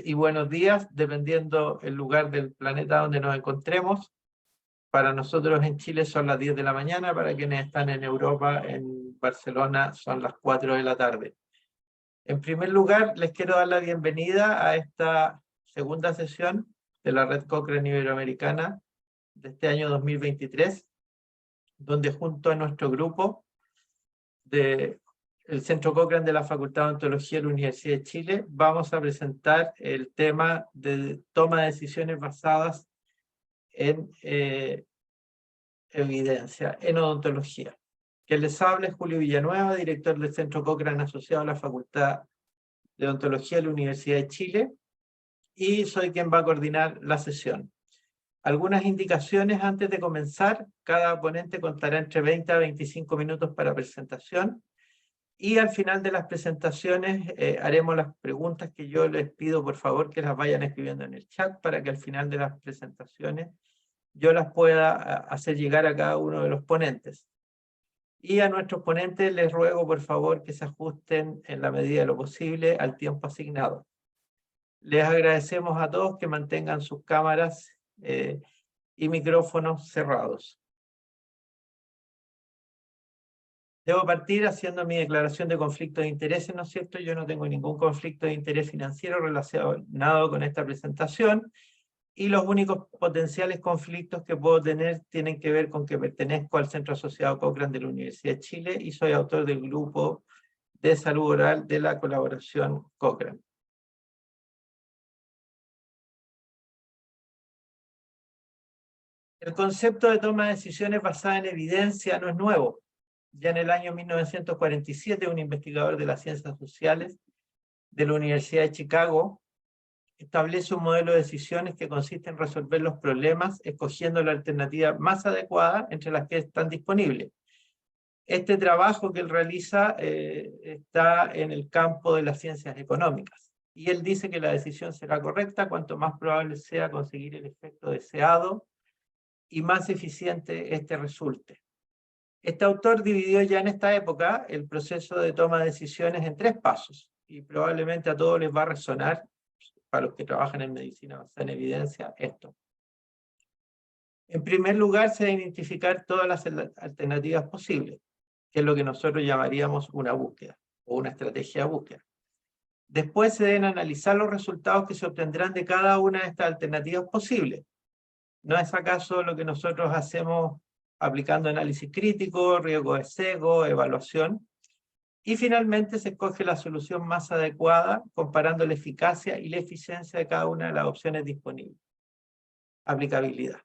y buenos días, dependiendo el lugar del planeta donde nos encontremos. Para nosotros en Chile son las 10 de la mañana, para quienes están en Europa, en Barcelona, son las 4 de la tarde. En primer lugar, les quiero dar la bienvenida a esta segunda sesión de la Red Cochrane Iberoamericana de este año 2023, donde junto a nuestro grupo del Centro Cochrane de la Facultad de Odontología de la Universidad de Chile, vamos a presentar el tema de toma de decisiones basadas en evidencia, en odontología. Quien les habla es Julio Villanueva, director del Centro Cochrane asociado a la Facultad de Odontología de la Universidad de Chile, y soy quien va a coordinar la sesión. Algunas indicaciones antes de comenzar: cada ponente contará entre 20 a 25 minutos para presentación, y al final de las presentaciones haremos las preguntas que yo les pido por favor que las vayan escribiendo en el chat, para que al final de las presentaciones yo las pueda hacer llegar a cada uno de los ponentes. Y a nuestros ponentes les ruego por favor que se ajusten en la medida de lo posible al tiempo asignado. Les agradecemos a todos que mantengan sus cámaras y micrófonos cerrados. Debo partir haciendo mi declaración de conflicto de intereses, ¿no es cierto? Yo no tengo ningún conflicto de interés financiero relacionado con esta presentación, y los únicos potenciales conflictos que puedo tener tienen que ver con que pertenezco al Centro Asociado Cochrane de la Universidad de Chile y soy autor del grupo de salud oral de la colaboración Cochrane. El concepto de toma de decisiones basada en evidencia no es nuevo. Ya en el año 1947, un investigador de las ciencias sociales de la Universidad de Chicago establece un modelo de decisiones que consiste en resolver los problemas escogiendo la alternativa más adecuada entre las que están disponibles. Este trabajo que él realiza está en el campo de las ciencias económicas, y él dice que la decisión será correcta cuanto más probable sea conseguir el efecto deseado y más eficiente este resulte. Este autor dividió ya en esta época el proceso de toma de decisiones en 3 pasos, y probablemente a todos les va a resonar, para los que trabajan en medicina basada en evidencia, esto. En primer lugar, se deben identificar todas las alternativas posibles, que es lo que nosotros llamaríamos una búsqueda o una estrategia de búsqueda. Después se deben analizar los resultados que se obtendrán de cada una de estas alternativas posibles. ¿No es acaso lo que nosotros hacemos aplicando análisis crítico, riesgo de sesgo, evaluación? Y finalmente se escoge la solución más adecuada comparando la eficacia y la eficiencia de cada una de las opciones disponibles. Aplicabilidad.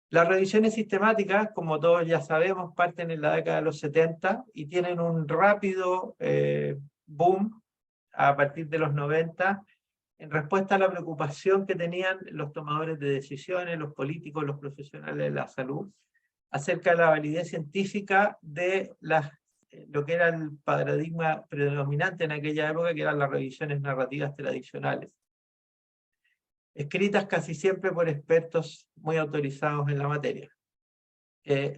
Las revisiones sistemáticas, como todos ya sabemos, parten en la década de los 70 y tienen un rápido boom a partir de los 90, en respuesta a la preocupación que tenían los tomadores de decisiones, los políticos, los profesionales de la salud, acerca de la validez científica de lo que era el paradigma predominante en aquella época, que eran las revisiones narrativas tradicionales, escritas casi siempre por expertos muy autorizados en la materia.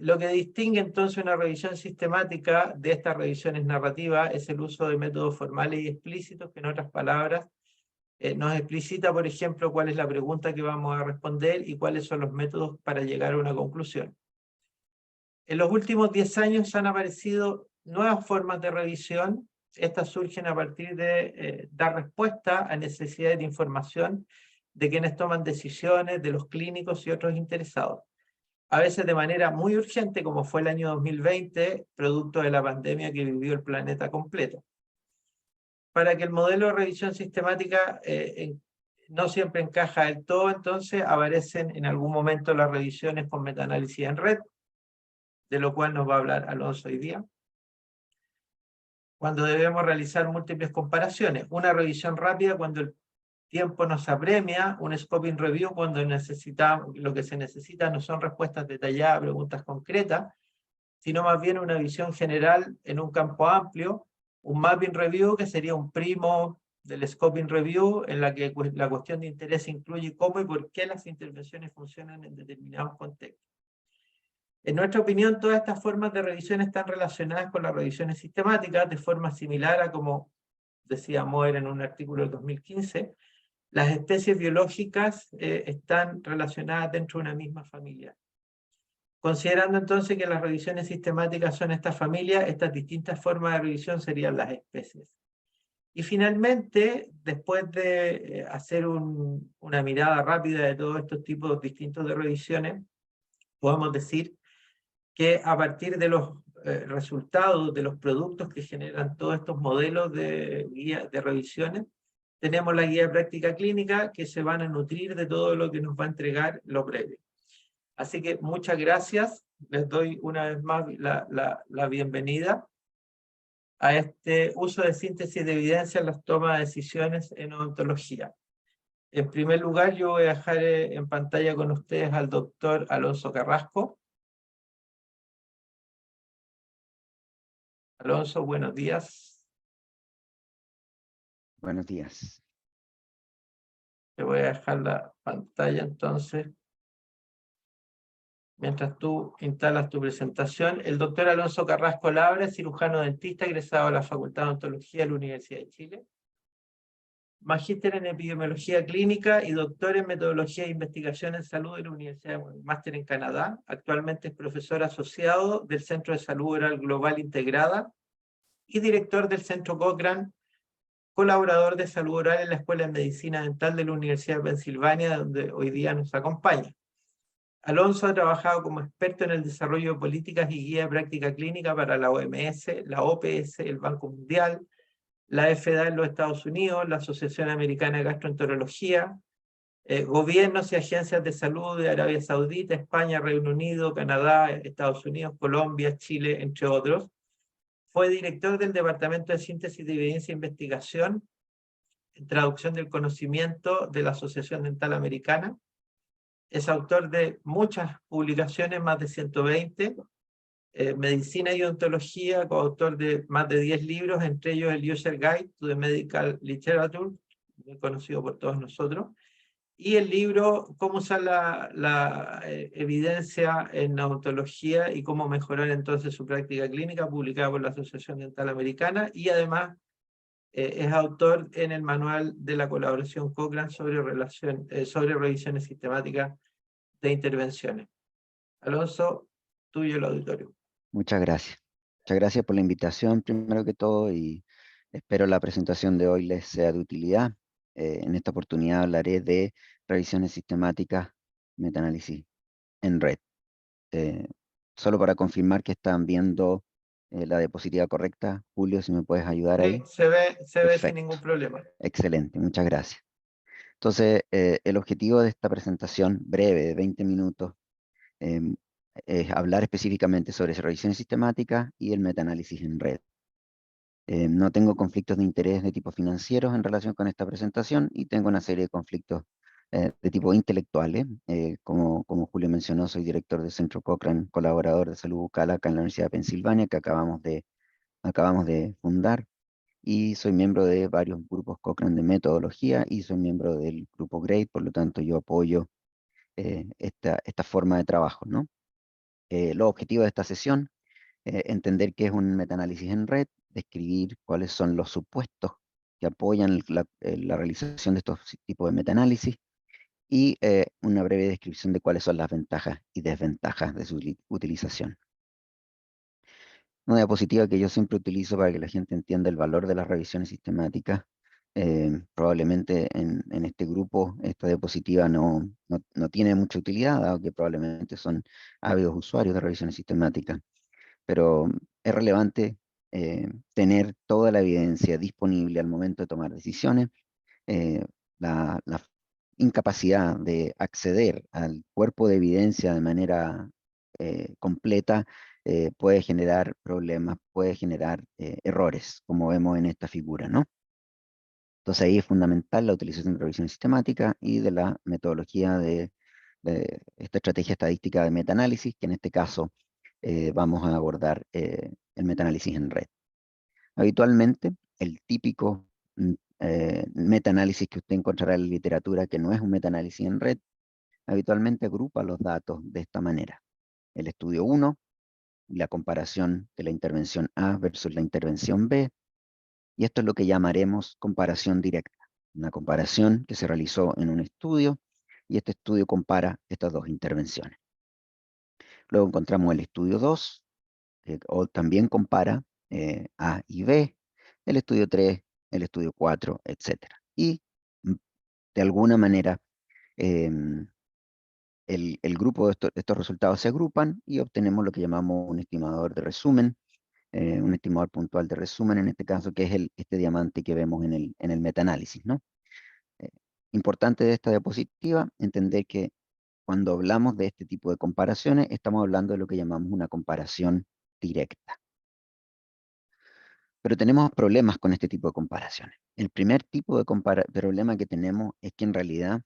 Lo que distingue entonces una revisión sistemática de estas revisiones narrativas es el uso de métodos formales y explícitos, que en otras palabras nos explicita, por ejemplo, cuál es la pregunta que vamos a responder y cuáles son los métodos para llegar a una conclusión. En los últimos 10 años han aparecido nuevas formas de revisión. Estas surgen a partir de dar respuesta a necesidades de información de quienes toman decisiones, de los clínicos y otros interesados. A veces de manera muy urgente, como fue el año 2020, producto de la pandemia que vivió el planeta completo. Para que el modelo de revisión sistemática no siempre encaja del todo, entonces aparecen en algún momento las revisiones con metaanálisis en red, de lo cual nos va a hablar Alonso hoy día, cuando debemos realizar múltiples comparaciones, una revisión rápida cuando el tiempo nos apremia, un scoping review cuando lo que se necesita no son respuestas detalladas a preguntas concretas, sino más bien una visión general en un campo amplio, un mapping review que sería un primo del scoping review, en la que la cuestión de interés incluye cómo y por qué las intervenciones funcionan en determinados contextos. En nuestra opinión, todas estas formas de revisión están relacionadas con las revisiones sistemáticas de forma similar a como decía Moer en un artículo del 2015, Las especies biológicas están relacionadas dentro de una misma familia. Considerando entonces que las revisiones sistemáticas son esta familia, estas distintas formas de revisión serían las especies. Y finalmente, después de hacer una mirada rápida de todos estos tipos distintos de revisiones, podemos decir que a partir de los resultados, de los productos que generan todos estos modelos de guía de revisiones, tenemos la guía de práctica clínica que se van a nutrir de todo lo que nos va a entregar lo breve. Así que muchas gracias. Les doy una vez más la bienvenida a este uso de síntesis de evidencia en las tomas de decisiones en odontología. En primer lugar, yo voy a dejar en pantalla con ustedes al doctor Alonso Carrasco. Alonso, buenos días. Buenos días. Te voy a dejar la pantalla entonces. Mientras tú instalas tu presentación, el doctor Alonso Carrasco Labra, cirujano dentista, egresado de la Facultad de Odontología de la Universidad de Chile. Magíster en epidemiología clínica y doctor en metodología de investigación en salud de la Universidad de Máster en Canadá. Actualmente es profesor asociado del Centro de Salud Oral Global Integrada y director del Centro Cochrane, colaborador de salud oral en la Escuela de Medicina Dental de la Universidad de Pensilvania, donde hoy día nos acompaña. Alonso ha trabajado como experto en el desarrollo de políticas y guía de práctica clínica para la OMS, la OPS, el Banco Mundial, la FDA en los Estados Unidos, la Asociación Americana de Gastroenterología, gobiernos y agencias de salud de Arabia Saudita, España, Reino Unido, Canadá, Estados Unidos, Colombia, Chile, entre otros. Fue director del Departamento de Síntesis de Evidencia e Investigación, en traducción del conocimiento de la Asociación Dental Americana. Es autor de muchas publicaciones, más de 120, Medicina y Odontología, coautor de más de 10 libros, entre ellos el User Guide to the Medical Literature, muy conocido por todos nosotros, y el libro Cómo usar la evidencia en odontología y cómo mejorar entonces su práctica clínica, publicado por la Asociación Dental Americana, y además es autor en el manual de la colaboración Cochrane sobre revisiones sistemáticas de intervenciones. Alonso, tuyo el auditorio. Muchas gracias. Muchas gracias por la invitación, primero que todo, y espero la presentación de hoy les sea de utilidad. En esta oportunidad hablaré de revisiones sistemáticas, metaanálisis en red. Solo para confirmar que están viendo la diapositiva correcta. Julio, si me puedes ayudar ahí. Sí, se ve sin Perfecto. ningún problema. Excelente, muchas gracias. Entonces, el objetivo de esta presentación breve de 20 minutos es hablar específicamente sobre revisiones sistemáticas y el metaanálisis en red. No tengo conflictos de interés de tipo financieros en relación con esta presentación y tengo una serie de conflictos de tipo intelectuales. Como Julio mencionó, soy director del Centro Cochrane, colaborador de salud bucal acá en la Universidad de Pensilvania, que acabamos de fundar, y soy miembro de varios grupos Cochrane de metodología y soy miembro del grupo GRADE, por lo tanto yo apoyo esta forma de trabajo, ¿no? Los objetivos de esta sesión: entender qué es un metaanálisis en red, describir cuáles son los supuestos que apoyan la realización de estos tipos de metaanálisis y una breve descripción de cuáles son las ventajas y desventajas de su utilización. Una diapositiva que yo siempre utilizo para que la gente entienda el valor de las revisiones sistemáticas. Probablemente en este grupo esta diapositiva no tiene mucha utilidad, dado que probablemente son ávidos usuarios de revisiones sistemáticas, pero es relevante tener toda la evidencia disponible al momento de tomar decisiones. La incapacidad de acceder al cuerpo de evidencia de manera completa puede generar problemas, puede generar errores, como vemos en esta figura, ¿no? Entonces ahí es fundamental la utilización de revisión sistemática y de la metodología de esta estrategia estadística de metaanálisis, que en este caso vamos a abordar el metaanálisis en red. Habitualmente, el típico metaanálisis que usted encontrará en la literatura, que no es un metaanálisis en red, habitualmente agrupa los datos de esta manera: el estudio 1, la comparación de la intervención A versus la intervención B, y esto es lo que llamaremos comparación directa. una comparación que se realizó en un estudio, y este estudio compara estas dos intervenciones. Luego encontramos el estudio 2, o también compara A y B, el estudio 3, el estudio 4, etcétera. Y de alguna manera em, el grupo de estos resultados se agrupan y obtenemos lo que llamamos un estimador de resumen, un estimador puntual de resumen, en este caso, que es este diamante que vemos en el metaanálisis, ¿no? Eh, Importante de esta diapositiva, entender que cuando hablamos de este tipo de comparaciones, estamos hablando de lo que llamamos una comparación directa. Pero tenemos problemas con este tipo de comparaciones. El primer tipo de problema que tenemos es que en realidad,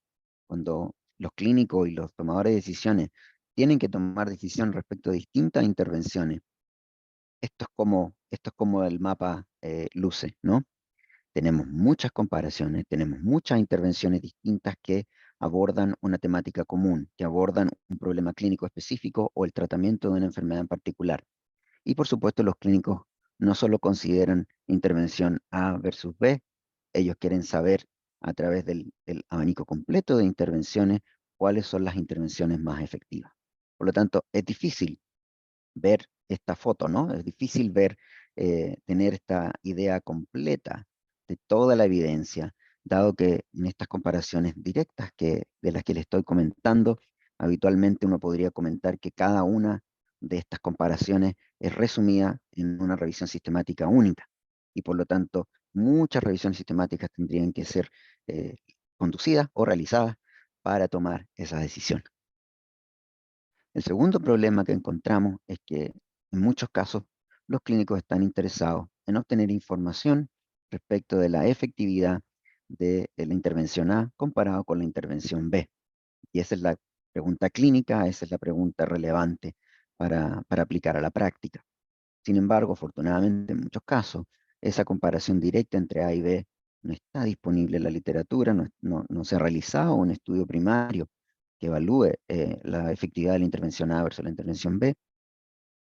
cuando los clínicos y los tomadores de decisiones tienen que tomar decisión respecto a distintas intervenciones, esto es como el mapa luce, ¿no? Tenemos muchas comparaciones, tenemos muchas intervenciones distintas que abordan una temática común, que abordan un problema clínico específico o el tratamiento de una enfermedad en particular. Y por supuesto los clínicos no solo consideran intervención A versus B, ellos quieren saber a través del abanico completo de intervenciones cuáles son las intervenciones más efectivas. Por lo tanto, es difícil ver esta foto, ¿no? Es difícil ver, tener esta idea completa de toda la evidencia, dado que en estas comparaciones directas de las que le estoy comentando, habitualmente uno podría comentar que cada una de estas comparaciones es resumida en una revisión sistemática única, y por lo tanto muchas revisiones sistemáticas tendrían que ser conducidas o realizadas para tomar esa decisión. El segundo problema que encontramos es que en muchos casos los clínicos están interesados en obtener información respecto de la efectividad de la intervención A comparado con la intervención B. Y esa es la pregunta clínica, esa es la pregunta relevante para aplicar a la práctica. Sin embargo, afortunadamente en muchos casos, esa comparación directa entre A y B no está disponible en la literatura, no se ha realizado un estudio primario que evalúe la efectividad de la intervención A versus la intervención B,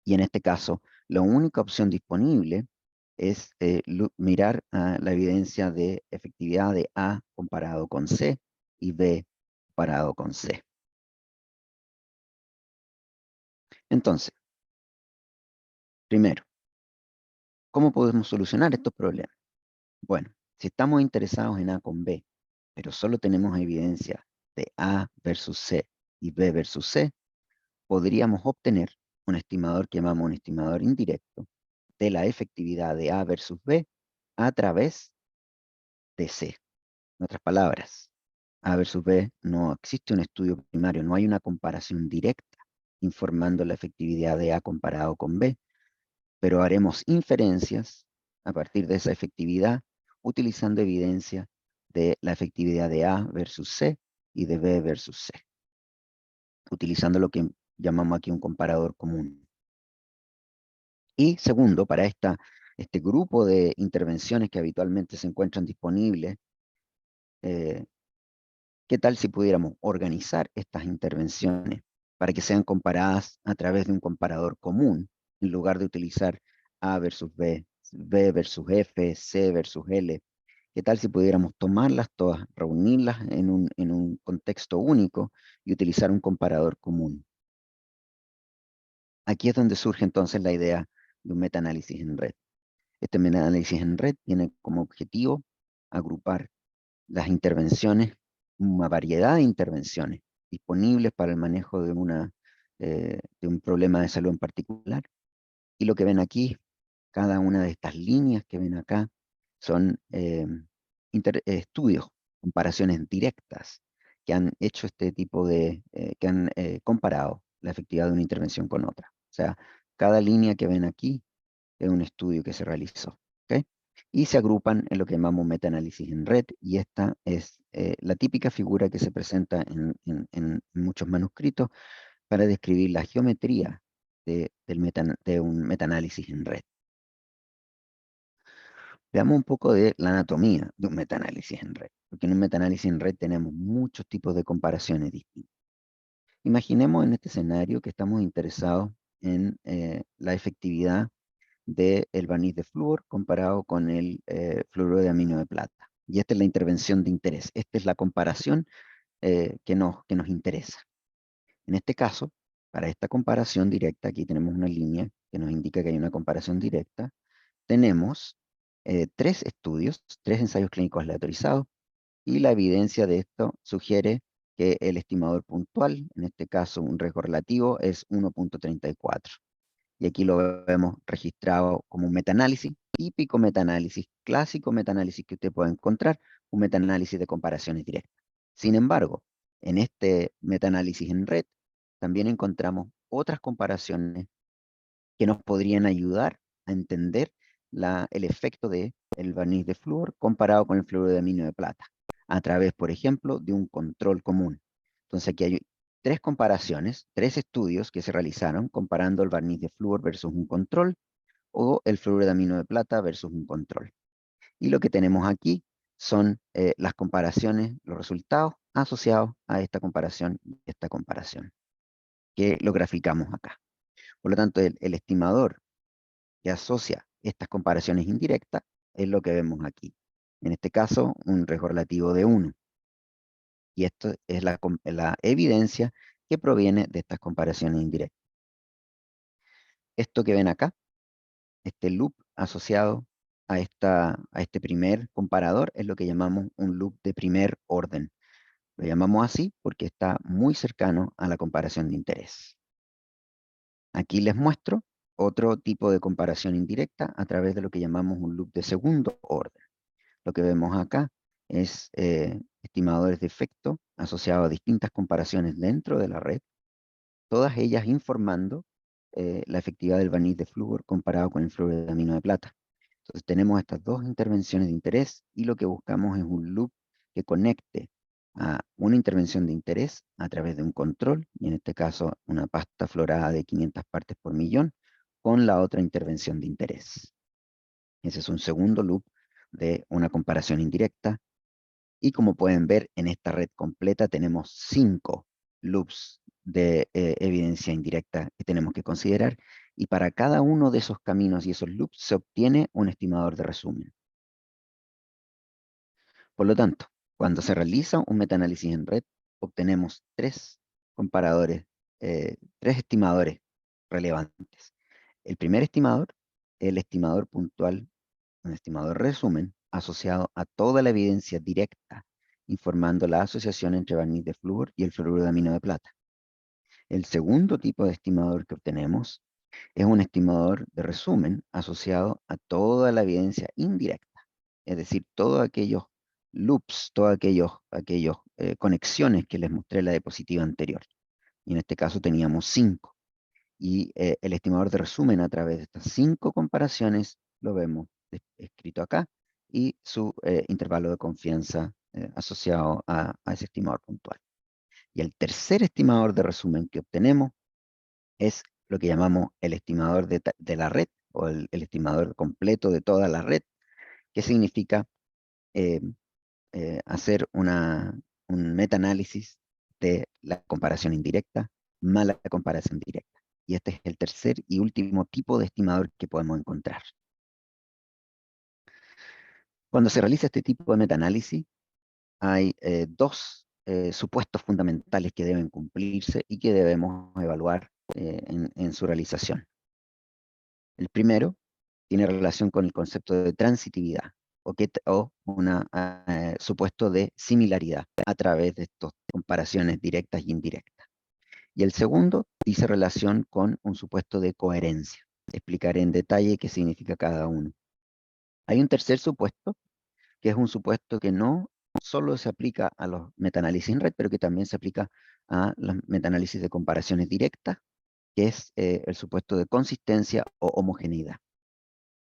y en este caso, la única opción disponible es mirar la evidencia de efectividad de A comparado con C y B comparado con C. Entonces, primero, ¿cómo podemos solucionar estos problemas? Bueno, si estamos interesados en A con B, pero solo tenemos evidencia de A versus C y B versus C, podríamos obtener un estimador que llamamos un estimador indirecto de la efectividad de A versus B a través de C. En otras palabras, A versus B no existe un estudio primario, no hay una comparación directa informando la efectividad de A comparado con B, pero haremos inferencias a partir de esa efectividad utilizando evidencia de la efectividad de A versus C y de B versus C, utilizando lo que llamamos aquí un comparador común. Y segundo, para este grupo de intervenciones que habitualmente se encuentran disponibles, ¿qué tal si pudiéramos organizar estas intervenciones para que sean comparadas a través de un comparador común, en lugar de utilizar A versus B, B versus F, C versus L? ¿Qué tal si pudiéramos tomarlas todas, reunirlas en un contexto único y utilizar un comparador común? Aquí es donde surge entonces la idea de un metaanálisis en red. Este metaanálisis en red tiene como objetivo agrupar las intervenciones, una variedad de intervenciones disponibles para el manejo de un problema de salud en particular. Y lo que ven aquí, cada una de estas líneas que ven acá, son estudios, comparaciones directas que han hecho este tipo que han comparado la efectividad de una intervención con otra. O sea, cada línea que ven aquí es un estudio que se realizó. ¿Okay? Y se agrupan en lo que llamamos metaanálisis en red, y esta es la típica figura que se presenta en muchos manuscritos para describir la geometría de un metaanálisis en red. Veamos un poco de la anatomía de un metaanálisis en red, porque en un metaanálisis en red tenemos muchos tipos de comparaciones distintas. Imaginemos en este escenario que estamos interesados en la efectividad del barniz de flúor comparado con el fluoruro de amino de plata. Y esta es la intervención de interés. Esta es la comparación que nos interesa. En este caso, para esta comparación directa, aquí tenemos una línea que nos indica que hay una comparación directa, tenemos 3 estudios, 3 ensayos clínicos aleatorizados, y la evidencia de esto sugiere que el estimador puntual, en este caso un riesgo relativo, es 1.34. Y aquí lo vemos registrado como un metaanálisis, típico metaanálisis, clásico metaanálisis que usted puede encontrar, un metaanálisis de comparaciones directas. Sin embargo, en este metaanálisis en red, también encontramos otras comparaciones que nos podrían ayudar a entender el efecto del barniz de flúor comparado con el fluoruro de aminio de plata, a través, por ejemplo, de un control común. Entonces aquí hay 3 comparaciones, 3 estudios que se realizaron comparando el barniz de flúor versus un control, o el fluoruro de aminio de plata versus un control. Y lo que tenemos aquí son las comparaciones, los resultados asociados a esta comparación y esta comparación, que lo graficamos acá. Por lo tanto, el estimador que asocia estas comparaciones indirectas es lo que vemos aquí. En este caso, un riesgo relativo de 1. Y esto es la evidencia que proviene de estas comparaciones indirectas. Esto que ven acá, este loop asociado a este primer comparador, es lo que llamamos un loop de primer orden. Lo llamamos así porque está muy cercano a la comparación de interés. Aquí les muestro otro tipo de comparación indirecta a través de lo que llamamos un loop de segundo orden. Lo que vemos acá es estimadores de efecto asociados a distintas comparaciones dentro de la red, todas ellas informando la efectividad del barniz de flúor comparado con el fluoruro de amino de plata. Entonces tenemos estas 2 intervenciones de interés y lo que buscamos es un loop que conecte a una intervención de interés a través de un control, y en este caso una pasta florada de 500 partes por millón, con la otra intervención de interés. Ese es un segundo loop de una comparación indirecta. Y como pueden ver, en esta red completa tenemos 5 loops de evidencia indirecta que tenemos que considerar, y para cada uno de esos caminos y esos loops se obtiene un estimador de resumen. Por lo tanto, cuando se realiza un metaanálisis en red, obtenemos 3 comparadores, 3 estimadores relevantes. El primer estimador, el estimador puntual, un estimador resumen asociado a toda la evidencia directa, informando la asociación entre barniz de flúor y el fluoruro de amino de plata. El segundo tipo de estimador que obtenemos es un estimador de resumen asociado a toda la evidencia indirecta, es decir, todos aquellos loops, todas aquellos conexiones que les mostré en la diapositiva anterior. Y en este caso teníamos 5. Y el estimador de resumen a través de estas 5 comparaciones lo vemos escrito acá, y su intervalo de confianza asociado a ese estimador puntual. Y el tercer estimador de resumen que obtenemos es lo que llamamos el estimador de la red, o el estimador completo de toda la red, que significa eh, hacer un metaanálisis de la comparación indirecta más la comparación directa. Y este es el tercer y último tipo de estimador que podemos encontrar. Cuando se realiza este tipo de metaanálisis, hay 2 supuestos fundamentales que deben cumplirse y que debemos evaluar en su realización. El primero tiene relación con el concepto de transitividad, o un supuesto de similaridad a través de estas comparaciones directas y indirectas. Y el segundo dice relación con un supuesto de coherencia. Explicaré en detalle qué significa cada uno. Hay un tercer supuesto, que es un supuesto que no solo se aplica a los metaanálisis en red, pero que también se aplica a los metaanálisis de comparaciones directas, que es el supuesto de consistencia o homogeneidad.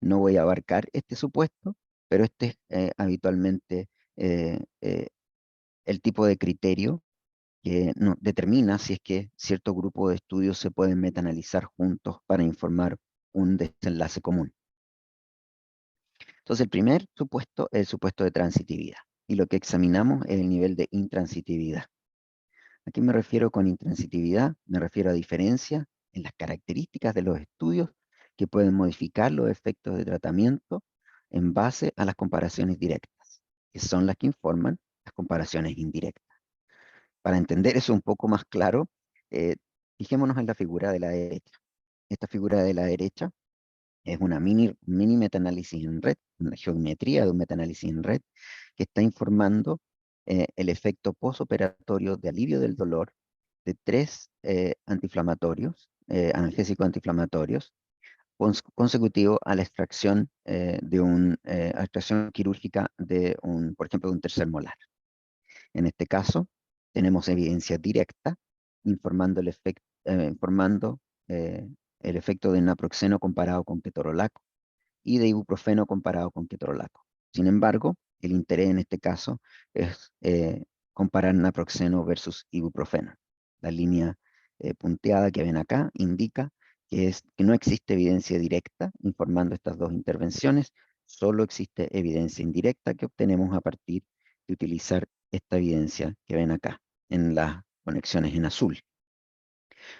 No voy a abarcar este supuesto, pero este es habitualmente el tipo de criterio que determina si es que cierto grupo de estudios se pueden metaanalizar juntos para informar un desenlace común. Entonces, el primer supuesto es el supuesto de transitividad, y lo que examinamos es el nivel de intransitividad. ¿A qué me refiero con intransitividad? Me refiero a diferencia en las características de los estudios que pueden modificar los efectos de tratamiento en base a las comparaciones directas. que son las que informan las comparaciones indirectas. Para entender eso un poco más claro, fijémonos en la figura de la derecha. Esta figura de la derecha es una mini metaanálisis en red, una geometría de un metaanálisis en red, que está informando el efecto postoperatorio de alivio del dolor de 3 antiinflamatorios, analgésicos antiinflamatorios, consecutivo a la extracción extracción quirúrgica de por ejemplo, de un tercer molar. En este caso, tenemos evidencia directa informando el efecto de naproxeno comparado con ketorolaco y de ibuprofeno comparado con ketorolaco. Sin embargo, el interés en este caso es comparar naproxeno versus ibuprofeno. La línea punteada que ven acá indica que no existe evidencia directa informando estas dos intervenciones, solo existe evidencia indirecta que obtenemos a partir de utilizar esta evidencia que ven acá en las conexiones en azul.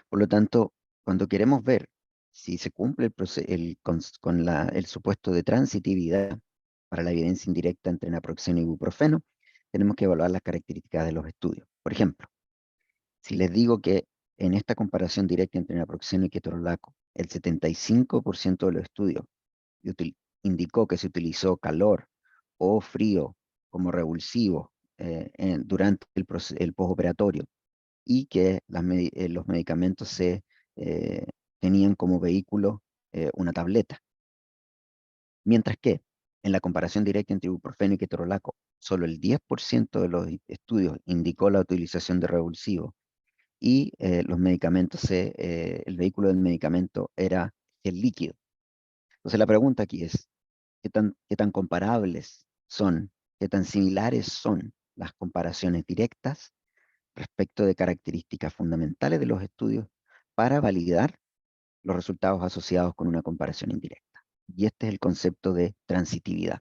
Por lo tanto, cuando queremos ver si se cumple el supuesto de transitividad para la evidencia indirecta entre naproxeno y ibuprofeno, tenemos que evaluar las características de los estudios. Por ejemplo, si les digo que en esta comparación directa entre naproxeno y ketorolaco, el 75% de los estudios indicó que se utilizó calor o frío como revulsivo durante el postoperatorio, y que los medicamentos tenían como vehículo una tableta. Mientras que en la comparación directa entre ibuprofeno y ketorolaco, solo el 10% de los estudios indicó la utilización de revulsivo y el vehículo del medicamento era el líquido. Entonces la pregunta aquí es, qué tan comparables son, qué tan similares son las comparaciones directas respecto de características fundamentales de los estudios para validar los resultados asociados con una comparación indirecta? Y este es el concepto de transitividad.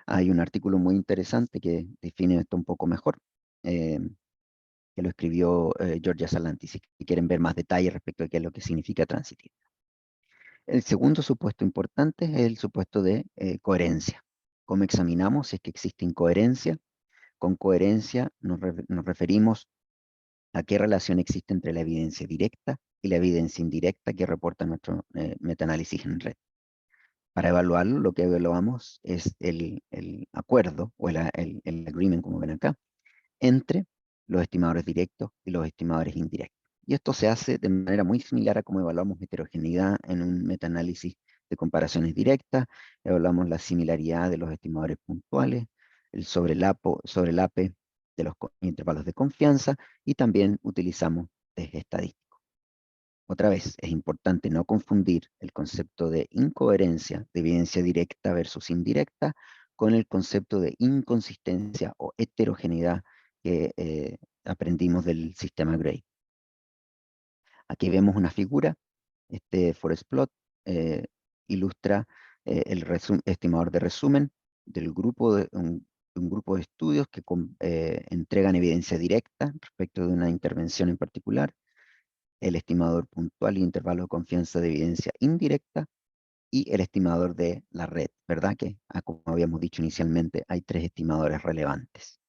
Hay un artículo muy interesante que define esto un poco mejor, que lo escribió Giorgia Salanti, si quieren ver más detalles respecto de qué es lo que significa transitividad. El segundo supuesto importante es el supuesto de coherencia. ¿Cómo examinamos si es que existe incoherencia? Con coherencia nos referimos a qué relación existe entre la evidencia directa y la evidencia indirecta que reporta nuestro metaanálisis en red. Para evaluarlo, lo que evaluamos es el acuerdo, o el agreement, como ven acá, entre los estimadores directos y los estimadores indirectos. Y esto se hace de manera muy similar a cómo evaluamos heterogeneidad en un metaanálisis de comparaciones directas, evaluamos la similaridad de los estimadores puntuales, el sobrelape de los intervalos de confianza, y también utilizamos test estadísticos. Otra vez, es importante no confundir el concepto de incoherencia, de evidencia directa versus indirecta, con el concepto de inconsistencia o heterogeneidad que aprendimos del sistema Gray. Aquí vemos una figura, este forest plot ilustra el estimador de resumen del grupo un grupo de estudios que entregan evidencia directa respecto de una intervención en particular, el estimador puntual y intervalo de confianza de evidencia indirecta, y el estimador de la red, ¿verdad? Que, como habíamos dicho inicialmente, hay 3 estimadores relevantes.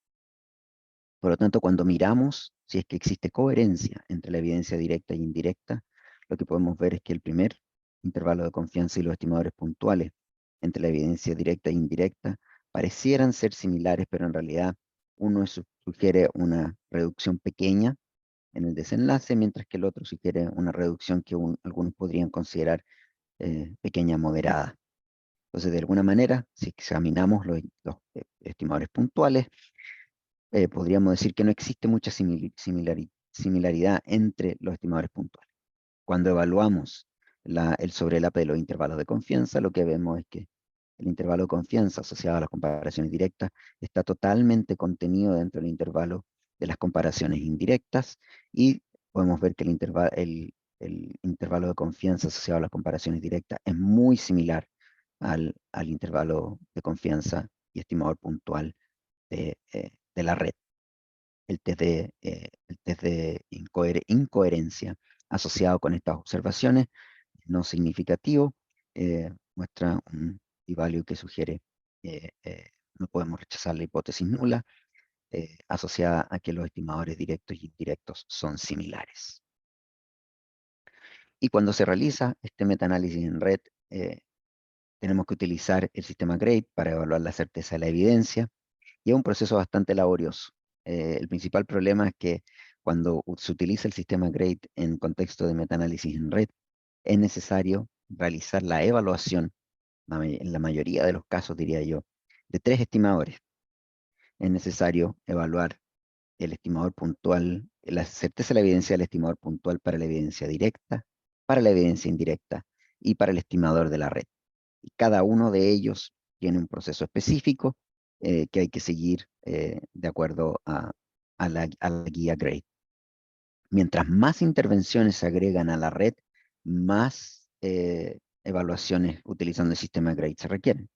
Por lo tanto, cuando miramos si es que existe coherencia entre la evidencia directa e indirecta, lo que podemos ver es que el primer intervalo de confianza y los estimadores puntuales entre la evidencia directa e indirecta parecieran ser similares, pero en realidad uno sugiere una reducción pequeña en el desenlace, mientras que el otro sugiere una reducción que algunos podrían considerar pequeña moderada. Entonces, de alguna manera, si examinamos los estimadores puntuales, podríamos decir que no existe mucha similaridad entre los estimadores puntuales. Cuando evaluamos el sobrelape de los intervalos de confianza, lo que vemos es que el intervalo de confianza asociado a las comparaciones directas está totalmente contenido dentro del intervalo de las comparaciones indirectas, y podemos ver que el intervalo de confianza asociado a las comparaciones directas es muy similar al intervalo de confianza y estimador puntual de la red. El test de incoherencia asociado con estas observaciones no significativo, muestra un p-value que sugiere no podemos rechazar la hipótesis nula asociada a que los estimadores directos y indirectos son similares. Y cuando se realiza este metaanálisis en red, tenemos que utilizar el sistema GRADE para evaluar la certeza de la evidencia, y es un proceso bastante laborioso. El principal problema es que cuando se utiliza el sistema GRADE en contexto de metaanálisis en red, es necesario realizar la evaluación, en la mayoría de los casos diría yo, de 3 estimadores. Es necesario evaluar el estimador puntual, la certeza de la evidencia del estimador puntual para la evidencia directa, para la evidencia indirecta y para el estimador de la red. Y cada uno de ellos tiene un proceso específico que hay que seguir de acuerdo a la guía GRADE. Mientras más intervenciones se agregan a la red, más evaluaciones utilizando el sistema GRADE se requieren.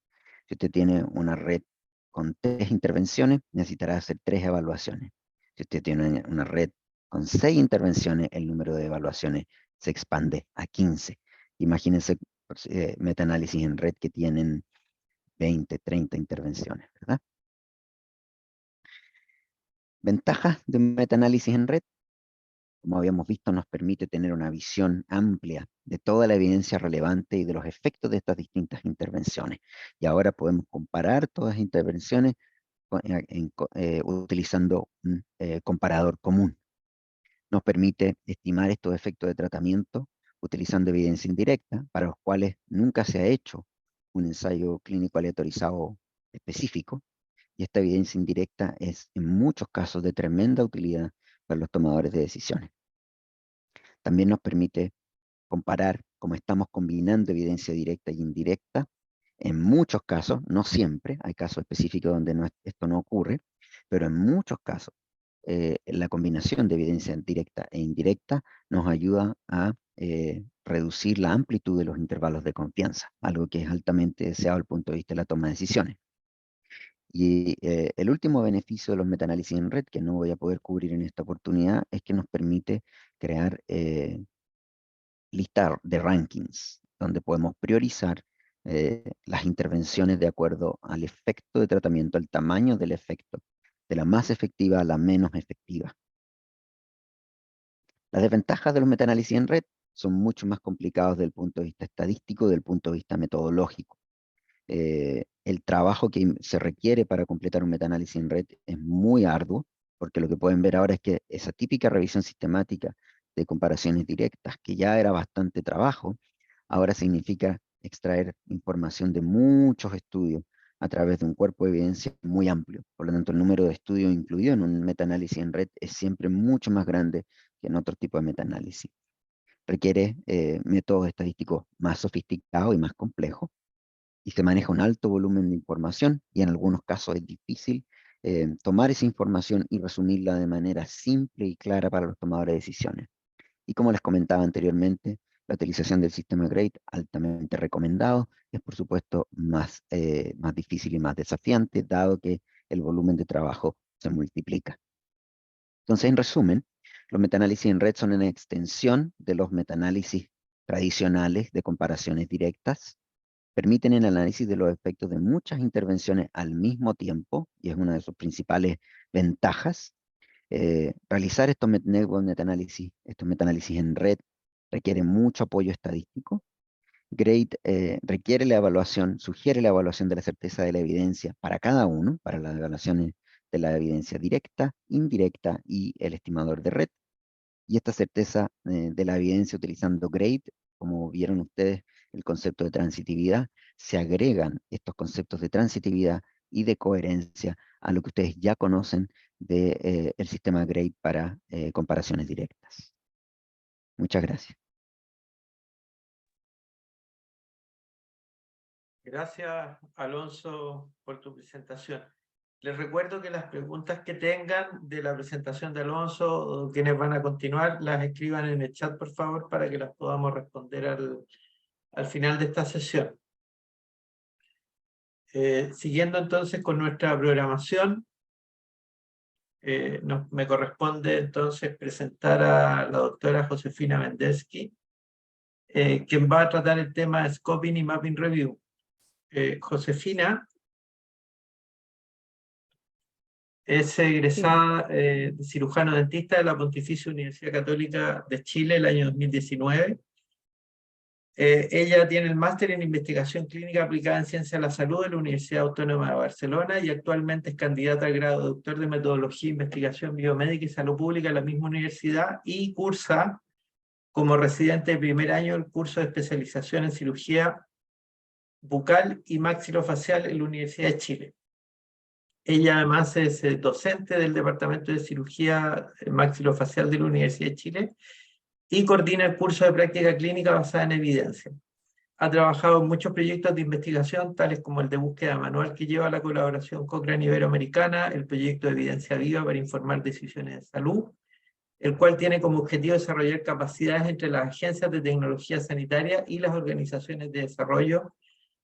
Si usted tiene una red con 3 intervenciones, necesitará hacer 3 evaluaciones. Si usted tiene una red con 6 intervenciones, el número de evaluaciones se expande a 15. Imagínense metaanálisis en red que tienen 20, 30 intervenciones, ¿verdad? Ventajas de un metaanálisis en red, como habíamos visto, nos permite tener una visión amplia de toda la evidencia relevante y de los efectos de estas distintas intervenciones. Y ahora podemos comparar todas las intervenciones utilizando un comparador común. Nos permite estimar estos efectos de tratamiento utilizando evidencia indirecta, para los cuales nunca se ha hecho un ensayo clínico aleatorizado específico, y esta evidencia indirecta es en muchos casos de tremenda utilidad para los tomadores de decisiones. También nos permite comparar cómo estamos combinando evidencia directa y indirecta. En muchos casos, no siempre, hay casos específicos donde esto no ocurre, pero en muchos casos, la combinación de evidencia directa e indirecta nos ayuda a reducir la amplitud de los intervalos de confianza, algo que es altamente deseado desde el punto de vista de la toma de decisiones. Y el último beneficio de los metaanálisis en red, que no voy a poder cubrir en esta oportunidad, es que nos permite crear listas de rankings, donde podemos priorizar las intervenciones de acuerdo al efecto de tratamiento, al tamaño del efecto, de la más efectiva a la menos efectiva. Las desventajas de los metaanálisis en red son mucho más complicados desde el punto de vista estadístico, desde el punto de vista metodológico. El trabajo que se requiere para completar un metaanálisis en red es muy arduo, porque lo que pueden ver ahora es que esa típica revisión sistemática de comparaciones directas, que ya era bastante trabajo, ahora significa extraer información de muchos estudios a través de un cuerpo de evidencia muy amplio. Por lo tanto, el número de estudios incluido en un metaanálisis en red es siempre mucho más grande que en otro tipo de metaanálisis. Requiere métodos estadísticos más sofisticados y más complejos, y se maneja un alto volumen de información, y en algunos casos es difícil tomar esa información y resumirla de manera simple y clara para los tomadores de decisiones. Y como les comentaba anteriormente, la utilización del sistema GRADE, altamente recomendado, es por supuesto más difícil y más desafiante, dado que el volumen de trabajo se multiplica. Entonces, en resumen, los metaanálisis en red son una extensión de los metaanálisis tradicionales de comparaciones directas. Permiten el análisis de los efectos de muchas intervenciones al mismo tiempo, y es una de sus principales ventajas. Realizar estos metaanálisis en red requiere mucho apoyo estadístico. GRADE sugiere la evaluación de la certeza de la evidencia para cada uno, para las evaluaciones de la evidencia directa, indirecta y el estimador de red. Y esta certeza de la evidencia utilizando GRADE, como vieron ustedes, el concepto de transitividad, se agregan estos conceptos de transitividad y de coherencia a lo que ustedes ya conocen del sistema GRADE para comparaciones directas. Muchas gracias. Gracias, Alonso, por tu presentación. Les recuerdo que las preguntas que tengan de la presentación de Alonso o quienes van a continuar, las escriban en el chat, por favor, para que las podamos responder al final de esta sesión. Siguiendo entonces con nuestra programación, me corresponde entonces presentar a la doctora Josefina Mendersky, quien va a tratar el tema Scoping y Mapping Review. Josefina Es egresada de cirujano dentista de la Pontificia Universidad Católica de Chile el año 2019. Ella tiene el máster en investigación clínica aplicada en ciencia de la salud de la Universidad Autónoma de Barcelona y actualmente es candidata al grado de doctor de metodología, investigación biomédica y salud pública en la misma universidad y cursa como residente de primer año el curso de especialización en cirugía bucal y maxilofacial en la Universidad de Chile. Ella además es docente del Departamento de Cirugía Maxilofacial de la Universidad de Chile y coordina el curso de práctica clínica basada en evidencia. Ha trabajado en muchos proyectos de investigación, tales como el de búsqueda manual que lleva la colaboración Cochrane Iberoamericana, el proyecto de evidencia viva para informar decisiones de salud, el cual tiene como objetivo desarrollar capacidades entre las agencias de tecnología sanitaria y las organizaciones de desarrollo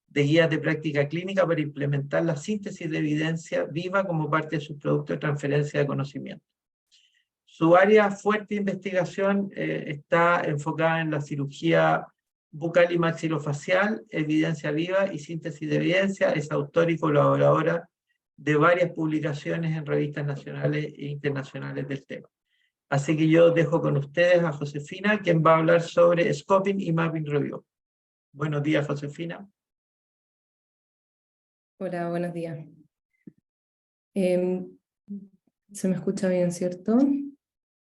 de guías de práctica clínica para implementar la síntesis de evidencia viva como parte de sus productos de transferencia de conocimiento. Su área fuerte de investigación está enfocada en la cirugía bucal y maxilofacial, evidencia viva y síntesis de evidencia. Es autora y colaboradora de varias publicaciones en revistas nacionales e internacionales del tema. Así que yo dejo con ustedes a Josefina, quien va a hablar sobre Scoping y Mapping Review. Buenos días, Josefina. Hola, buenos días. ¿Se me escucha bien, cierto?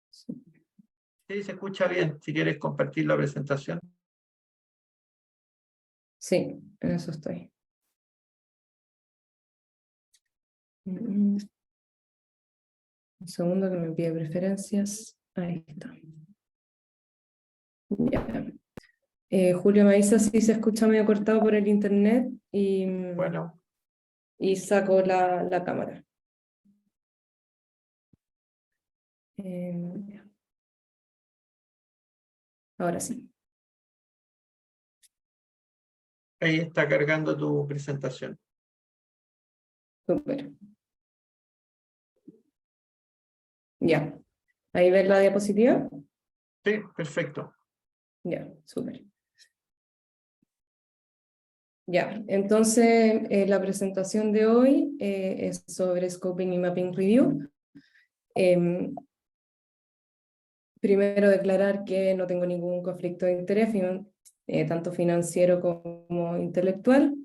Sí, se escucha bien. Si quieres compartir la presentación. Sí, en eso estoy. Un segundo que me pide preferencias. Ahí está. Ya. Julio me avisa si se escucha medio cortado por el internet Bueno, y saco la cámara. Ahora sí. ahí está cargando tu presentación. Súper. Ya. ¿Ahí ves la diapositiva? Sí, perfecto. Ya, súper. Ya, entonces la presentación de hoy es sobre Scoping y Mapping Review. Primero declarar que no tengo ningún conflicto de interés, tanto financiero como intelectual.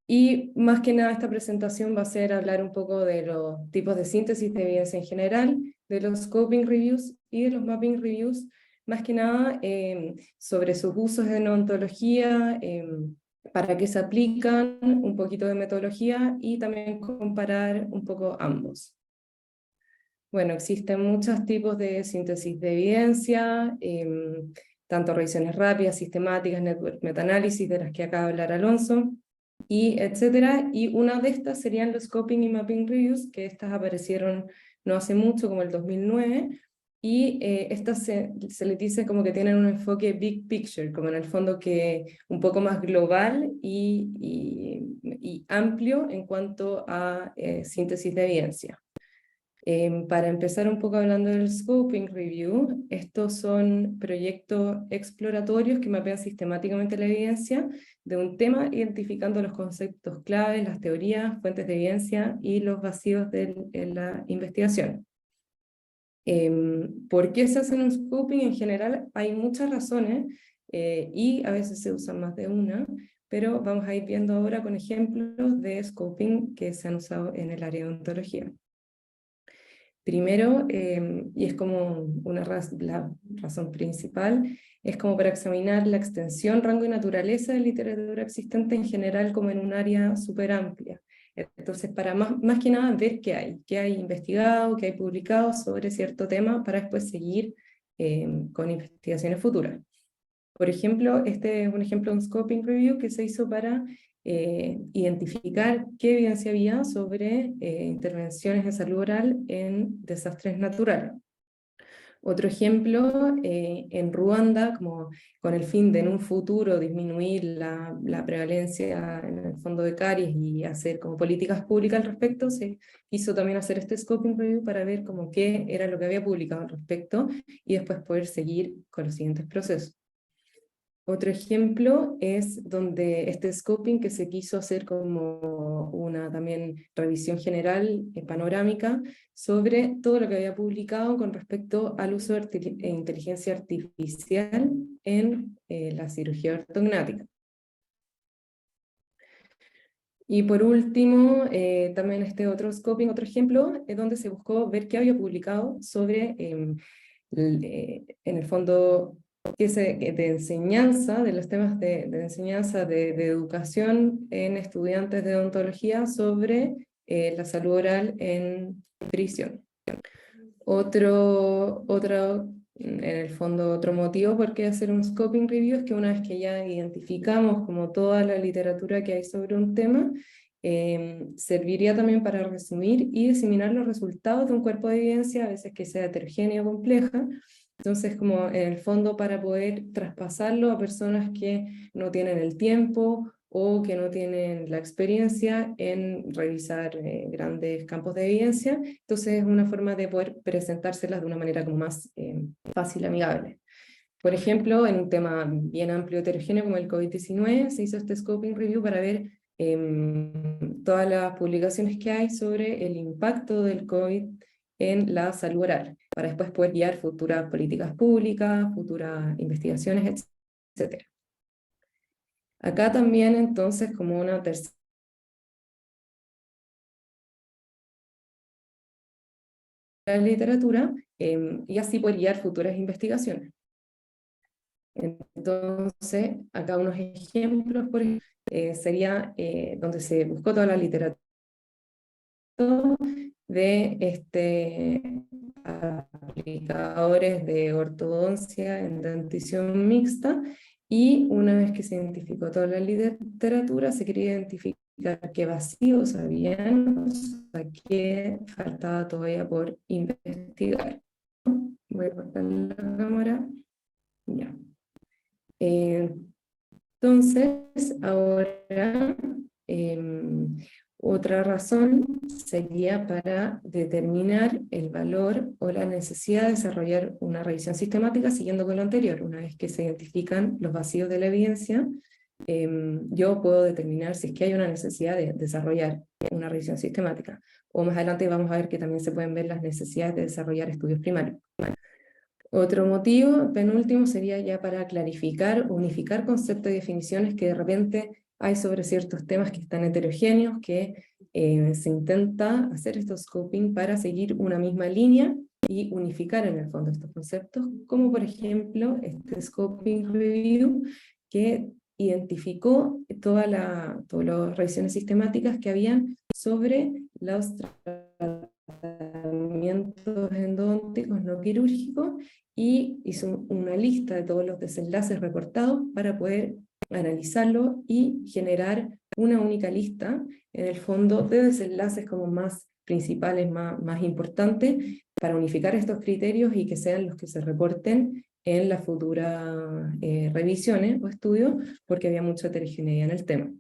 Y más que nada esta presentación va a ser hablar un poco de los tipos de síntesis de evidencia en general, de los Scoping Reviews y de los Mapping Reviews, más que nada sobre sus usos en ontología, para qué se aplican, un poquito de metodología y también comparar un poco ambos. Bueno, existen muchos tipos de síntesis de evidencia, tanto revisiones rápidas, sistemáticas, network metaanálisis, de las que acaba de hablar Alonso, y etcétera. Y una de estas serían los Scoping y Mapping Reviews, que estas aparecieron no hace mucho, como el 2009, y estas se les dice como que tienen un enfoque big picture, como en el fondo que un poco más global y amplio en cuanto a síntesis de evidencia. Para empezar un poco hablando del Scoping Review, estos son proyectos exploratorios que mapean sistemáticamente la evidencia de un tema, identificando los conceptos claves, las teorías, fuentes de evidencia y los vacíos en la investigación. ¿Por qué se hacen un Scoping? En general hay muchas razones y a veces se usan más de una, pero vamos a ir viendo ahora con ejemplos de Scoping que se han usado en el área de ontología. Primero, y es como la razón principal, es como para examinar la extensión, rango y naturaleza de literatura existente en general como en un área súper amplia. Entonces, para más que nada ver qué hay investigado, qué hay publicado sobre cierto tema, para después seguir con investigaciones futuras. Por ejemplo, este es un ejemplo de un Scoping Review que se hizo para identificar qué evidencia había sobre intervenciones en salud oral en desastres naturales. Otro ejemplo, en Ruanda, como con el fin de en un futuro disminuir la prevalencia en el fondo de caries y hacer como políticas públicas al respecto, se quiso también hacer este Scoping Review para ver como qué era lo que había publicado al respecto y después poder seguir con los siguientes procesos. Otro ejemplo es donde este scoping que se quiso hacer como una también revisión general, panorámica, sobre todo lo que había publicado con respecto al uso de inteligencia artificial en la cirugía ortognática. Y por último, también este otro scoping, otro ejemplo, es donde se buscó ver qué había publicado sobre, en el fondo, de enseñanza, de los temas de enseñanza de educación en estudiantes de odontología sobre la salud oral en prisión. En el fondo, otro motivo por qué hacer un scoping review es que una vez que ya identificamos como toda la literatura que hay sobre un tema, serviría también para resumir y diseminar los resultados de un cuerpo de evidencia, a veces que sea heterogénea o compleja. Entonces, como en el fondo para poder traspasarlo a personas que no tienen el tiempo o que no tienen la experiencia en revisar grandes campos de evidencia. Entonces es una forma de poder presentárselas de una manera como más fácil, amigable. Por ejemplo, en un tema bien amplio, heterogéneo como el COVID-19, se hizo este scoping review para ver todas las publicaciones que hay sobre el impacto del COVID en la salud oral, para después poder guiar futuras políticas públicas, futuras investigaciones, etc. Acá también entonces como una tercera literatura y así poder guiar futuras investigaciones. Entonces, acá unos ejemplos, por ejemplo, sería donde se buscó toda la literatura de aplicadores de ortodoncia en dentición mixta, y una vez que se identificó toda la literatura, se quería identificar qué vacíos habían, o sea, qué faltaba todavía por investigar. Voy a cortar la cámara. Ya. Entonces, ahora, otra razón sería para determinar el valor o la necesidad de desarrollar una revisión sistemática siguiendo con lo anterior. Una vez que se identifican los vacíos de la evidencia, yo puedo determinar si es que hay una necesidad de desarrollar una revisión sistemática. O más adelante vamos a ver que también se pueden ver las necesidades de desarrollar estudios primarios. Otro motivo, penúltimo, sería ya para clarificar, unificar conceptos y definiciones que de repente hay sobre ciertos temas que están heterogéneos, que se intenta hacer estos scoping para seguir una misma línea y unificar en el fondo estos conceptos, como por ejemplo este scoping review que identificó todas las revisiones sistemáticas que habían sobre los tratamientos endodónticos no quirúrgicos, y hizo una lista de todos los desenlaces reportados para poder analizarlo y generar una única lista, en el fondo, de desenlaces como más principales, más importantes, para unificar estos criterios y que sean los que se reporten en las futuras revisiones o estudios, porque había mucha heterogeneidad en el tema.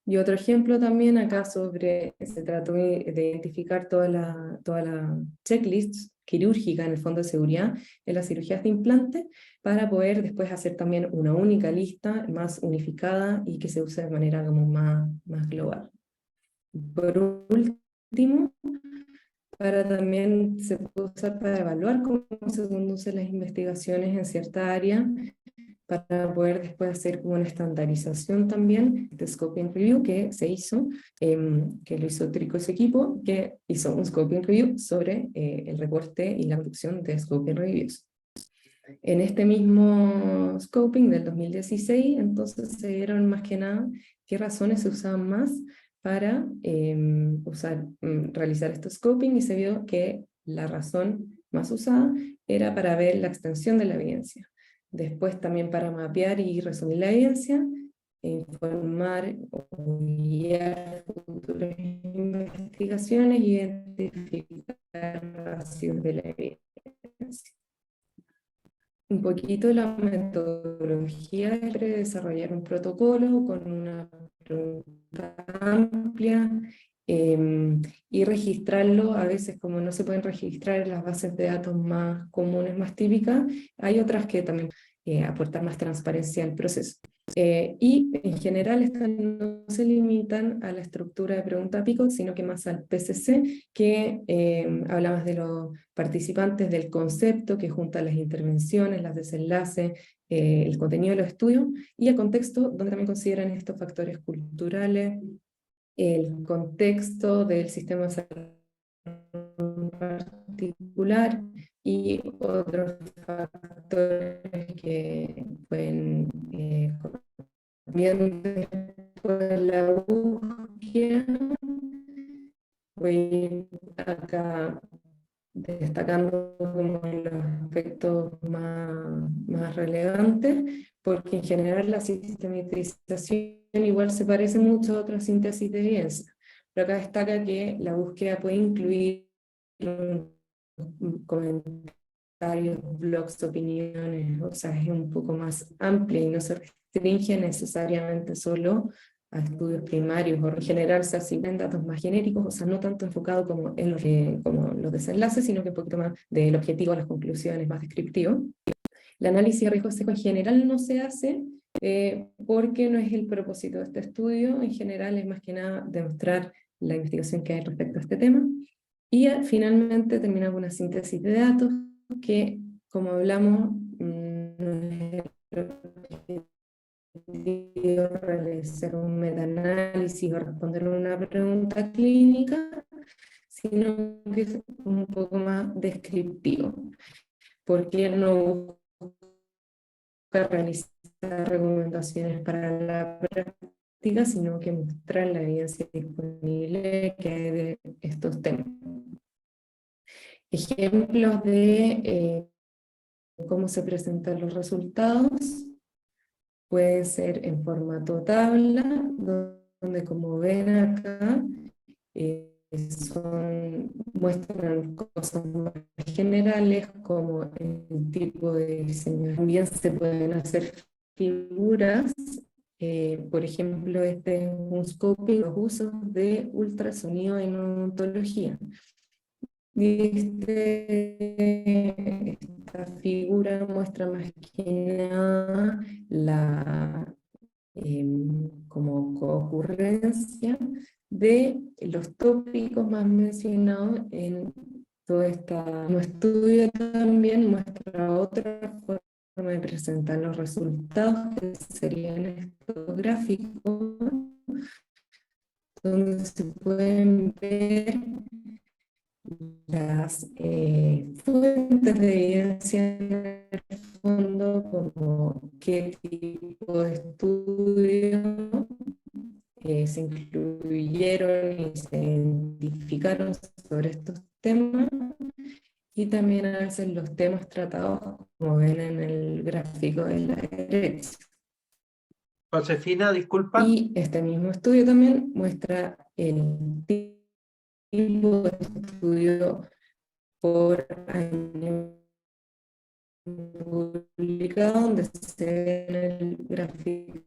Y otro ejemplo también acá se trató de identificar toda la checklist quirúrgica en el fondo de seguridad en las cirugías de implante, para poder después hacer también una única lista más unificada y que se use de manera como más global. Por último, también se puede usar para evaluar cómo se conducen las investigaciones en cierta área, para poder después hacer una estandarización también de scoping review que se hizo, que lo hizo Trico y su equipo, que hizo un scoping review sobre el reporte y la producción de scoping reviews. En este mismo scoping del 2016, entonces se dieron más que nada qué razones se usaban más para realizar este scoping, y se vio que la razón más usada era para ver la extensión de la evidencia. Después también para mapear y resumir la evidencia, informar o guiar futuras investigaciones y identificar vacíos de la evidencia. Un poquito la metodología es desarrollar un protocolo con una pregunta amplia y registrarlo. A veces, como no se pueden registrar en las bases de datos más comunes, más típicas, hay otras que también aportan más transparencia al proceso. Y en general estas no se limitan a la estructura de pregunta PICO, sino que más al PCC, que habla más de los participantes, del concepto, que junta las intervenciones, los desenlaces, el contenido de los estudios, y el contexto, donde también consideran estos factores culturales, el contexto del sistema de salud particular y otros factores que pueden también después de la búsqueda. Voy a ir acá destacando como los aspectos más relevantes, porque en general la sistematización igual se parece mucho a otras síntesis de evidencia, pero acá destaca que la búsqueda puede incluir comentarios, blogs, opiniones, o sea, es un poco más amplia y no se restringe necesariamente solo a estudios primarios, o en general se asignan datos más genéricos, o sea, no tanto enfocado como en como los desenlaces, sino que un poquito más del objetivo a las conclusiones, más descriptivo. El análisis de riesgo seco en general no se hace porque no es el propósito de este estudio. En general es más que nada demostrar la investigación que hay respecto a este tema. Y finalmente termina con una síntesis de datos que, como hablamos, no es el objetivo realizar un metaanálisis o responder una pregunta clínica, sino que es un poco más descriptivo, porque no busca realizar recomendaciones para la práctica, sino que mostrar la evidencia disponible que hay de estos temas. Ejemplos de cómo se presentan los resultados pueden ser en formato tabla, donde como ven acá, muestran cosas más generales como el tipo de diseño. También se pueden hacer figuras, por ejemplo, este es un scoping, los usos de ultrasonido en odontología. Y esta figura muestra más que nada la como concurrencia de los tópicos más mencionados en todo este estudio. También muestra otra forma de presentar los resultados, que serían estos gráficos, donde se pueden ver las fuentes de evidencia en el fondo, como qué tipo de estudios se incluyeron y se identificaron sobre estos temas, y también a veces los temas tratados, como ven en el gráfico de la derecha. Josefina, disculpa. Y este mismo estudio también muestra el tipo de estudio por año publicado, donde se ve en el gráfico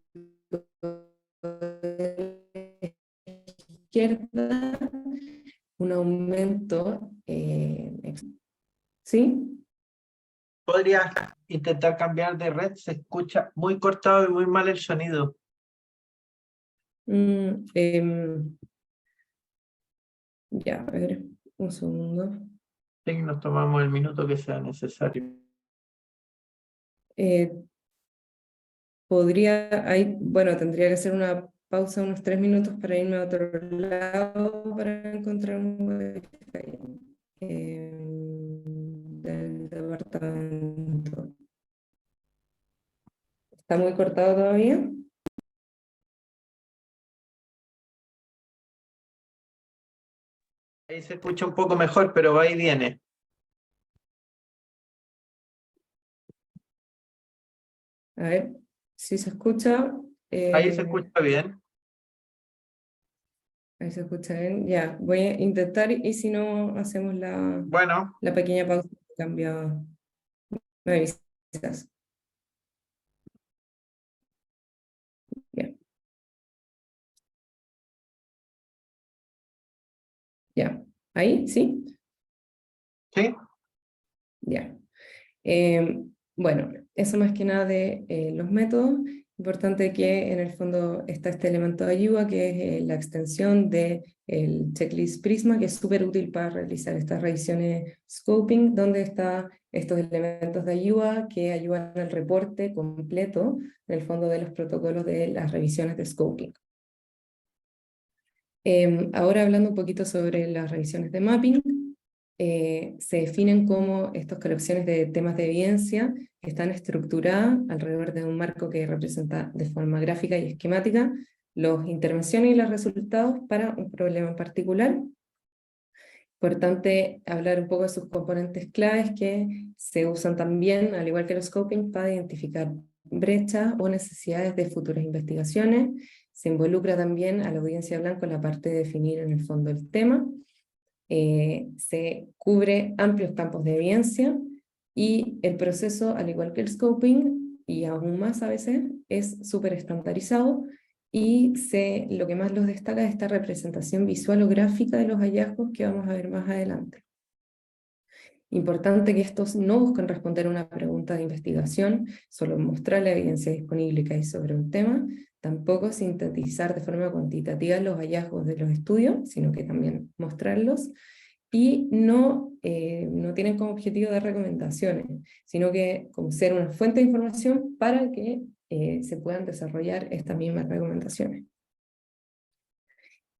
de la izquierda un aumento. ¿Sí? ¿Podrías intentar cambiar de red? Se escucha muy cortado y muy mal el sonido. Ya, a ver, un segundo. Sí, nos tomamos el minuto que sea necesario. Bueno, tendría que hacer una pausa unos 3 minutos para irme a otro lado para encontrar un wifi del departamento. ¿Está muy cortado todavía? Ahí se escucha un poco mejor, pero va y viene. A ver, si se escucha. Ahí se escucha bien. Ahí se escucha bien. Ya, voy a intentar, y si no, hacemos Bueno, la pequeña pausa. Cambio. Me avisas. Bien. Ya, ¿ahí? ¿Sí? ¿Sí? Ya. Bueno, eso más que nada de los métodos. Importante que en el fondo está este elemento de ayuda, que es la extensión del checklist Prisma, que es súper útil para realizar estas revisiones scoping, donde están estos elementos de ayuda que ayudan al reporte completo, en el fondo, de los protocolos de las revisiones de scoping. Ahora hablando un poquito sobre las revisiones de mapping, se definen como estas colecciones de temas de evidencia que están estructuradas alrededor de un marco que representa de forma gráfica y esquemática las intervenciones y los resultados para un problema en particular. Importante hablar un poco de sus componentes claves que se usan también, al igual que los scoping, para identificar brechas o necesidades de futuras investigaciones. Se involucra también a la audiencia blanca en la parte de definir en el fondo el tema. Se cubre amplios campos de evidencia y el proceso, al igual que el scoping, y aún más a veces, es súper estandarizado y lo que más los destaca es esta representación visual o gráfica de los hallazgos que vamos a ver más adelante. Importante que estos no buscan responder a una pregunta de investigación, solo mostrar la evidencia disponible que hay sobre un tema, tampoco sintetizar de forma cuantitativa los hallazgos de los estudios, sino que también mostrarlos, y no tienen como objetivo dar recomendaciones, sino que como ser una fuente de información para que se puedan desarrollar estas mismas recomendaciones.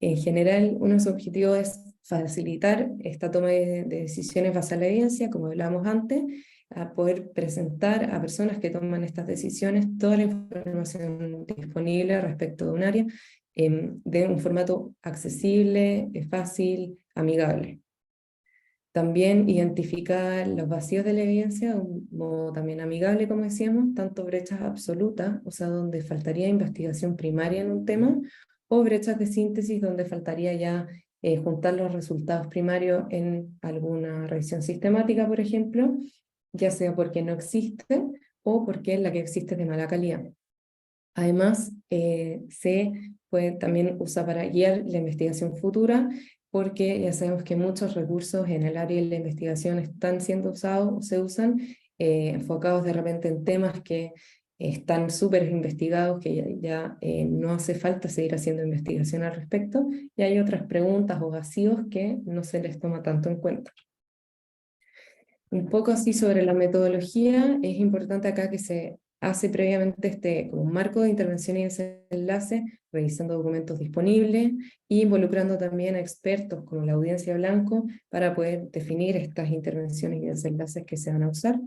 En general, uno de sus objetivos es facilitar esta toma de decisiones basada en la evidencia, como hablábamos antes, a poder presentar a personas que toman estas decisiones toda la información disponible respecto de un área de un formato accesible, fácil, amigable. También identificar los vacíos de la evidencia de un modo también amigable, como decíamos, tanto brechas absolutas, o sea, donde faltaría investigación primaria en un tema, o brechas de síntesis donde faltaría ya juntar los resultados primarios en alguna revisión sistemática, por ejemplo, ya sea porque no existe o porque la que existe es de mala calidad. Además, se puede también usar para guiar la investigación futura, porque ya sabemos que muchos recursos en el área de la investigación están siendo usados o se usan enfocados de repente en temas que están súper investigados, que ya no hace falta seguir haciendo investigación al respecto, y hay otras preguntas o vacíos que no se les toma tanto en cuenta. Un poco así sobre la metodología, es importante acá que se hace previamente como un marco de intervención y desenlace, revisando documentos disponibles e involucrando también a expertos como la audiencia blanco para poder definir estas intervenciones y desenlaces que se van a usar.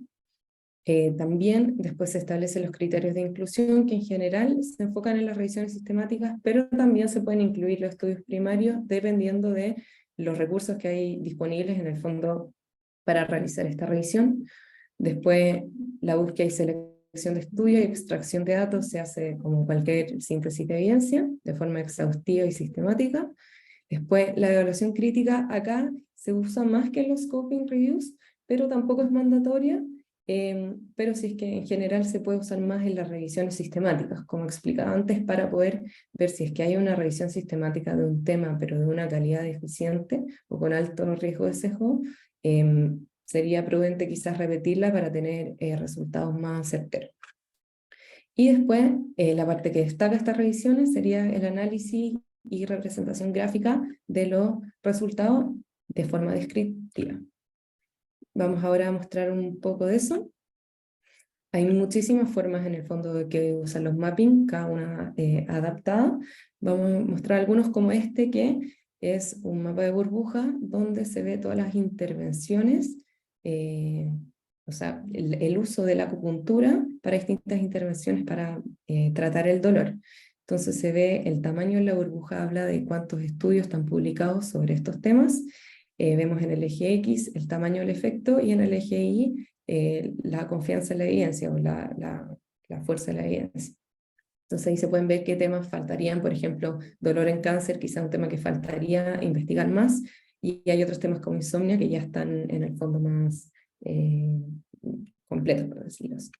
También después se establecen los criterios de inclusión, que en general se enfocan en las revisiones sistemáticas, pero también se pueden incluir los estudios primarios dependiendo de los recursos que hay disponibles en el fondo para realizar esta revisión. Después, la búsqueda y selección de estudios y extracción de datos se hace como cualquier síntesis de evidencia, de forma exhaustiva y sistemática. Después, la evaluación crítica acá se usa más que en los scoping reviews, pero tampoco es mandatoria, pero sí es que en general se puede usar más en las revisiones sistemáticas, como explicaba antes, para poder ver si es que hay una revisión sistemática de un tema, pero de una calidad deficiente o con alto riesgo de sesgo, sería prudente quizás repetirla para tener resultados más certeros. Y después, la parte que destaca estas revisiones sería el análisis y representación gráfica de los resultados de forma descriptiva. Vamos ahora a mostrar un poco de eso. Hay muchísimas formas en el fondo de que usan los mapping, cada una adaptada. Vamos a mostrar algunos como este, que es un mapa de burbuja donde se ve todas las intervenciones, o sea, el uso de la acupuntura para distintas intervenciones para tratar el dolor. Entonces se ve el tamaño de la burbuja, habla de cuántos estudios están publicados sobre estos temas. Vemos en el eje X el tamaño del efecto y en el eje Y la confianza en la evidencia o la fuerza de la evidencia. Entonces ahí se pueden ver qué temas faltarían, por ejemplo, dolor en cáncer, quizá un tema que faltaría investigar más, y hay otros temas como insomnio que ya están en el fondo más completos, por decirlo así.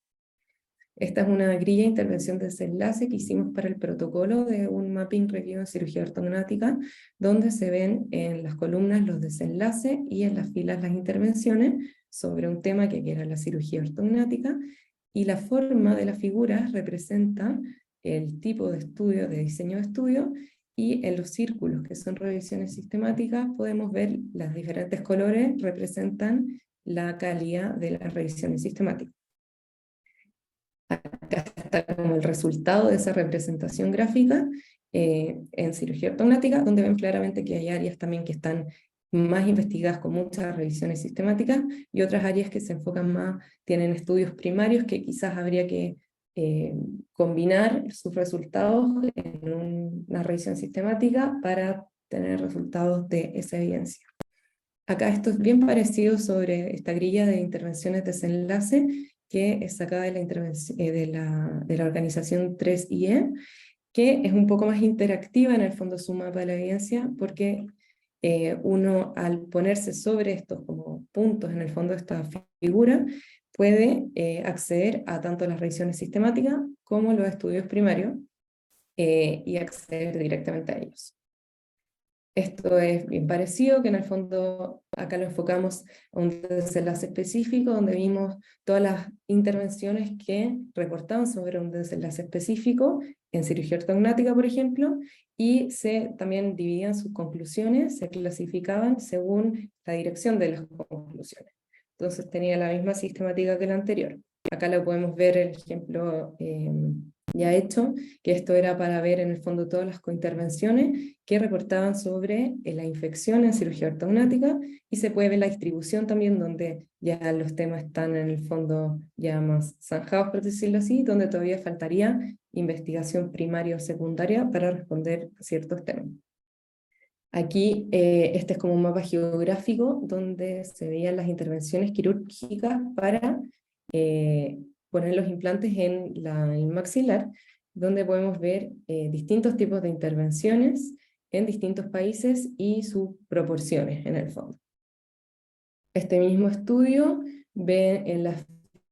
Esta es una grilla de intervención de desenlace que hicimos para el protocolo de un mapping review en cirugía ortognática, donde se ven en las columnas los desenlaces y en las filas las intervenciones sobre un tema que era la cirugía ortognática, y la forma de las figuras representa el tipo de estudio, de diseño de estudio, y en los círculos, que son revisiones sistemáticas, podemos ver los diferentes colores representan la calidad de las revisiones sistemáticas. Acá está como el resultado de esa representación gráfica en cirugía ortognática, donde ven claramente que hay áreas también que están más investigadas con muchas revisiones sistemáticas, y otras áreas que se enfocan más, tienen estudios primarios que quizás habría que combinar sus resultados en una revisión sistemática para tener resultados de esa evidencia. Acá esto es bien parecido sobre esta grilla de intervenciones de desenlace, que es sacada de la organización 3IE, que es un poco más interactiva, en el fondo su mapa de la evidencia, porque uno al ponerse sobre estos como puntos en el fondo de esta figura, puede acceder a tanto las revisiones sistemáticas como los estudios primarios y acceder directamente a ellos. Esto es bien parecido, que en el fondo acá lo enfocamos a un desenlace específico, donde vimos todas las intervenciones que reportaban sobre un desenlace específico, en cirugía ortognática, por ejemplo, y se también dividían sus conclusiones, se clasificaban según la dirección de las conclusiones. Entonces tenía la misma sistemática que la anterior. Acá lo podemos ver el ejemplo ya hecho, que esto era para ver en el fondo todas las cointervenciones que reportaban sobre la infección en cirugía ortognática, y se puede ver la distribución también, donde ya los temas están en el fondo ya más zanjados, por decirlo así, donde todavía faltaría investigación primaria o secundaria para responder a ciertos temas. Aquí este es como un mapa geográfico donde se veían las intervenciones quirúrgicas para poner los implantes en el maxilar, donde podemos ver distintos tipos de intervenciones en distintos países y sus proporciones en el fondo. Este mismo estudio ve en las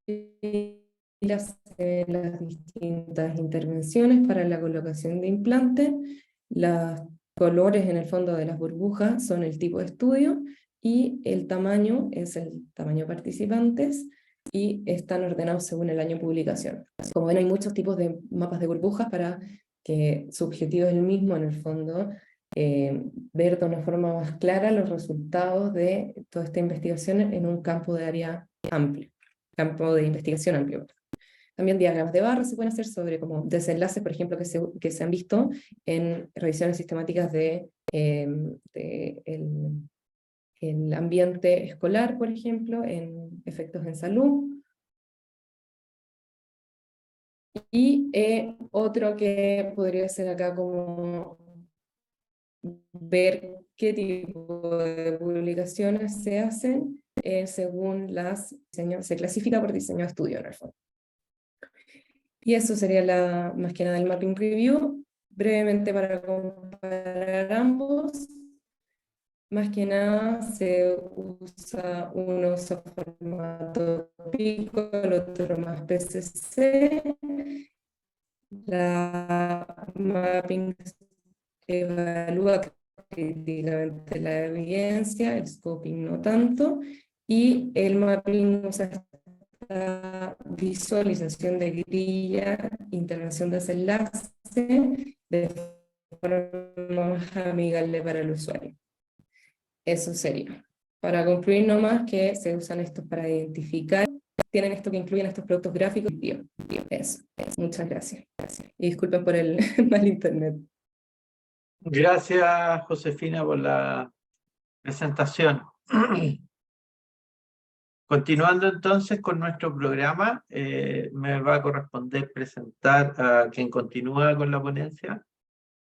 filas las distintas intervenciones para la colocación de implantes. Los colores en el fondo de las burbujas son el tipo de estudio, y el tamaño es el tamaño de participantes, y están ordenados según el año de publicación. Como ven, hay muchos tipos de mapas de burbujas para que su objetivo es el mismo, en el fondo, ver de una forma más clara los resultados de toda esta investigación en un campo de área amplio, campo de investigación amplio. También diagramas de barra se pueden hacer sobre como desenlaces, por ejemplo, que se han visto en revisiones sistemáticas de el ambiente escolar, por ejemplo, en efectos en salud. Y otro que podría ser acá como ver qué tipo de publicaciones se hacen según se clasifica por diseño de estudio en el fondo. Y eso sería más que nada el mapping review. Brevemente, para comparar ambos, más que nada se usa uno formato pico, el otro más PCC. La mapping evalúa críticamente la evidencia, el scoping no tanto, y el mapping usa esta visualización de grilla, intervención de desenlace, de forma más amigable para el usuario. Eso sería. Para concluir nomás, que se usan estos para identificar, tienen esto que incluyen estos productos gráficos. Eso. Muchas gracias. Y disculpen por el mal internet. Gracias, Josefina, por la presentación. Continuando entonces con nuestro programa, me va a corresponder presentar a quien continúa con la ponencia,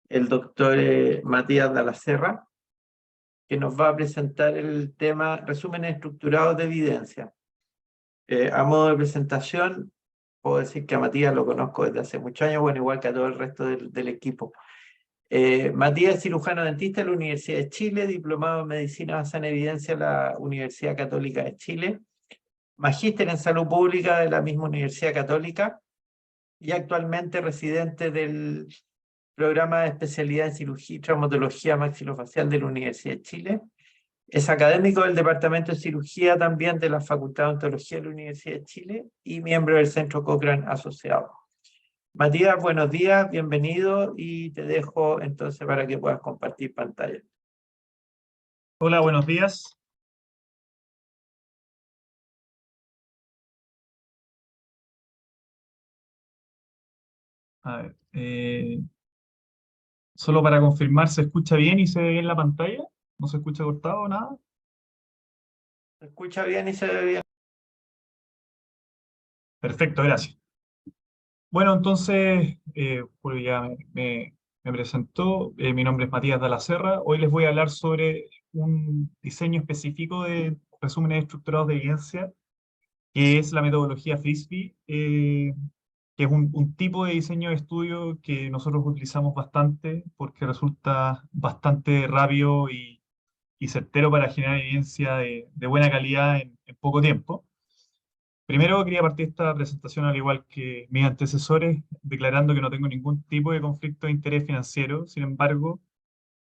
el doctor Matías de la Serra, que nos va a presentar el tema resúmenes estructurados de evidencia. A modo de presentación, puedo decir que a Matías lo conozco desde hace muchos años, bueno, igual que a todo el resto del equipo. Matías es cirujano dentista de la Universidad de Chile, diplomado en Medicina basada en evidencia de la Universidad Católica de Chile, magíster en Salud Pública de la misma Universidad Católica, y actualmente residente del programa de especialidad en cirugía y traumatología maxilofacial de la Universidad de Chile. Es académico del Departamento de Cirugía también de la Facultad de Odontología de la Universidad de Chile y miembro del Centro Cochrane Asociado. Matías, buenos días, bienvenido y te dejo entonces para que puedas compartir pantalla. Hola, buenos días. A ver, solo para confirmar, ¿se escucha bien y se ve bien la pantalla? ¿No se escucha cortado o nada? ¿Se escucha bien y se ve bien? Perfecto, gracias. Bueno, entonces, pues ya me presentó. Mi nombre es Matías Dalla Serra. Hoy les voy a hablar sobre un diseño específico de resúmenes estructurados de evidencia, que es la metodología Frisbee, que es un tipo de diseño de estudio que nosotros utilizamos bastante porque resulta bastante rápido y certero para generar evidencia de buena calidad en poco tiempo. Primero quería partir esta presentación, al igual que mis antecesores, declarando que no tengo ningún tipo de conflicto de interés financiero. Sin embargo,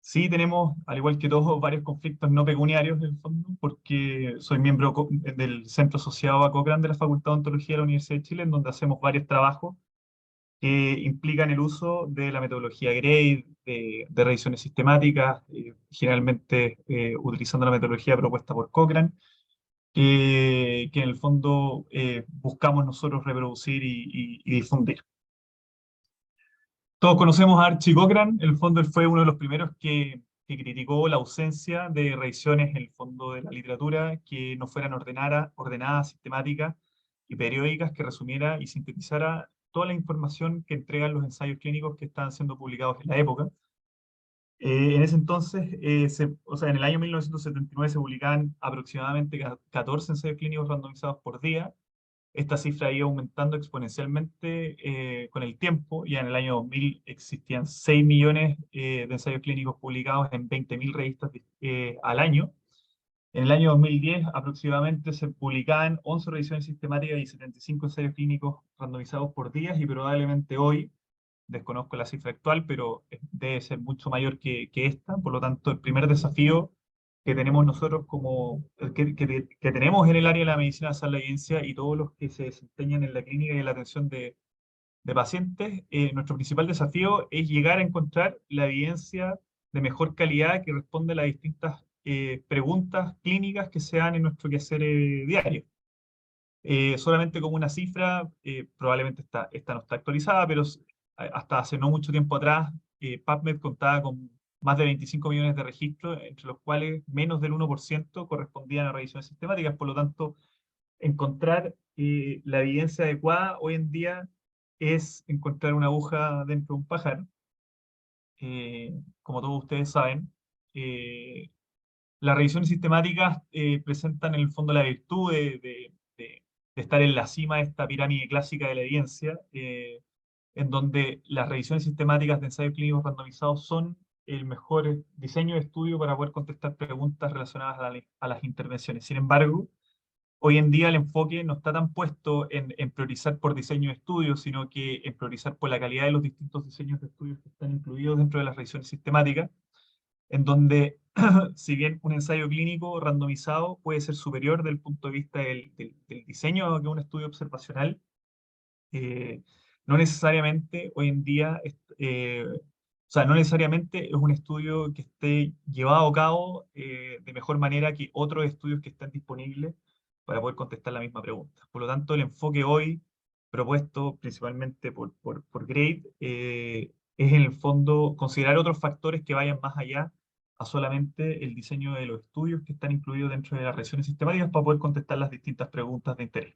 sí tenemos, al igual que todos, varios conflictos no pecuniarios en el fondo, porque soy miembro del Centro Asociado a Cochrane de la Facultad de Odontología de la Universidad de Chile, en donde hacemos varios trabajos que implican el uso de la metodología GRADE, de revisiones sistemáticas, generalmente utilizando la metodología propuesta por Cochrane, que en el fondo buscamos nosotros reproducir y difundir. Todos conocemos a Archie Cochrane. En el fondo él fue uno de los primeros que criticó la ausencia de revisiones en el fondo de la literatura que no fueran ordenadas, sistemáticas y periódicas, que resumiera y sintetizara toda la información que entregan los ensayos clínicos que estaban siendo publicados en la época. En ese entonces, o sea, en el año 1979 se publicaban aproximadamente 14 ensayos clínicos randomizados por día. Esta cifra iba aumentando exponencialmente con el tiempo. Ya en el año 2000 existían 6 millones de ensayos clínicos publicados en 20.000 revistas al año. En el año 2010 aproximadamente se publicaban 11 revisiones sistemáticas y 75 ensayos clínicos randomizados por día, y probablemente hoy, desconozco la cifra actual, pero debe ser mucho mayor que esta. Por lo tanto, el primer desafío que tenemos nosotros que tenemos en el área de la medicina basada en la evidencia y todos los que se desempeñan en la clínica y en la atención de pacientes, nuestro principal desafío es llegar a encontrar la evidencia de mejor calidad que responde a las distintas preguntas clínicas que se dan en nuestro quehacer diario. Solamente como una cifra, probablemente esta no está actualizada, pero hasta hace no mucho tiempo atrás, PubMed contaba con más de 25 millones de registros, entre los cuales menos del 1% correspondían a revisiones sistemáticas. Por lo tanto, encontrar la evidencia adecuada hoy en día es encontrar una aguja dentro de un pajar. Como todos ustedes saben, las revisiones sistemáticas presentan en el fondo la virtud de estar en la cima de esta pirámide clásica de la evidencia, en donde las revisiones sistemáticas de ensayos clínicos randomizados son el mejor diseño de estudio para poder contestar preguntas relacionadas a las intervenciones. Sin embargo, hoy en día el enfoque no está tan puesto en priorizar por diseño de estudio, sino que en priorizar por la calidad de los distintos diseños de estudios que están incluidos dentro de las revisiones sistemáticas, en donde, si bien un ensayo clínico randomizado puede ser superior desde el punto de vista del diseño que un estudio observacional, eh, no necesariamente hoy en día, o sea, no necesariamente es un estudio que esté llevado a cabo de mejor manera que otros estudios que están disponibles para poder contestar la misma pregunta. Por lo tanto, el enfoque hoy propuesto principalmente por Grade es en el fondo considerar otros factores que vayan más allá a solamente el diseño de los estudios que están incluidos dentro de las revisiones sistemáticas para poder contestar las distintas preguntas de interés.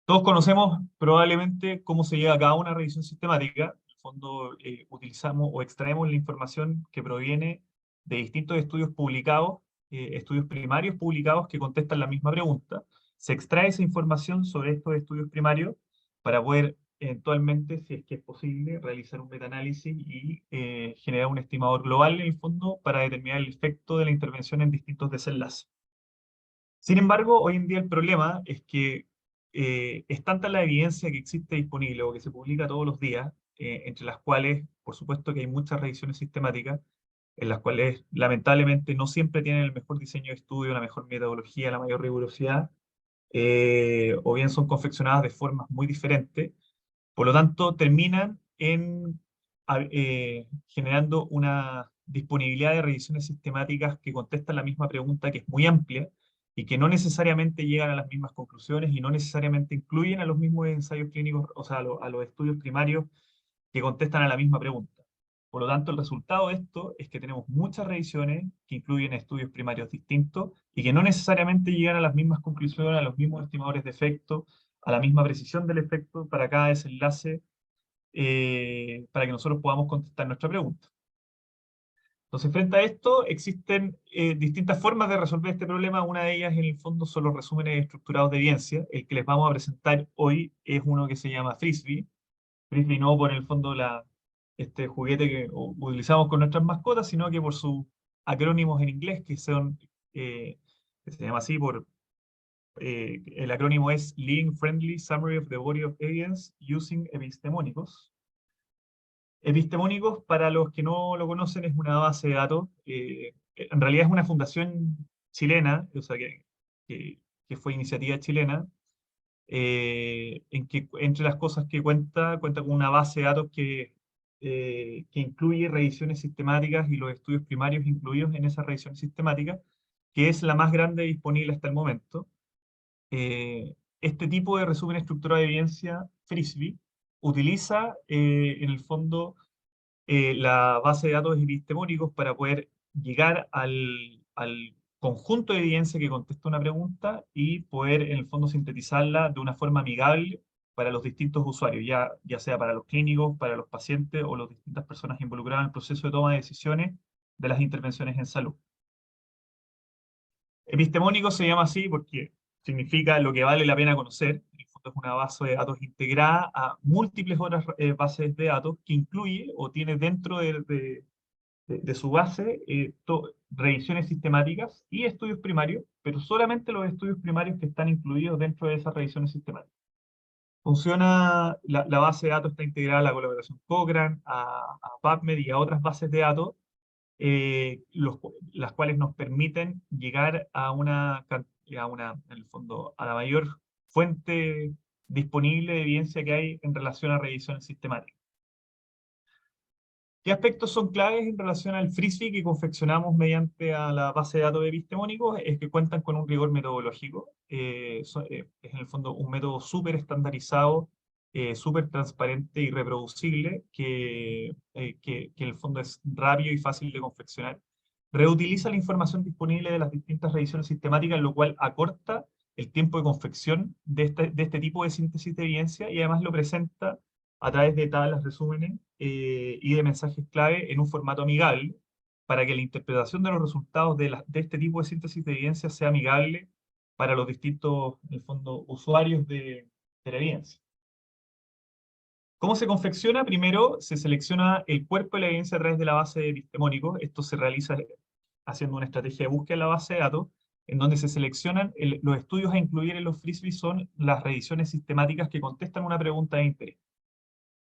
Todos conocemos probablemente cómo se lleva a cabo una revisión sistemática. En el fondo, utilizamos o extraemos la información que proviene de distintos estudios publicados, estudios primarios publicados que contestan la misma pregunta. Se extrae esa información sobre estos estudios primarios para poder eventualmente, si es que es posible, realizar un metaanálisis y generar un estimador global en el fondo para determinar el efecto de la intervención en distintos desenlaces. Sin embargo, hoy en día el problema es que es tanta la evidencia que existe disponible o que se publica todos los días, entre las cuales, por supuesto que hay muchas revisiones sistemáticas, en las cuales lamentablemente no siempre tienen el mejor diseño de estudio, la mejor metodología, la mayor rigurosidad, o bien son confeccionadas de formas muy diferentes. Por lo tanto, terminan generando una disponibilidad de revisiones sistemáticas que contestan la misma pregunta, que es muy amplia, y que no necesariamente llegan a las mismas conclusiones y no necesariamente incluyen a los mismos ensayos clínicos, o sea, a los estudios primarios que contestan a la misma pregunta. Por lo tanto, el resultado de esto es que tenemos muchas revisiones que incluyen estudios primarios distintos y que no necesariamente llegan a las mismas conclusiones, a los mismos estimadores de efecto, a la misma precisión del efecto para cada desenlace, para que nosotros podamos contestar nuestra pregunta. Entonces, frente a esto, existen distintas formas de resolver este problema. Una de ellas, en el fondo, son los resúmenes estructurados de evidencia. El que les vamos a presentar hoy es uno que se llama Frisbee. Frisbee no por el fondo este juguete que utilizamos con nuestras mascotas, sino que por sus acrónimos en inglés, que son, que se llama así el acrónimo es Living Friendly Summary of the Body of Evidence Using Epistemónicos. Epistemónicos, para los que no lo conocen, es una base de datos. En realidad es una fundación chilena, o sea, que fue iniciativa chilena, en que entre las cosas que cuenta con una base de datos que incluye revisiones sistemáticas y los estudios primarios incluidos en esas revisiones sistemáticas, que es la más grande disponible hasta el momento. Este tipo de resumen estructurado de evidencia, Frisbee, utiliza en el fondo la base de datos epistemónicos para poder llegar al conjunto de evidencia que contesta una pregunta y poder en el fondo sintetizarla de una forma amigable para los distintos usuarios, ya sea para los clínicos, para los pacientes o las distintas personas involucradas en el proceso de toma de decisiones de las intervenciones en salud. Epistemónico se llama así porque significa lo que vale la pena conocer. En el fondo es una base de datos integrada a múltiples otras bases de datos que incluye o tiene dentro de su base revisiones sistemáticas y estudios primarios, pero solamente los estudios primarios que están incluidos dentro de esas revisiones sistemáticas. Funciona, la base de datos está integrada a la colaboración Cochrane, a PubMed y a otras bases de datos, las cuales nos permiten llegar en el fondo, a la mayor fuente disponible de evidencia que hay en relación a revisiones sistemáticas. ¿Qué aspectos son claves en relación al Frisbee que confeccionamos mediante a la base de datos epistemónicos? Es que cuentan con un rigor metodológico. Es en el fondo un método súper estandarizado, súper transparente y reproducible, que en el fondo es rápido y fácil de confeccionar. Reutiliza la información disponible de las distintas revisiones sistemáticas, lo cual acorta el tiempo de confección de este tipo de síntesis de evidencia y además lo presenta a través de tablas, resúmenes y de mensajes clave en un formato amigable para que la interpretación de los resultados de este tipo de síntesis de evidencia sea amigable para los distintos, en el fondo, usuarios de la evidencia. ¿Cómo se confecciona? Primero se selecciona el cuerpo de la evidencia a través de la base de epistemónicos. Esto se realiza haciendo una estrategia de búsqueda en la base de datos, en donde se seleccionan los estudios a incluir en los Frisbee son las revisiones sistemáticas que contestan una pregunta de interés.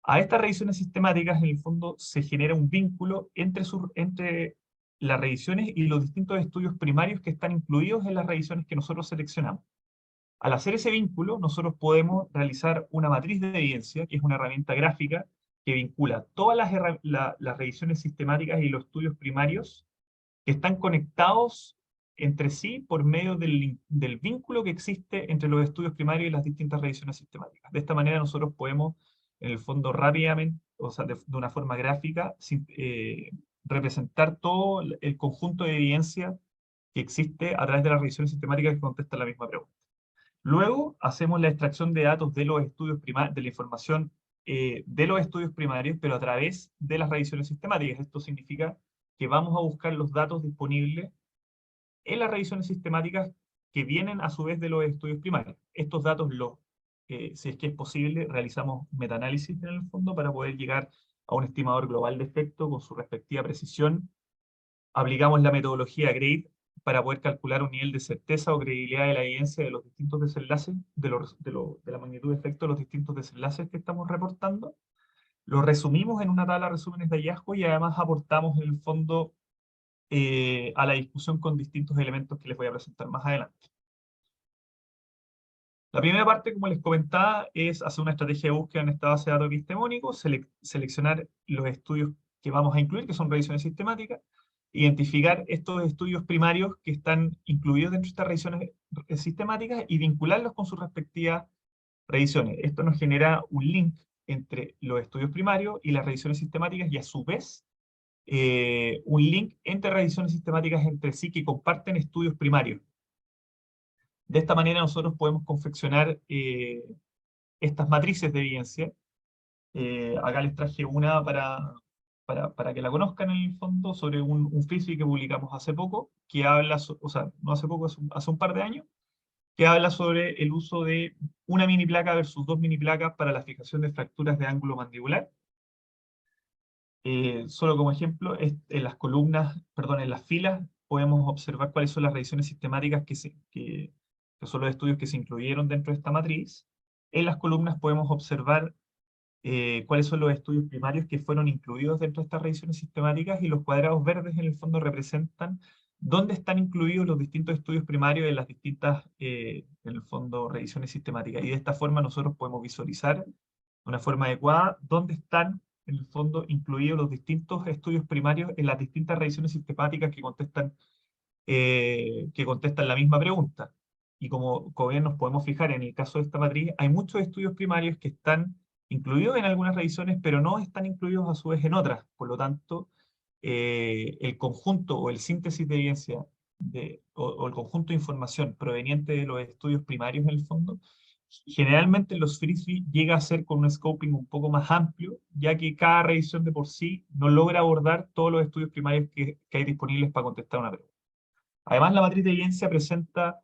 A estas revisiones sistemáticas, en el fondo, se genera un vínculo entre las revisiones y los distintos estudios primarios que están incluidos en las revisiones que nosotros seleccionamos. Al hacer ese vínculo, nosotros podemos realizar una matriz de evidencia, que es una herramienta gráfica que vincula todas las revisiones sistemáticas y los estudios primarios que están conectados entre sí por medio del vínculo que existe entre los estudios primarios y las distintas revisiones sistemáticas. De esta manera nosotros podemos, en el fondo, rápidamente, o sea, de una forma gráfica, representar todo el conjunto de evidencia que existe a través de las revisiones sistemáticas que contestan la misma pregunta. Luego hacemos la extracción de datos de los estudios primarios, de la información de los estudios primarios, pero a través de las revisiones sistemáticas. Esto significa que vamos a buscar los datos disponibles en las revisiones sistemáticas que vienen a su vez de los estudios primarios. Estos datos, si es que es posible, realizamos metaanálisis en el fondo para poder llegar a un estimador global de efecto con su respectiva precisión. Aplicamos la metodología GRADE para poder calcular un nivel de certeza o credibilidad de la evidencia de los distintos desenlaces, de la magnitud de efecto de los distintos desenlaces que estamos reportando. Lo resumimos en una tabla de resúmenes de hallazgo y además aportamos en el fondo a la discusión con distintos elementos que les voy a presentar más adelante. La primera parte, como les comentaba, es hacer una estrategia de búsqueda en esta base de datos epistemónicos, seleccionar los estudios que vamos a incluir, que son revisiones sistemáticas, identificar estos estudios primarios que están incluidos dentro de estas revisiones sistemáticas y vincularlos con sus respectivas revisiones. Esto nos genera un link entre los estudios primarios y las revisiones sistemáticas y a su vez un link entre revisiones sistemáticas entre sí que comparten estudios primarios. De esta manera nosotros podemos confeccionar estas matrices de evidencia. Acá les traje una para que la conozcan en el fondo, sobre un frisbee que publicamos hace poco, que habla, o sea, no hace poco, hace un par de años, que habla sobre el uso de una mini placa versus 2 mini placas para la fijación de fracturas de ángulo mandibular. Solo como ejemplo, en las columnas, perdón, en las filas, podemos observar cuáles son las revisiones sistemáticas que son los estudios que se incluyeron dentro de esta matriz. En las columnas podemos observar cuáles son los estudios primarios que fueron incluidos dentro de estas revisiones sistemáticas, y los cuadrados verdes en el fondo representan dónde están incluidos los distintos estudios primarios en las distintas, en el fondo, revisiones sistemáticas. Y de esta forma nosotros podemos visualizar de una forma adecuada dónde están, en el fondo, incluidos los distintos estudios primarios en las distintas revisiones sistemáticas que contestan la misma pregunta. Y como bien nos podemos fijar en el caso de esta matriz, hay muchos estudios primarios que están incluidos en algunas revisiones, pero no están incluidos a su vez en otras. Por lo tanto, el conjunto o el síntesis de evidencia o el conjunto de información proveniente de los estudios primarios en el fondo, generalmente los frisbee llega a ser con un scoping un poco más amplio, ya que cada revisión de por sí no logra abordar todos los estudios primarios que hay disponibles para contestar una pregunta. Además, la matriz de evidencia presenta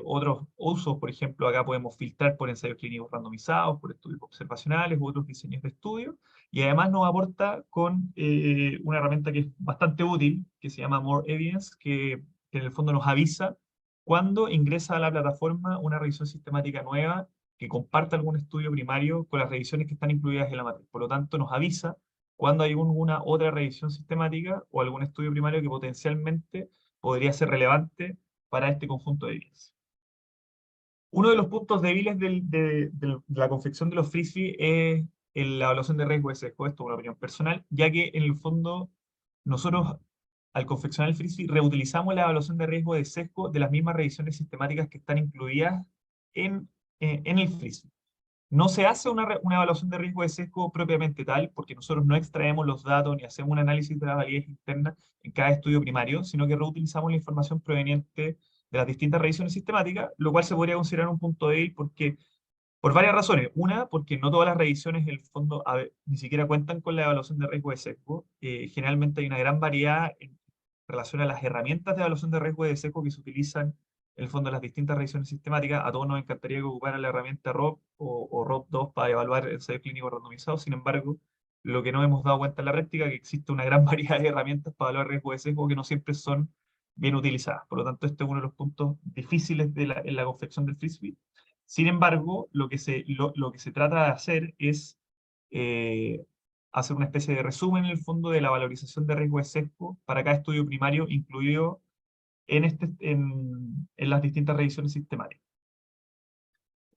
otros usos. Por ejemplo, acá podemos filtrar por ensayos clínicos randomizados, por estudios observacionales u otros diseños de estudio, y además nos aporta con una herramienta que es bastante útil, que se llama More Evidence, que en el fondo nos avisa cuando ingresa a la plataforma una revisión sistemática nueva que comparta algún estudio primario con las revisiones que están incluidas en la matriz. Por lo tanto, nos avisa cuando hay alguna otra revisión sistemática o algún estudio primario que potencialmente podría ser relevante para este conjunto de evidencia. Uno de los puntos débiles de la confección de los frisbee es la evaluación de riesgo de sesgo. Esto es una opinión personal, ya que en el fondo nosotros, al confeccionar el frisbee, reutilizamos la evaluación de riesgo de sesgo de las mismas revisiones sistemáticas que están incluidas en el frisbee. No se hace una evaluación de riesgo de sesgo propiamente tal, porque nosotros no extraemos los datos ni hacemos un análisis de la validez interna en cada estudio primario, sino que reutilizamos la información proveniente de las distintas revisiones sistemáticas, lo cual se podría considerar un punto débil por varias razones. Una, porque no todas las revisiones, en el fondo, ni siquiera cuentan con la evaluación de riesgo de sesgo. Generalmente hay una gran variedad en relación a las herramientas de evaluación de riesgo de sesgo que se utilizan en el fondo las distintas revisiones sistemáticas. A todos nos encantaría que ocuparan la herramienta ROP o ROP2 para evaluar ensayos clínicos randomizados. Sin embargo, lo que no hemos dado cuenta en la práctica es que existe una gran variedad de herramientas para evaluar riesgo de sesgo que no siempre son bien utilizadas. Por lo tanto, este es uno de los puntos difíciles en la confección del frisbee. Sin embargo, lo que se trata de hacer es hacer una especie de resumen en el fondo de la valorización de riesgo de sesgo para cada estudio primario incluido en las distintas revisiones sistemáticas.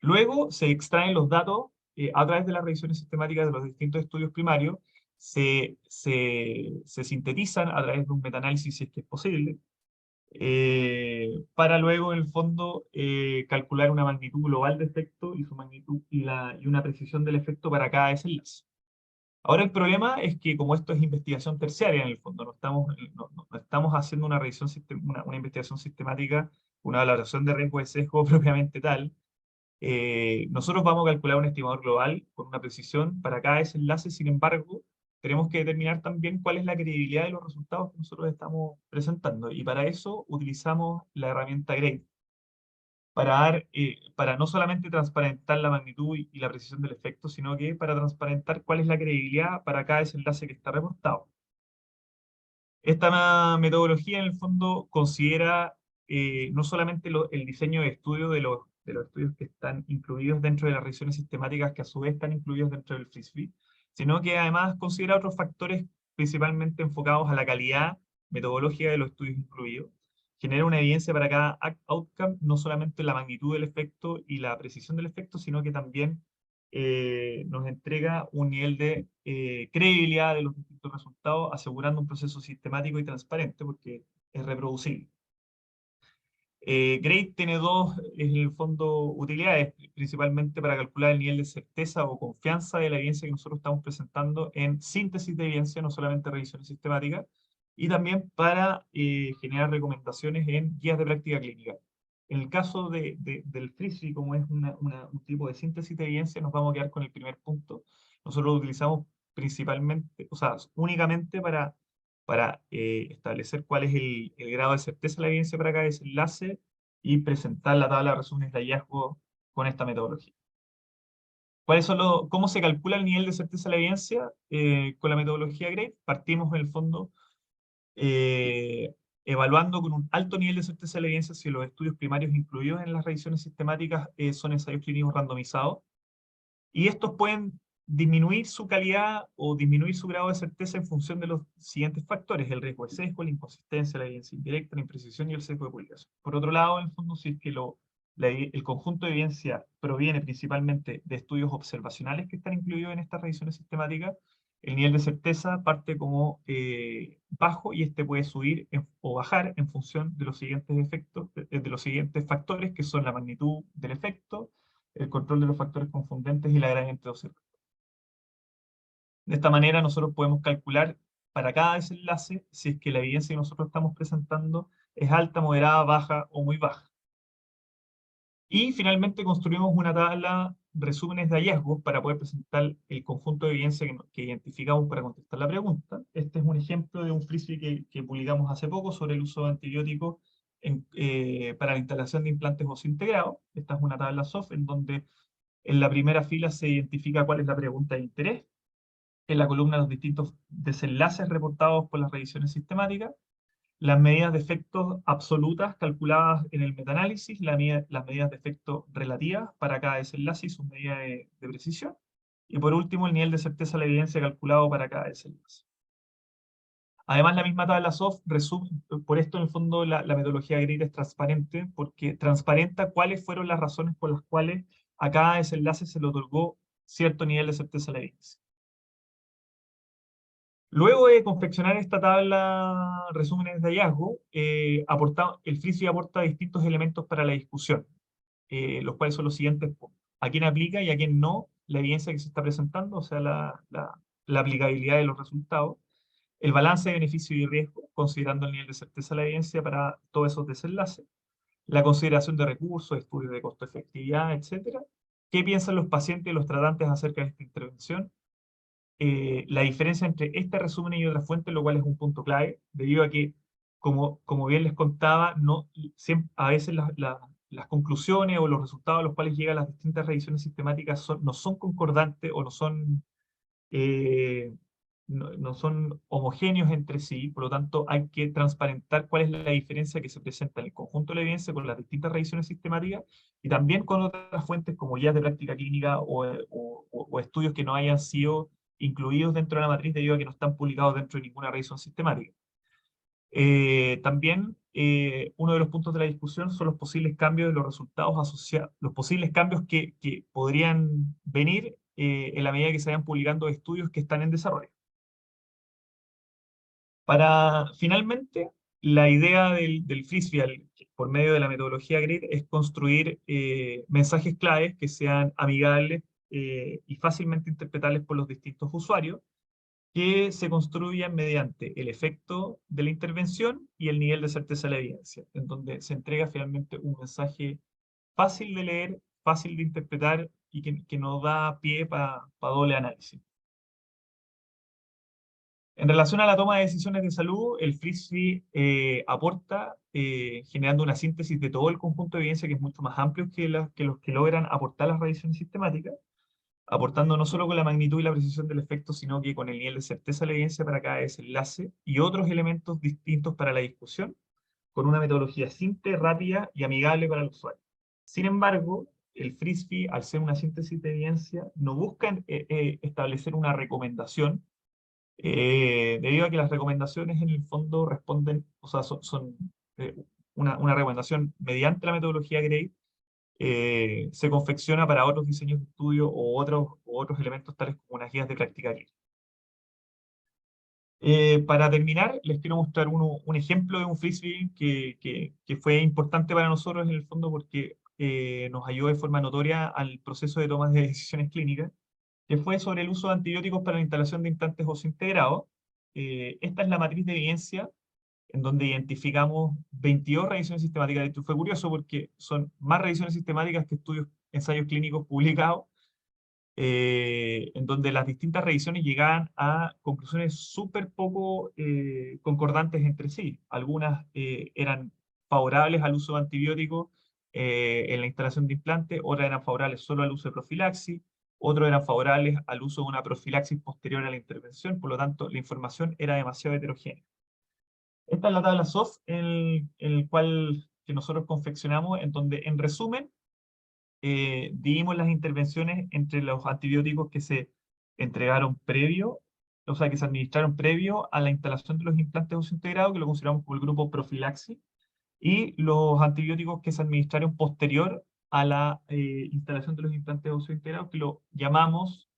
Luego se extraen los datos a través de las revisiones sistemáticas de los distintos estudios primarios, se sintetizan a través de un metaanálisis si es que es posible, para luego en el fondo calcular una magnitud global de efecto y su magnitud y una precisión del efecto para cada desenlace. Ahora el problema es que como esto es investigación terciaria en el fondo, no estamos haciendo una revisión, una investigación sistemática, una valoración de riesgo de sesgo propiamente tal, nosotros vamos a calcular un estimador global con una precisión para cada desenlace. Sin embargo, tenemos que determinar también cuál es la credibilidad de los resultados que nosotros estamos presentando, y para eso utilizamos la herramienta Grade, para no solamente transparentar la magnitud y la precisión del efecto, sino que para transparentar cuál es la credibilidad para cada desenlace que está reportado. Esta metodología en el fondo considera no solamente el diseño de estudio de los estudios que están incluidos dentro de las revisiones sistemáticas, que a su vez están incluidos dentro del FRISBE, sino que además considera otros factores principalmente enfocados a la calidad metodológica de los estudios incluidos. Genera una evidencia para cada outcome, no solamente la magnitud del efecto y la precisión del efecto, sino que también nos entrega un nivel de credibilidad de los distintos resultados, asegurando un proceso sistemático y transparente, porque es reproducible. GRADE tiene dos, en el fondo, utilidades, principalmente para calcular el nivel de certeza o confianza de la evidencia que nosotros estamos presentando en síntesis de evidencia, no solamente revisiones sistemáticas, y también para generar recomendaciones en guías de práctica clínica. En el caso del FRISBE, como es un tipo de síntesis de evidencia, nos vamos a quedar con el primer punto. Nosotros lo utilizamos principalmente, o sea, únicamente para establecer cuál es el grado de certeza de la evidencia para cada desenlace y presentar la tabla de resúmenes de hallazgo con esta metodología. ¿Cómo se calcula el nivel de certeza de la evidencia con la metodología GRADE? Partimos en el fondo evaluando con un alto nivel de certeza de la evidencia si los estudios primarios incluidos en las revisiones sistemáticas son ensayos clínicos randomizados. Y estos pueden disminuir su calidad o disminuir su grado de certeza en función de los siguientes factores: el riesgo de sesgo, la inconsistencia, la evidencia indirecta, la imprecisión y el sesgo de publicación. Por otro lado, en el fondo, si es que el conjunto de evidencia proviene principalmente de estudios observacionales que están incluidos en estas revisiones sistemáticas, el nivel de certeza parte como bajo, y este puede subir o bajar en función de los siguientes efectos, de los siguientes factores, que son la magnitud del efecto, el control de los factores confundentes y la gradiente de observación. De esta manera nosotros podemos calcular para cada desenlace si es que la evidencia que nosotros estamos presentando es alta, moderada, baja o muy baja. Y finalmente construimos una tabla resúmenes de hallazgos para poder presentar el conjunto de evidencia que identificamos para contestar la pregunta. Este es un ejemplo de un FRISBE que publicamos hace poco sobre el uso de antibióticos para la instalación de implantes osseointegrados. Esta es una tabla SOF en donde en la primera fila se identifica cuál es la pregunta de interés, en la columna los distintos desenlaces reportados por las revisiones sistemáticas, las medidas de efectos absolutas calculadas en el metaanálisis, las medidas de efecto relativas para cada desenlace y sus medidas de precisión, y por último el nivel de certeza de la evidencia calculado para cada desenlace. Además, la misma tabla SOF resume, por esto en el fondo la metodología GRADE es transparente, porque transparenta cuáles fueron las razones por las cuales a cada desenlace se le otorgó cierto nivel de certeza de la evidencia. Luego de confeccionar esta tabla resúmenes de hallazgo, el FRISBE aporta distintos elementos para la discusión, los cuales son los siguientes puntos: a quién aplica y a quién no la evidencia que se está presentando, o sea, la aplicabilidad de los resultados, el balance de beneficio y riesgo, considerando el nivel de certeza de la evidencia para todos esos desenlaces, la consideración de recursos, estudios de costo-efectividad, etc. ¿Qué piensan los pacientes y los tratantes acerca de esta intervención? La diferencia entre este resumen y otras fuentes, lo cual es un punto clave, debido a que, como bien les contaba, a veces las conclusiones o los resultados a los cuales llegan las distintas revisiones sistemáticas no son concordantes o no son homogéneos entre sí. Por lo tanto hay que transparentar cuál es la diferencia que se presenta en el conjunto de la evidencia con las distintas revisiones sistemáticas y también con otras fuentes como guías de práctica clínica o estudios que no hayan sido incluidos dentro de la matriz debido a que no están publicados dentro de ninguna revisión sistemática. También uno de los puntos de la discusión son los posibles cambios de los resultados asociados, los posibles cambios que podrían venir en la medida que se vayan publicando estudios que están en desarrollo. Finalmente, la idea del FRISBE por medio de la metodología GRADE es construir mensajes claves que sean amigables y fácilmente interpretables por los distintos usuarios, que se construyan mediante el efecto de la intervención y el nivel de certeza de la evidencia, en donde se entrega finalmente un mensaje fácil de leer, fácil de interpretar y que no da pie para doble análisis. En relación a la toma de decisiones de salud, el FRISBE aporta generando una síntesis de todo el conjunto de evidencia que es mucho más amplio que los que logran aportar las revisiones sistemáticas. aportando no solo con la magnitud y la precisión del efecto, sino que con el nivel de certeza de la evidencia para cada desenlace y otros elementos distintos para la discusión, con una metodología simple, rápida y amigable para el usuario. Sin embargo, el Frisbee, al ser una síntesis de evidencia, no busca establecer una recomendación, debido a que las recomendaciones en el fondo responden, o sea, son una recomendación mediante la metodología Gray, se confecciona para otros diseños de estudio o otros elementos tales como unas guías de práctica clínica. Para terminar, les quiero mostrar un ejemplo de un Frisbee que fue importante para nosotros en el fondo porque nos ayudó de forma notoria al proceso de toma de decisiones clínicas, que fue sobre el uso de antibióticos para la instalación de implantes osseointegrados. Esta es la matriz de evidencia en donde identificamos 22 revisiones sistemáticas. De hecho, fue curioso porque son más revisiones sistemáticas que ensayos clínicos publicados, en donde las distintas revisiones llegaban a conclusiones súper poco concordantes entre sí. Algunas eran favorables al uso de antibióticos en la instalación de implantes, otras eran favorables solo al uso de profilaxis, otros eran favorables al uso de una profilaxis posterior a la intervención, por lo tanto la información era demasiado heterogénea. Esta es la tabla SOF en el cual que nosotros confeccionamos, en donde en resumen dividimos las intervenciones entre los antibióticos que se entregaron previo, o sea, que se administraron previo a la instalación de los implantes osseointegrados, que lo consideramos como el grupo profilaxis, y los antibióticos que se administraron posterior a la instalación de los implantes osseointegrados, que lo llamamos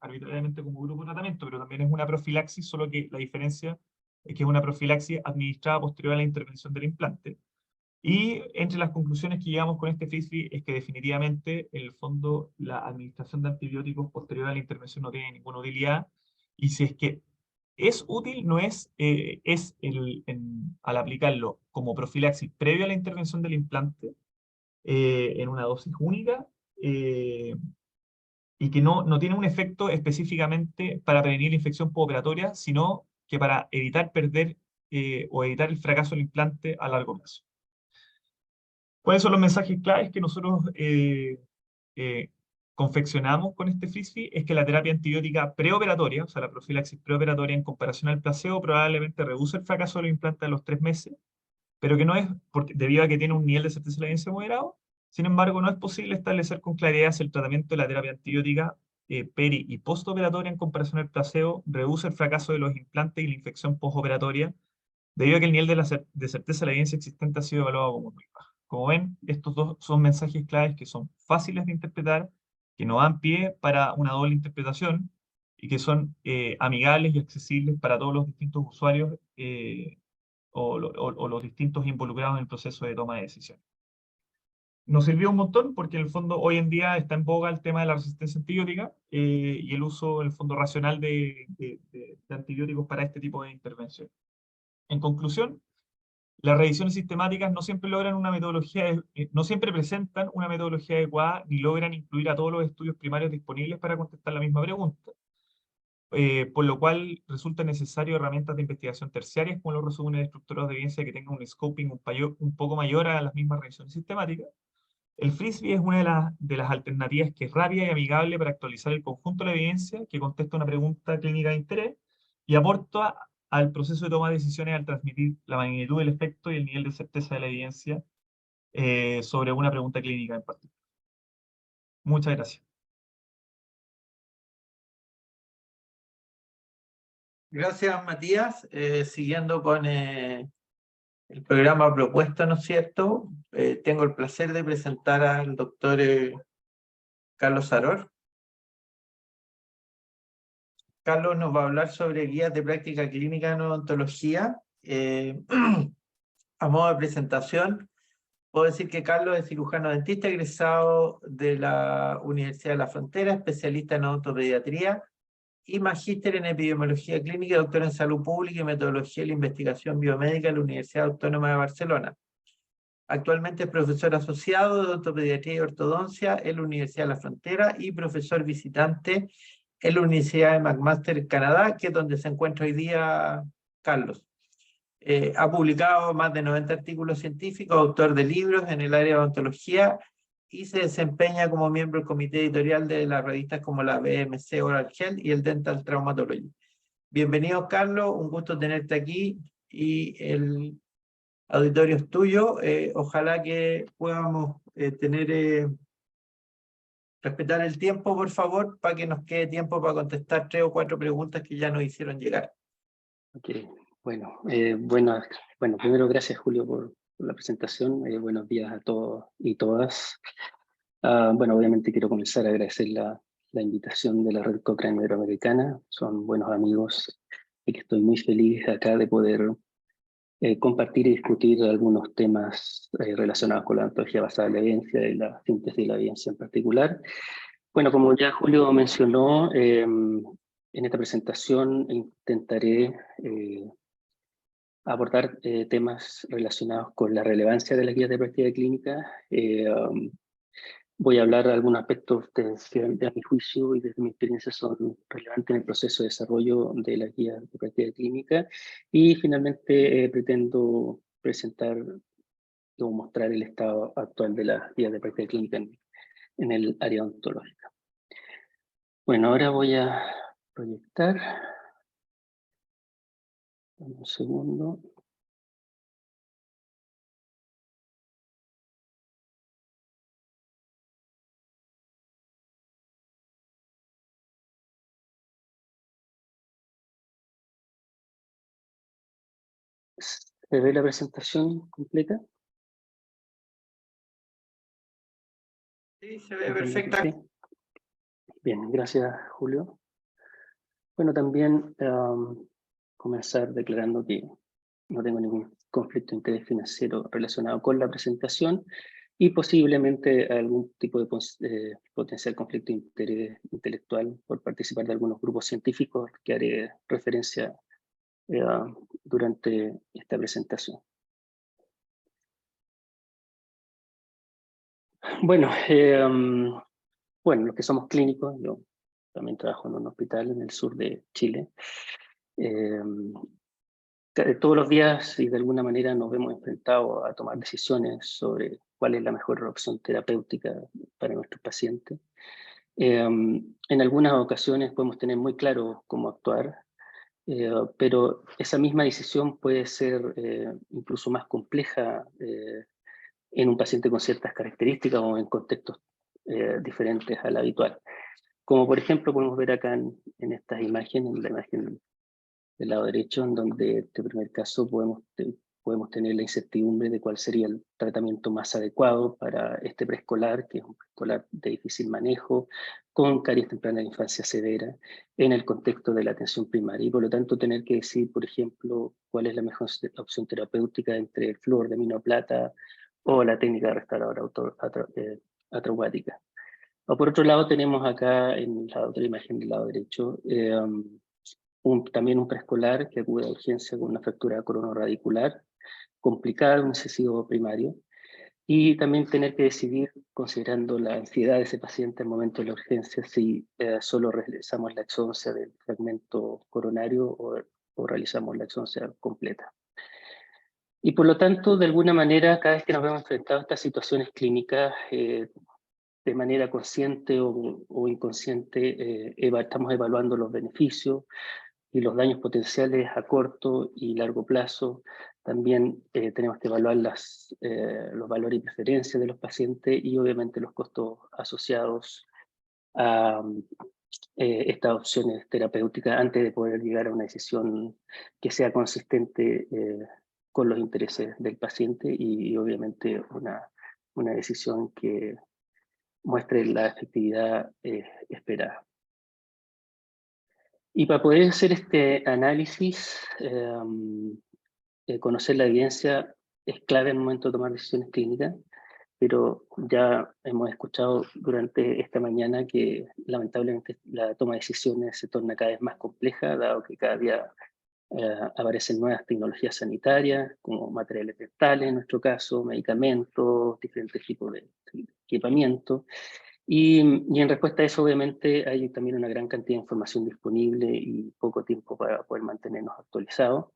arbitrariamente como grupo de tratamiento, pero también es una profilaxis, solo que la diferencia es que es una profilaxis administrada posterior a la intervención del implante. Y entre las conclusiones que llegamos con este Frisbee es que definitivamente, en el fondo, la administración de antibióticos posterior a la intervención no tiene ninguna utilidad, y si es que es útil, no es, al aplicarlo como profilaxis previo a la intervención del implante, en una dosis única, y que no tiene un efecto específicamente para prevenir la infección postoperatoria, sino que para evitar perder o evitar el fracaso del implante a largo plazo. ¿Cuáles son los mensajes claves que nosotros confeccionamos con este Frisbee? Es que la terapia antibiótica preoperatoria, o sea, la profilaxis preoperatoria en comparación al placebo, probablemente reduce el fracaso de los implantes a los 3 meses, pero que no es debido a que tiene un nivel de certeza de la evidencia moderado. Sin embargo, no es posible establecer con claridad si el tratamiento de la terapia antibiótica peri y postoperatoria en comparación al placebo reduce el fracaso de los implantes y la infección postoperatoria, debido a que el nivel de certeza de la evidencia existente ha sido evaluado como muy bajo. Como ven, estos dos son mensajes claves que son fáciles de interpretar, que no dan pie para una doble interpretación y que son amigables y accesibles para todos los distintos usuarios o los distintos involucrados en el proceso de toma de decisiones. Nos sirvió un montón porque en el fondo hoy en día está en boga el tema de la resistencia antibiótica y el uso en el fondo racional de antibióticos para este tipo de intervención. En conclusión, las revisiones sistemáticas no siempre no siempre presentan una metodología adecuada ni logran incluir a todos los estudios primarios disponibles para contestar la misma pregunta, por lo cual resulta necesario herramientas de investigación terciarias como los resúmenes estructurados de evidencia que tengan un scoping un poco mayor a las mismas revisiones sistemáticas. El Frisbee es una de las alternativas que es rápida y amigable para actualizar el conjunto de la evidencia, que contesta una pregunta clínica de interés y aporta al proceso de toma de decisiones al transmitir la magnitud del efecto y el nivel de certeza de la evidencia sobre una pregunta clínica en particular. Muchas gracias. Gracias, Matías. Siguiendo con el programa propuesto, ¿no es cierto? Tengo el placer de presentar al doctor Carlos Saror. Carlos nos va a hablar sobre guías de práctica clínica en odontología. A modo de presentación, puedo decir que Carlos es cirujano dentista egresado de la Universidad de la Frontera, especialista en odontopediatría y magíster en epidemiología clínica y doctor en salud pública y metodología de la investigación biomédica en la Universidad Autónoma de Barcelona. Actualmente es profesor asociado de odontopediatría y ortodoncia en la Universidad de la Frontera y profesor visitante en la Universidad de McMaster, Canadá, que es donde se encuentra hoy día Carlos. Ha publicado más de 90 artículos científicos, autor de libros en el área de odontología y se desempeña como miembro del comité editorial de las revistas como la BMC Oral Health y el Dental Traumatology. Bienvenido, Carlos, un gusto tenerte aquí y el auditorio es tuyo. Ojalá que podamos respetar el tiempo, por favor, para que nos quede tiempo para contestar 3 o 4 preguntas que ya nos hicieron llegar. Ok, bueno, bueno, primero gracias Julio por la presentación. Buenos días a todos y todas. Bueno, obviamente quiero comenzar a agradecer la invitación de la Red Cochrane Iberoamericana. Son buenos amigos y que estoy muy feliz acá de poder compartir y discutir algunos temas relacionados con la ontología basada en la evidencia y la síntesis de la evidencia en particular. Bueno, como ya Julio mencionó, en esta presentación intentaré abordar temas relacionados con la relevancia de las guías de práctica clínica. Voy a hablar de algunos aspectos que a mi juicio y desde mi experiencia son relevantes en el proceso de desarrollo de las guías de práctica clínica. Y finalmente pretendo presentar o mostrar el estado actual de las guías de práctica clínica en el área ontológica. Bueno, ahora voy a proyectar. Un segundo. ¿Se ve la presentación completa? Sí, se ve perfecta. Sí. Bien, gracias Julio. Bueno, también comenzar declarando que no tengo ningún conflicto de interés financiero relacionado con la presentación y posiblemente algún tipo de potencial conflicto de interés intelectual por participar de algunos grupos científicos que haré referencia durante esta presentación. Bueno, los que somos clínicos, yo también trabajo en un hospital en el sur de Chile. Todos los días y de alguna manera nos vemos enfrentados a tomar decisiones sobre cuál es la mejor opción terapéutica para nuestros pacientes. En algunas ocasiones podemos tener muy claro cómo actuar, pero esa misma decisión puede ser incluso más compleja en un paciente con ciertas características o en contextos diferentes al habitual. Como por ejemplo podemos ver acá en estas imágenes, en la imagen del lado derecho, en donde en este primer caso podemos tener la incertidumbre de cuál sería el tratamiento más adecuado para este preescolar, que es un preescolar de difícil manejo, con caries temprana de infancia severa, en el contexto de la atención primaria, y por lo tanto tener que decir, por ejemplo, cuál es la mejor opción terapéutica entre el flúor de aminoplata o la técnica restauradora atraumática. O por otro lado tenemos acá en la otra imagen del lado derecho, también un preescolar que acude a urgencia con una fractura coronoradicular complicada, un excesivo primario, y también tener que decidir, considerando la ansiedad de ese paciente al momento de la urgencia, si solo realizamos la exoncia del fragmento coronario o realizamos la exoncia completa. Y por lo tanto, de alguna manera, cada vez que nos vemos enfrentados a estas situaciones clínicas, de manera consciente o inconsciente, estamos evaluando los beneficios y los daños potenciales a corto y largo plazo. También tenemos que evaluar los valores y preferencias de los pacientes y obviamente los costos asociados a estas opciones terapéuticas antes de poder llegar a una decisión que sea consistente con los intereses del paciente y obviamente una decisión que muestre la efectividad esperada. Y para poder hacer este análisis, conocer la evidencia es clave en el momento de tomar decisiones clínicas, pero ya hemos escuchado durante esta mañana que lamentablemente la toma de decisiones se torna cada vez más compleja, dado que cada día aparecen nuevas tecnologías sanitarias, como materiales dentales en nuestro caso, medicamentos, diferentes tipos de equipamiento. Y en respuesta a eso, obviamente, hay también una gran cantidad de información disponible y poco tiempo para poder mantenernos actualizados.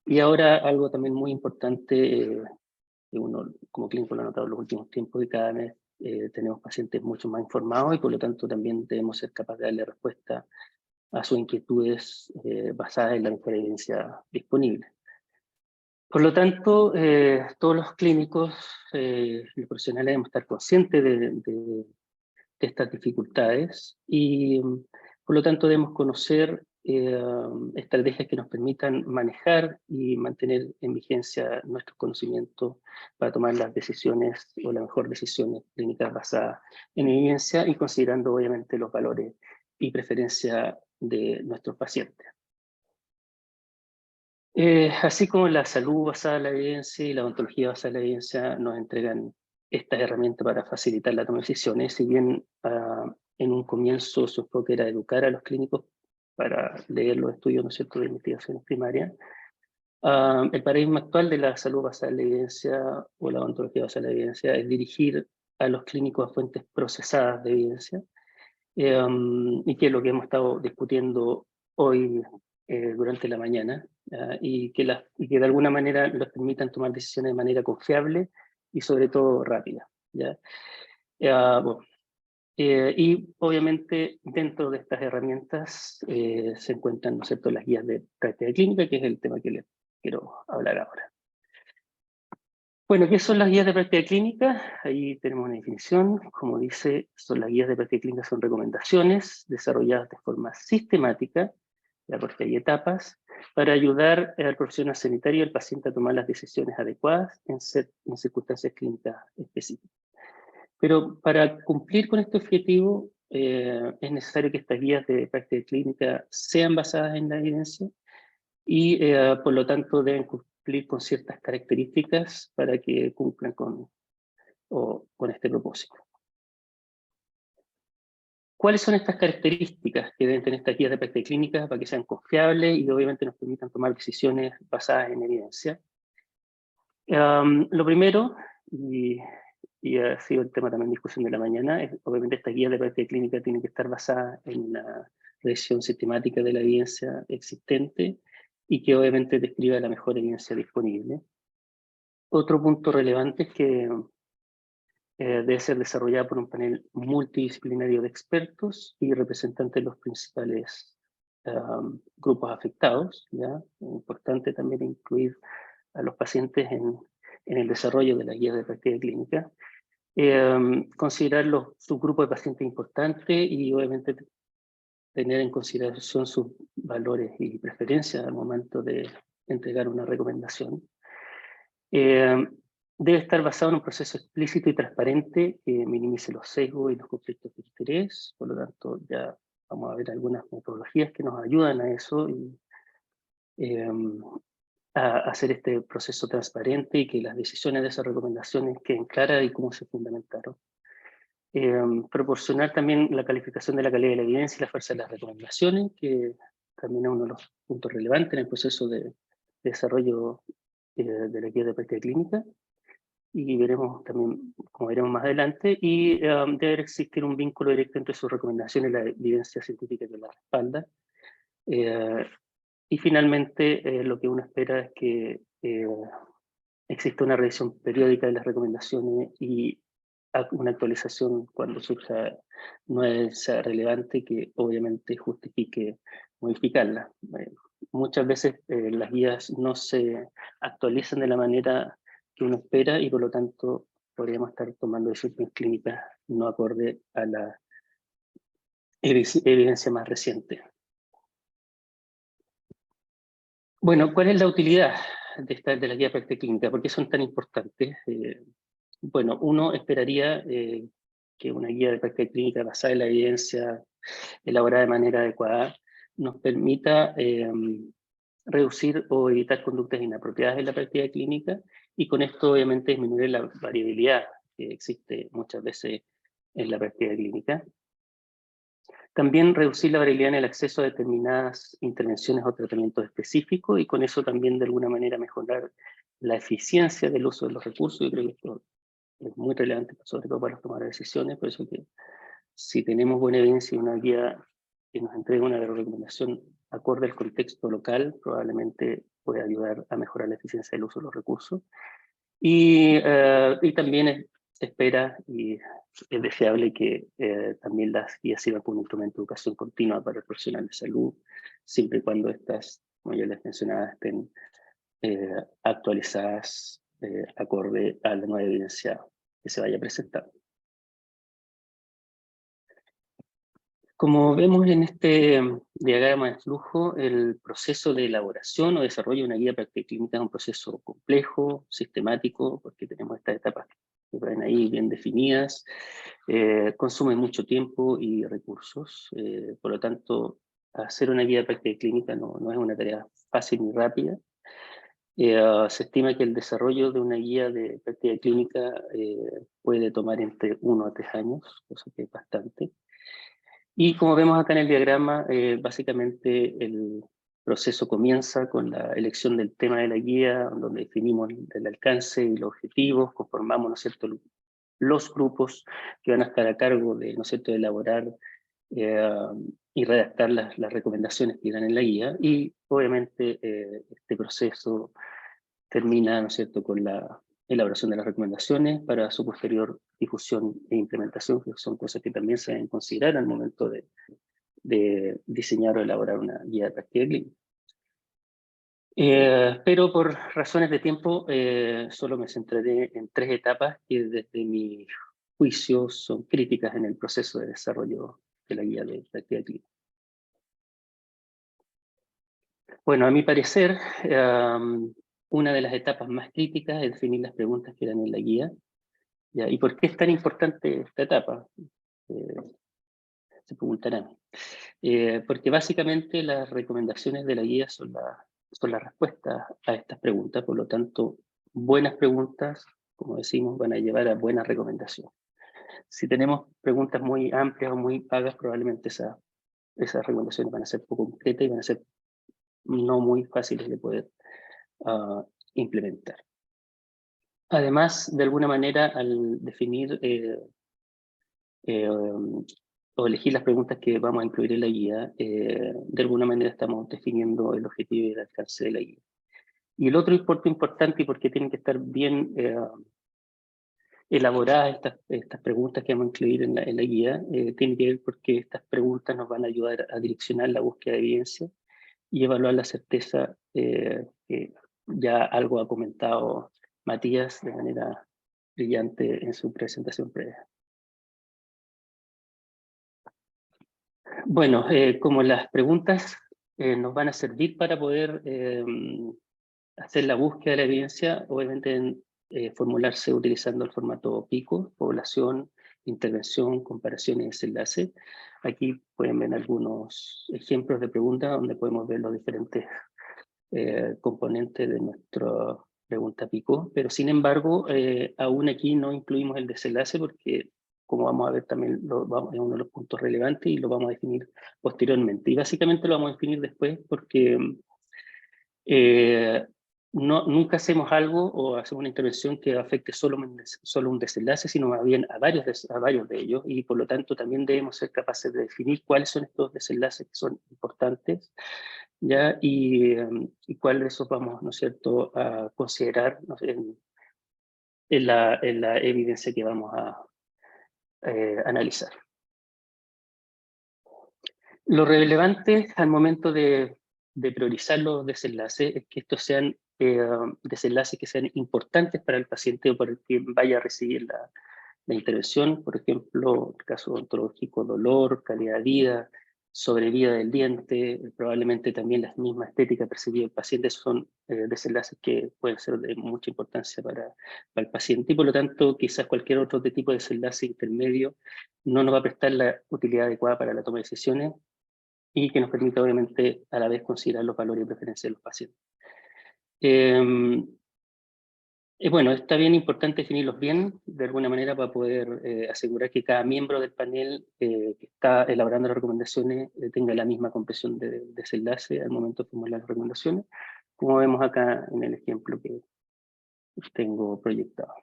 Y ahora algo también muy importante, que uno como clínico lo ha notado en los últimos tiempos, que cada vez tenemos pacientes mucho más informados y por lo tanto también debemos ser capaces de darle respuesta a sus inquietudes basadas en la mejor evidencia disponible. Por lo tanto, todos los clínicos, los profesionales debemos estar conscientes de estas dificultades y por lo tanto debemos conocer estrategias que nos permitan manejar y mantener en vigencia nuestros conocimientos para tomar las decisiones o las mejores decisiones clínicas basadas en evidencia y considerando obviamente los valores y preferencias de nuestros pacientes. Así como la salud basada en la evidencia y la odontología basada en la evidencia nos entregan estas herramientas para facilitar la toma de decisiones, si bien en un comienzo su enfoque era educar a los clínicos para leer los estudios, ¿no es cierto?, de investigaciones primarias, el paradigma actual de la salud basada en la evidencia o la odontología basada en la evidencia es dirigir a los clínicos a fuentes procesadas de evidencia, y que es lo que hemos estado discutiendo hoy durante la mañana, y que de alguna manera les permitan tomar decisiones de manera confiable y sobre todo rápida. ¿Ya? Bueno, y obviamente dentro de estas herramientas se encuentran, ¿no es cierto?, las guías de práctica clínica, que es el tema que les quiero hablar ahora. Bueno, ¿qué son las guías de práctica clínica? Ahí tenemos una definición. Como dice, las guías de práctica clínica son recomendaciones desarrolladas de forma sistemática, ya porque hay etapas, para ayudar al profesional sanitario y al paciente a tomar las decisiones adecuadas en circunstancias clínicas específicas. Pero para cumplir con este objetivo es necesario que estas guías de práctica clínica sean basadas en la evidencia y por lo tanto deben cumplir con ciertas características para que cumplan con este propósito. ¿Cuáles son estas características que deben tener estas guías de práctica clínica para que sean confiables y obviamente nos permitan tomar decisiones basadas en evidencia? Lo primero, y ha sido el tema también de discusión de la mañana, es obviamente estas guías de práctica clínica tienen que estar basadas en una revisión sistemática de la evidencia existente y que obviamente describa la mejor evidencia disponible. Otro punto relevante es que debe ser desarrollada por un panel multidisciplinario de expertos y representantes de los principales grupos afectados. ¿Ya? Es importante también incluir a los pacientes en el desarrollo de la guía de práctica clínica. Considerar los subgrupos de pacientes importantes y obviamente tener en consideración sus valores y preferencias al momento de entregar una recomendación. Debe estar basado en un proceso explícito y transparente que minimice los sesgos y los conflictos de interés. Por lo tanto, ya vamos a ver algunas metodologías que nos ayudan a eso y a hacer este proceso transparente y que las decisiones de esas recomendaciones queden claras y cómo se fundamentaron. Proporcionar también la calificación de la calidad de la evidencia y la fuerza de las recomendaciones, que también es uno de los puntos relevantes en el proceso de desarrollo de la guía de práctica clínica. Y veremos también, como veremos más adelante, y debe existir un vínculo directo entre sus recomendaciones y la evidencia científica que la respalda. Y finalmente, lo que uno espera es que exista una revisión periódica de las recomendaciones y una actualización cuando surja nueva relevante que obviamente justifique modificarla. Muchas veces las guías no se actualizan de la manera que uno espera y por lo tanto podríamos estar tomando decisiones clínicas no acorde a la evidencia más reciente. Bueno, ¿cuál es la utilidad de la guía de práctica clínica? ¿Por qué son tan importantes? Bueno, uno esperaría que una guía de práctica clínica basada en la evidencia, elaborada de manera adecuada, nos permita reducir o evitar conductas inapropiadas en la práctica clínica y con esto obviamente disminuir la variabilidad que existe muchas veces en la práctica clínica. También reducir la variabilidad en el acceso a determinadas intervenciones o tratamientos específicos y con eso también de alguna manera mejorar la eficiencia del uso de los recursos. Yo creo que esto es muy relevante, sobre todo para tomar decisiones, por eso que si tenemos buena evidencia y una guía que nos entregue una recomendación acorde al contexto local, probablemente puede ayudar a mejorar la eficiencia del uso de los recursos. Y también se espera y es deseable que también las guías sirvan como un instrumento de educación continua para el profesional de salud, siempre y cuando estas, como ya les mencionaba, estén actualizadas acorde a la nueva evidencia que se vaya presentando. Como vemos en este diagrama de flujo, el proceso de elaboración o desarrollo de una guía práctica clínica es un proceso complejo, sistemático, porque tenemos estas etapas que ven ahí bien definidas, consume mucho tiempo y recursos, por lo tanto, hacer una guía práctica clínica no es una tarea fácil ni rápida. Se estima que el desarrollo de una guía de práctica clínica puede tomar entre 1 a 3 años, cosa que es bastante. Y como vemos acá en el diagrama, básicamente el proceso comienza con la elección del tema de la guía, donde definimos el alcance y los objetivos, conformamos, ¿no es cierto?, los grupos que van a estar a cargo de, ¿no es cierto?, de elaborar y redactar las recomendaciones que irán en la guía, y obviamente este proceso termina, ¿no es cierto?, con la elaboración de las recomendaciones para su posterior difusión e implementación, que son cosas que también se deben considerar al momento de diseñar o elaborar una guía de práctica clínica. Pero por razones de tiempo, solo me centraré en 3 etapas que desde mi juicio son críticas en el proceso de desarrollo de la guía de práctica clínica. Bueno, a mi parecer, una de las etapas más críticas es definir las preguntas que eran en la guía. ¿Ya? ¿Y por qué es tan importante esta etapa? Se preguntarán. Porque básicamente las recomendaciones de la guía son las respuestas a estas preguntas, por lo tanto, buenas preguntas, como decimos, van a llevar a buenas recomendaciones. Si tenemos preguntas muy amplias o muy vagas, probablemente esas recomendaciones van a ser poco concretas y van a ser no muy fáciles de poder implementar. Además, de alguna manera, al definir o elegir las preguntas que vamos a incluir en la guía, de alguna manera estamos definiendo el objetivo y el alcance de la guía. Y el otro punto importante, y porque tienen que estar bien elaboradas estas preguntas que vamos a incluir en la guía, tiene que ver porque estas preguntas nos van a ayudar a direccionar la búsqueda de evidencia y evaluar la certeza que ya algo ha comentado Matías de manera brillante en su presentación previa. Bueno, como las preguntas nos van a servir para poder hacer la búsqueda de la evidencia, obviamente formularse utilizando el formato PICO, población, intervención, comparación y desenlace. Aquí pueden ver algunos ejemplos de preguntas donde podemos ver los diferentes componentes de nuestra pregunta PICO, pero sin embargo, aún aquí no incluimos el desenlace porque, como vamos a ver también, es uno de los puntos relevantes y lo vamos a definir posteriormente. Y básicamente lo vamos a definir después porque nunca hacemos algo o hacemos una intervención que afecte solo un desenlace, sino más bien a varios de ellos, y por lo tanto también debemos ser capaces de definir cuáles son estos desenlaces que son importantes, ¿ya? Y cuáles de esos vamos, ¿no es cierto?, a considerar, ¿no?, en la evidencia que vamos a analizar. Lo relevante al momento de priorizar los desenlaces es que estos sean desenlaces que sean importantes para el paciente o para el que vaya a recibir la intervención. Por ejemplo, el caso odontológico, dolor, calidad de vida, sobrevida del diente, probablemente también la misma estética percibida del paciente son desenlaces que pueden ser de mucha importancia para el paciente, y por lo tanto quizás cualquier otro tipo de desenlace intermedio no nos va a prestar la utilidad adecuada para la toma de decisiones y que nos permita obviamente a la vez considerar los valores y preferencias de los pacientes. Bueno, está bien importante definirlos bien, de alguna manera, para poder asegurar que cada miembro del panel que está elaborando las recomendaciones tenga la misma comprensión de desenlace al momento de formular las recomendaciones, como vemos acá en el ejemplo que tengo proyectado.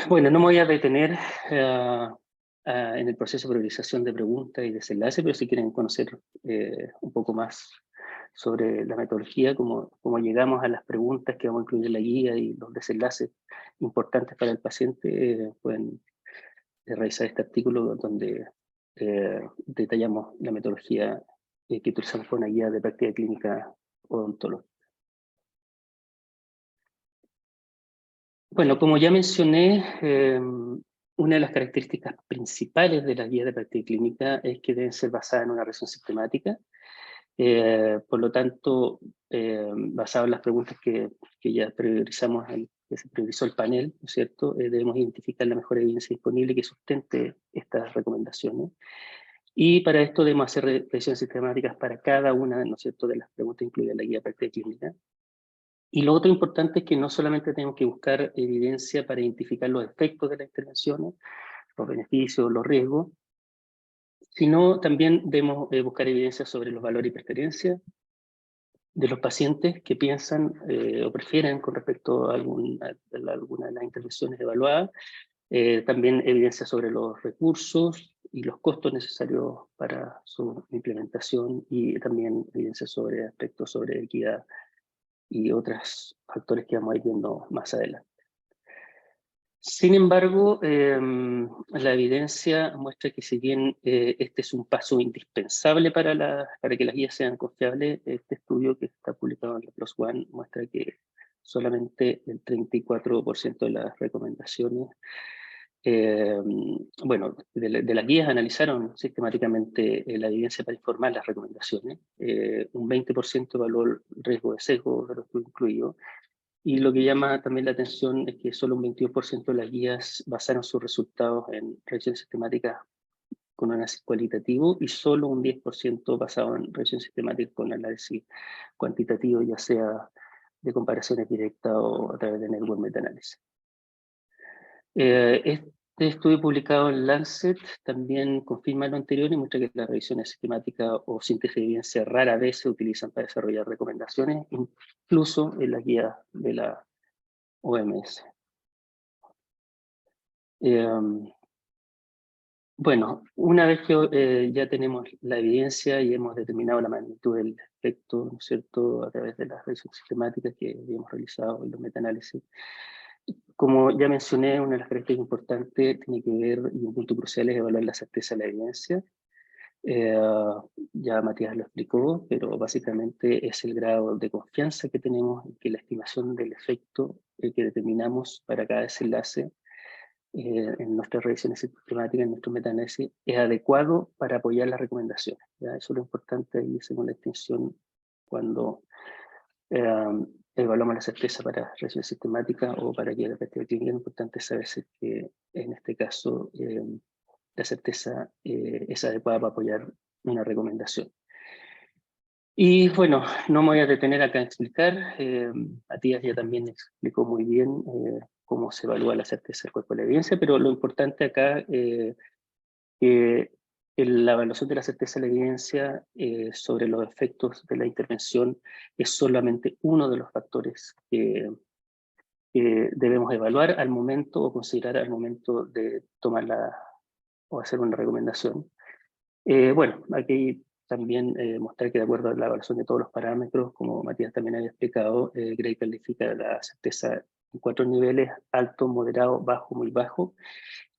Bueno, no me voy a detener en el proceso de priorización de preguntas y desenlace, pero si quieren conocer un poco más sobre la metodología, como llegamos a las preguntas que vamos a incluir en la guía y los desenlaces importantes para el paciente, pueden revisar este artículo donde detallamos la metodología que utilizamos con una guía de práctica clínica odontológica. Bueno, como ya mencioné, una de las características principales de las guías de práctica clínica es que deben ser basadas en una revisión sistemática. Por lo tanto, basado en las preguntas que ya priorizamos, que se priorizó el panel, ¿no es cierto? Debemos identificar la mejor evidencia disponible que sustente estas recomendaciones. Y para esto debemos hacer revisiones sistemáticas para cada una, ¿no es cierto?, de las preguntas incluidas en la guía de práctica clínica. Y lo otro importante es que no solamente tenemos que buscar evidencia para identificar los efectos de las intervenciones, los beneficios, los riesgos, sino también debemos buscar evidencia sobre los valores y preferencias de los pacientes que piensan o prefieren con respecto a alguna de las intervenciones evaluadas, también evidencia sobre los recursos y los costos necesarios para su implementación, y también evidencia sobre aspectos sobre equidad y otros factores que vamos a ir viendo más adelante. Sin embargo, la evidencia muestra que si bien este es un paso indispensable para que las guías sean confiables, este estudio que está publicado en la PLOS ONE muestra que solamente el 34% de las recomendaciones, bueno, de las guías analizaron sistemáticamente la evidencia para informar las recomendaciones, un 20% evaluó el riesgo de sesgo de los incluidos, y lo que llama también la atención es que solo un 22% de las guías basaron sus resultados en revisiones sistemáticas con análisis cualitativo, y solo un 10% basado en revisiones sistemáticas con análisis cuantitativo, ya sea de comparaciones directas o a través de network metaanálisis. Este estudio publicado en Lancet también confirma lo anterior y muestra que las revisiones sistemáticas o síntesis de evidencia rara vez se utilizan para desarrollar recomendaciones, incluso en las guías de la OMS. Bueno, una vez que ya tenemos la evidencia y hemos determinado la magnitud del efecto, ¿no es cierto?, a través de las revisiones sistemáticas que hemos realizado en los metaanálisis, como ya mencioné, una de las características importantes tiene que ver, y un punto crucial, es evaluar la certeza de la evidencia. Ya Matías lo explicó, pero básicamente es el grado de confianza que tenemos en que la estimación del efecto que determinamos para cada desenlace en nuestras revisiones sistemáticas, en nuestro metaanálisis, es adecuado para apoyar las recomendaciones. ¿Ya? Eso es lo importante ahí, según la extensión, cuando evaluamos la certeza para revisiones sistemáticas o para guía de práctica clínica. Lo importante es saber si que en este caso la certeza es adecuada para apoyar una recomendación. Y bueno, no me voy a detener acá a explicar. Matías ya también explicó muy bien cómo se evalúa la certeza del cuerpo de la evidencia, pero lo importante acá es que la evaluación de la certeza de la evidencia sobre los efectos de la intervención es solamente uno de los factores que debemos evaluar al momento o considerar al momento de tomarla o hacer una recomendación. Bueno, aquí también mostrar que de acuerdo a la evaluación de todos los parámetros, como Matías también había explicado, Gray califica la certeza en 4 niveles: alto, moderado, bajo, muy bajo.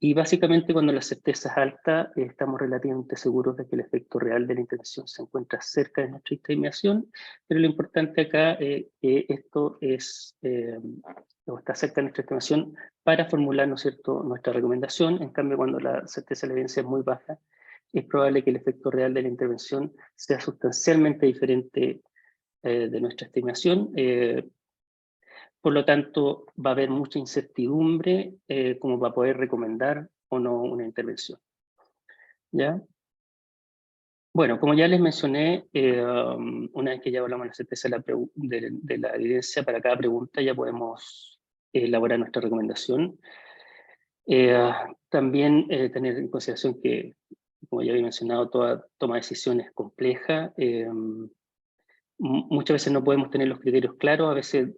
Y básicamente cuando la certeza es alta, estamos relativamente seguros de que el efecto real de la intervención se encuentra cerca de nuestra estimación, pero lo importante acá es que esto está cerca de nuestra estimación para formular, ¿no es cierto?, nuestra recomendación. En cambio, cuando la certeza de la evidencia es muy baja, es probable que el efecto real de la intervención sea sustancialmente diferente de nuestra estimación. Por lo tanto, va a haber mucha incertidumbre como para poder recomendar o no una intervención. ¿Ya? Bueno, como ya les mencioné, una vez que ya hablamos de la certeza de la evidencia para cada pregunta, ya podemos elaborar nuestra recomendación. También tener en consideración que, como ya había mencionado, toda toma de decisiones es compleja. Muchas veces no podemos tener los criterios claros, a veces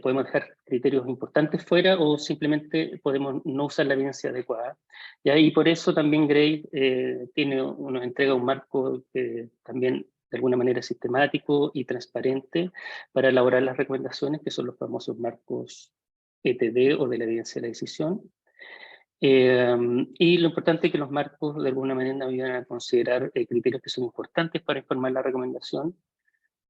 podemos dejar criterios importantes fuera, o simplemente podemos no usar la evidencia adecuada. Y por eso también Gray nos entrega un marco que también de alguna manera sistemático y transparente para elaborar las recomendaciones, que son los famosos marcos ETD o de la evidencia de la decisión. Y lo importante es que los marcos de alguna manera nos ayudan a considerar criterios que son importantes para informar la recomendación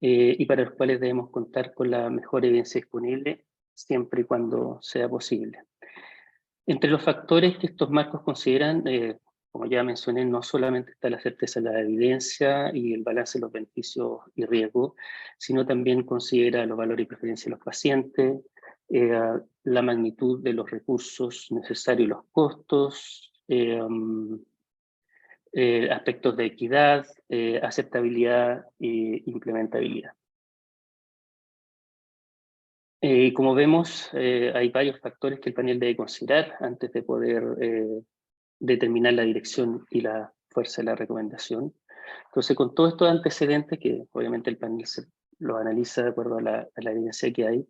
y para los cuales debemos contar con la mejor evidencia disponible siempre y cuando sea posible. Entre los factores que estos marcos consideran, como ya mencioné, no solamente está la certeza de la evidencia y el balance de los beneficios y riesgos, sino también considera los valores y preferencias de los pacientes, la magnitud de los recursos necesarios y los costos, aspectos de equidad, aceptabilidad e implementabilidad. Como vemos, hay varios factores que el panel debe considerar antes de poder determinar la dirección y la fuerza de la recomendación. Entonces, con todos estos antecedentes, que obviamente el panel lo analiza de acuerdo a la evidencia que hay,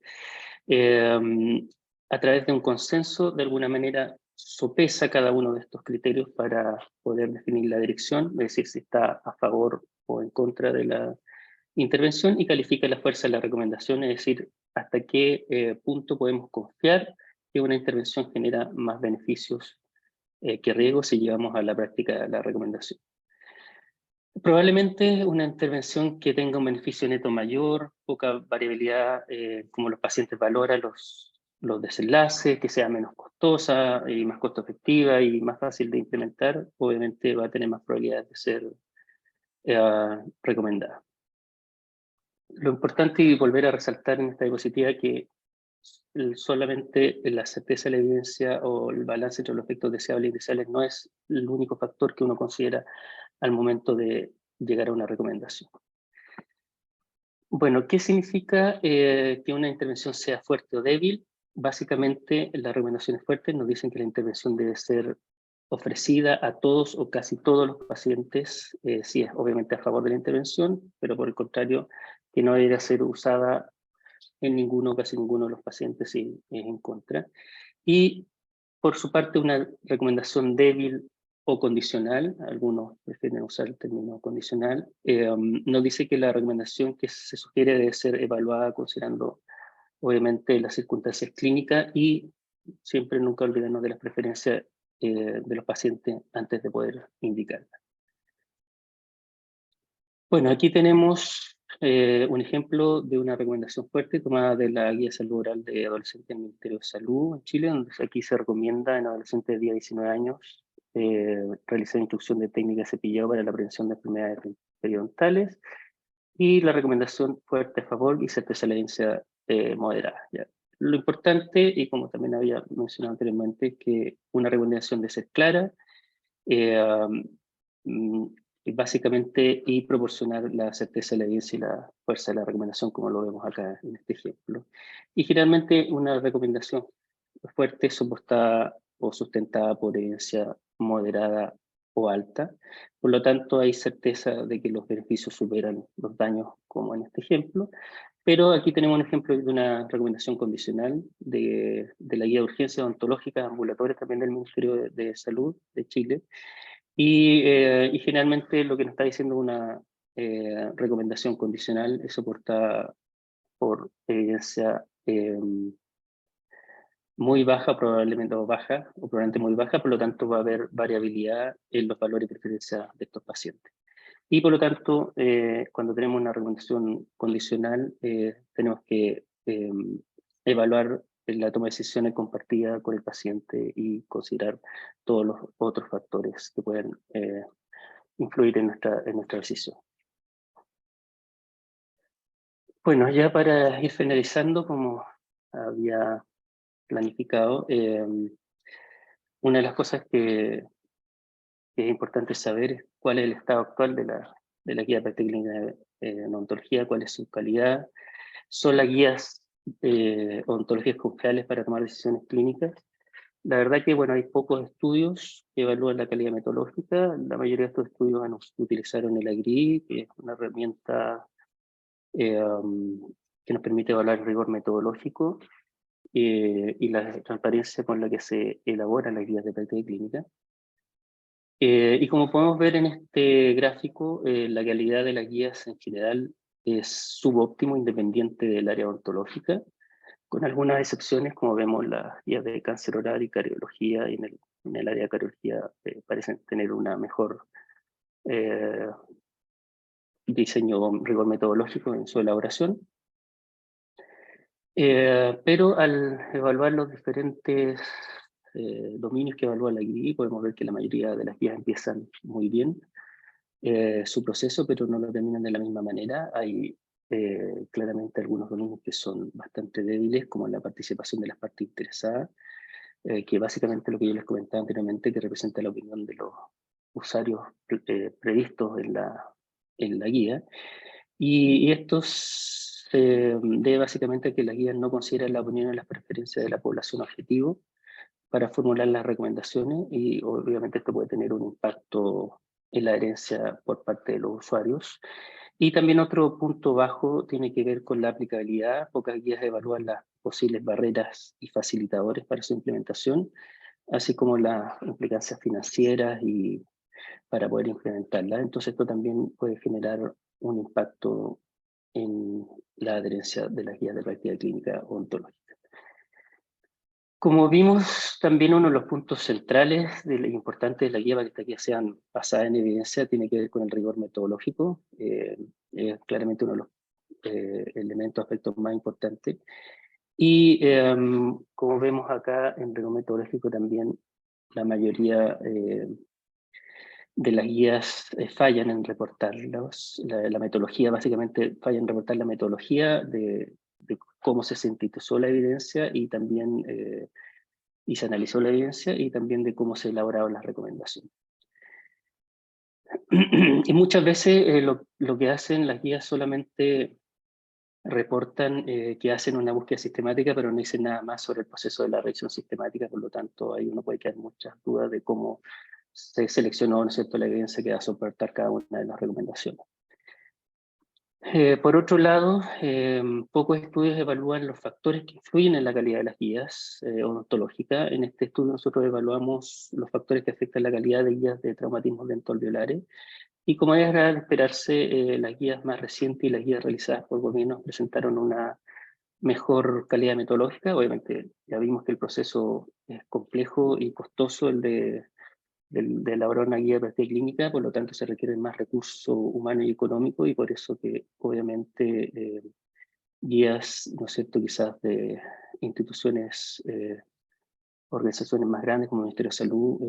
a través de un consenso, de alguna manera, sopesa cada uno de estos criterios para poder definir la dirección, es decir, si está a favor o en contra de la intervención, y califica la fuerza de la recomendación, es decir, hasta qué punto podemos confiar que una intervención genera más beneficios que riesgos si llevamos a la práctica la recomendación. Probablemente una intervención que tenga un beneficio neto mayor, poca variabilidad, como los pacientes valoran los desenlaces, que sea menos costosa y más costo efectiva y más fácil de implementar, obviamente va a tener más probabilidades de ser recomendada. Lo importante y volver a resaltar en esta diapositiva que solamente la certeza de la evidencia o el balance entre los efectos deseables e indeseables no es el único factor que uno considera al momento de llegar a una recomendación. Bueno, ¿qué significa que una intervención sea fuerte o débil? Básicamente, las recomendaciones fuertes nos dicen que la intervención debe ser ofrecida a todos o casi todos los pacientes, si es obviamente a favor de la intervención, pero por el contrario, que no debería ser usada en ninguno o casi ninguno de los pacientes si es en contra. Y por su parte, una recomendación débil o condicional, algunos prefieren usar el término condicional, nos dice que la recomendación que se sugiere debe ser evaluada considerando obviamente las circunstancias clínicas y siempre nunca olvidarnos de las preferencias de los pacientes antes de poder indicarla. Bueno, aquí tenemos un ejemplo de una recomendación fuerte tomada de la Guía de Salud Oral de Adolescentes del Ministerio de Salud en Chile, donde aquí se recomienda en adolescentes de 10 a 19 años realizar instrucción de técnica de cepillado para la prevención de enfermedades periodontales y la recomendación fuerte a favor y certeza de la evidencia moderada. ¿Ya? Lo importante, y como también había mencionado anteriormente, es que una recomendación debe ser clara, básicamente, y proporcionar la certeza de la evidencia y la fuerza de la recomendación, como lo vemos acá en este ejemplo. Y generalmente una recomendación fuerte soportada o sustentada por evidencia moderada o alta. Por lo tanto, hay certeza de que los beneficios superan los daños, como en este ejemplo. Pero aquí tenemos un ejemplo de una recomendación condicional de la Guía de Urgencias Odontológicas Ambulatorias también del Ministerio de Salud de Chile. Y generalmente lo que nos está diciendo una recomendación condicional es soportada por evidencia muy baja, probablemente o baja, o probablemente muy baja, por lo tanto va a haber variabilidad en los valores y preferencias de estos pacientes. Y por lo tanto, cuando tenemos una recomendación condicional, tenemos que evaluar la toma de decisiones compartida con el paciente y considerar todos los otros factores que pueden influir en nuestra decisión. Bueno, ya para ir finalizando, como había planificado, una de las cosas que es importante saber es cuál es el estado actual de la guía de práctica clínica en odontología, cuál es su calidad. Son las guías odontológicas confiables para tomar decisiones clínicas. La verdad que, bueno, hay pocos estudios que evalúan la calidad metodológica. La mayoría de estos estudios utilizaron el AGRI, que es una herramienta que nos permite evaluar el rigor metodológico y la transparencia con la que se elaboran las guías de práctica clínica. Y como podemos ver en este gráfico, la calidad de las guías en general es subóptimo independiente del área ontológica, con algunas excepciones, como vemos las guías de cáncer oral y cardiología, y en el área de cardiología parecen tener una mejor diseño, rigor metodológico en su elaboración. Pero al evaluar los diferentes dominios que evalúa la guía, podemos ver que la mayoría de las guías empiezan muy bien su proceso, pero no lo terminan de la misma manera. Hay claramente algunos dominios que son bastante débiles, como la participación de las partes interesadas, que básicamente lo que yo les comentaba anteriormente, que representa la opinión de los usuarios previstos en la guía. Y esto se debe básicamente a que las guías no consideran la opinión y las preferencias de la población objetivo para formular las recomendaciones, y obviamente esto puede tener un impacto en la adherencia por parte de los usuarios. Y también otro punto bajo tiene que ver con la aplicabilidad. Pocas guías evalúan las posibles barreras y facilitadores para su implementación, así como las implicancias financieras y para poder implementarla. Entonces esto también puede generar un impacto en la adherencia de las guías de práctica clínica ontológica. Como vimos, también uno de los puntos centrales importantes de la guía, para que estas guías sean basadas en evidencia, tiene que ver con el rigor metodológico. Es claramente uno de los elementos, aspectos más importantes. Y como vemos acá, en rigor metodológico también la mayoría de las guías fallan en reportarlos. La metodología, básicamente, falla en reportar la metodología de cómo se sintetizó la evidencia, y también y se analizó la evidencia, y también de cómo se elaboraron las recomendaciones. Y muchas veces lo que hacen las guías solamente reportan que hacen una búsqueda sistemática, pero no dicen nada más sobre el proceso de la revisión sistemática. Por lo tanto, ahí uno puede quedar muchas dudas de cómo se seleccionó, ¿no es cierto?, la evidencia que va a soportar cada una de las recomendaciones. Por otro lado, pocos estudios evalúan los factores que influyen en la calidad de las guías odontológicas. En este estudio nosotros evaluamos los factores que afectan la calidad de guías de traumatismos dentoalveolares, y como era de esperarse, las guías más recientes y las guías realizadas por gobiernos presentaron una mejor calidad metodológica. Obviamente ya vimos que el proceso es complejo y costoso, el de elaborar una guía de práctica clínica, por lo tanto se requieren más recursos humanos y económicos, y por eso que obviamente guías, ¿no es cierto?, quizás de instituciones, organizaciones más grandes como el Ministerio de Salud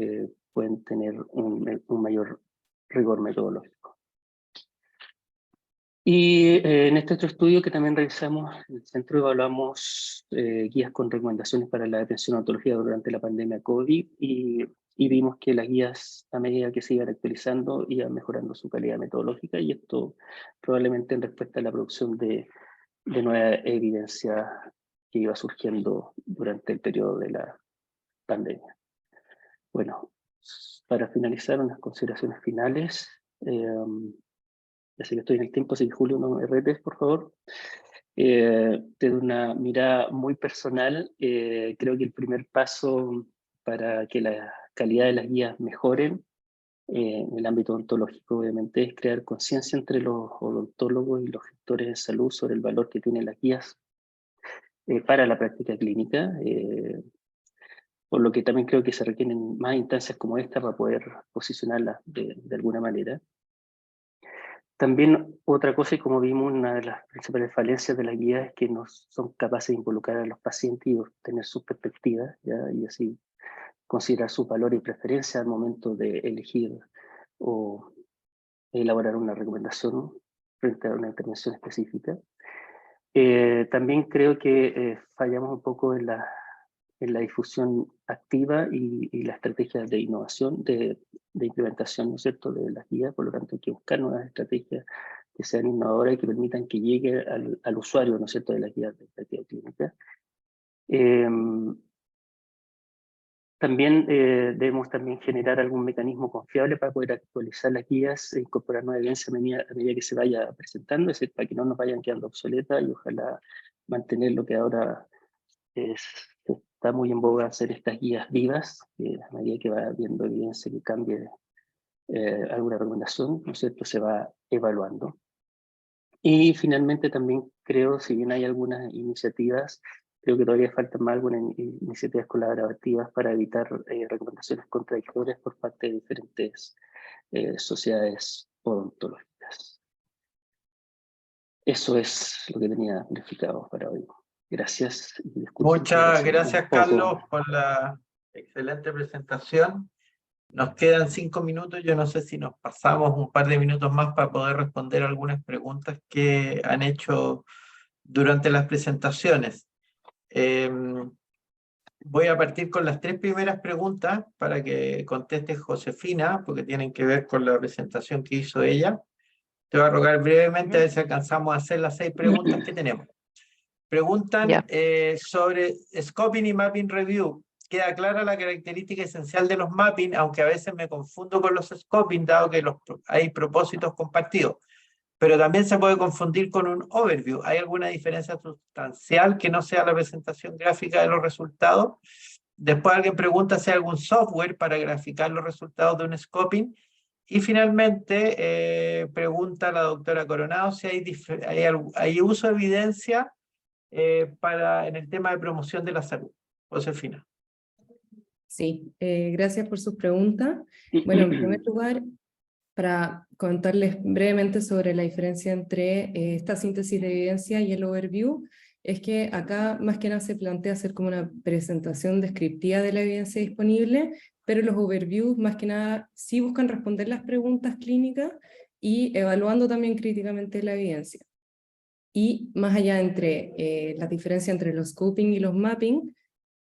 pueden tener un mayor rigor metodológico. Y en este otro estudio que también realizamos en el centro, evaluamos guías con recomendaciones para la atención odontológica durante la pandemia COVID, y vimos que las guías, a medida que se iban actualizando, iban mejorando su calidad metodológica, y esto probablemente en respuesta a la producción de nueva evidencia que iba surgiendo durante el periodo de la pandemia. Bueno, para finalizar, unas consideraciones finales. Así que estoy en el tiempo, así que Julio, no me retes, por favor. Desde una mirada muy personal, creo que el primer paso para que la calidad de las guías mejoren en el ámbito odontológico, obviamente, es crear conciencia entre los odontólogos y los gestores de salud sobre el valor que tienen las guías para la práctica clínica, por lo que también creo que se requieren más instancias como esta para poder posicionarlas de alguna manera. También otra cosa, y como vimos, una de las principales falencias de las guías es que no son capaces de involucrar a los pacientes y obtener sus perspectivas, ¿ya? Y así considerar sus valores y preferencias al momento de elegir o elaborar una recomendación frente a una intervención específica. También creo que fallamos un poco en la difusión activa y las estrategias de innovación, de implementación, ¿no es cierto?, de las guías. Por lo tanto, hay que buscar nuevas estrategias que sean innovadoras y que permitan que llegue al usuario, ¿no es cierto?, de las guías de práctica clínica. También debemos también generar algún mecanismo confiable para poder actualizar las guías e incorporar nueva evidencia a medida que se vaya presentando, es decir, para que no nos vayan quedando obsoletas, y ojalá mantener lo que ahora está muy en boga, hacer estas guías vivas, a medida que va habiendo evidencia que cambie alguna recomendación, ¿no es cierto?, se va evaluando. Y finalmente también creo, si bien hay algunas iniciativas, creo que todavía faltan más algunas iniciativas colaborativas para evitar recomendaciones contradictorias por parte de diferentes sociedades odontológicas. Eso es lo que tenía planificado para hoy. Gracias. Y disculpen que haya Muchas sido gracias, un poco... Carlos, por la excelente presentación. Nos quedan 5 minutos. Yo no sé si nos pasamos un par de minutos más para poder responder algunas preguntas que han hecho durante las presentaciones. Voy a partir con las 3 primeras preguntas para que conteste Josefina, porque tienen que ver con la presentación que hizo ella. Te voy a rogar brevemente a ver si alcanzamos a hacer las 6 preguntas que tenemos. Preguntan sobre Scoping y Mapping Review. Queda clara la característica esencial de los mapping, aunque a veces me confundo con los Scoping, dado que hay propósitos compartidos. Pero también se puede confundir con un overview. ¿Hay alguna diferencia sustancial que no sea la presentación gráfica de los resultados? Después alguien pregunta si hay algún software para graficar los resultados de un Scoping. Y finalmente pregunta la doctora Coronado si hay uso de evidencia en el tema de promoción de la salud. Josefina. Sí, gracias por sus preguntas. Bueno, en primer lugar, para contarles brevemente sobre la diferencia entre esta síntesis de evidencia y el overview, es que acá más que nada se plantea hacer como una presentación descriptiva de la evidencia disponible, pero los overviews más que nada sí buscan responder las preguntas clínicas y evaluando también críticamente la evidencia. Y más allá entre la diferencia entre los scoping y los mapping,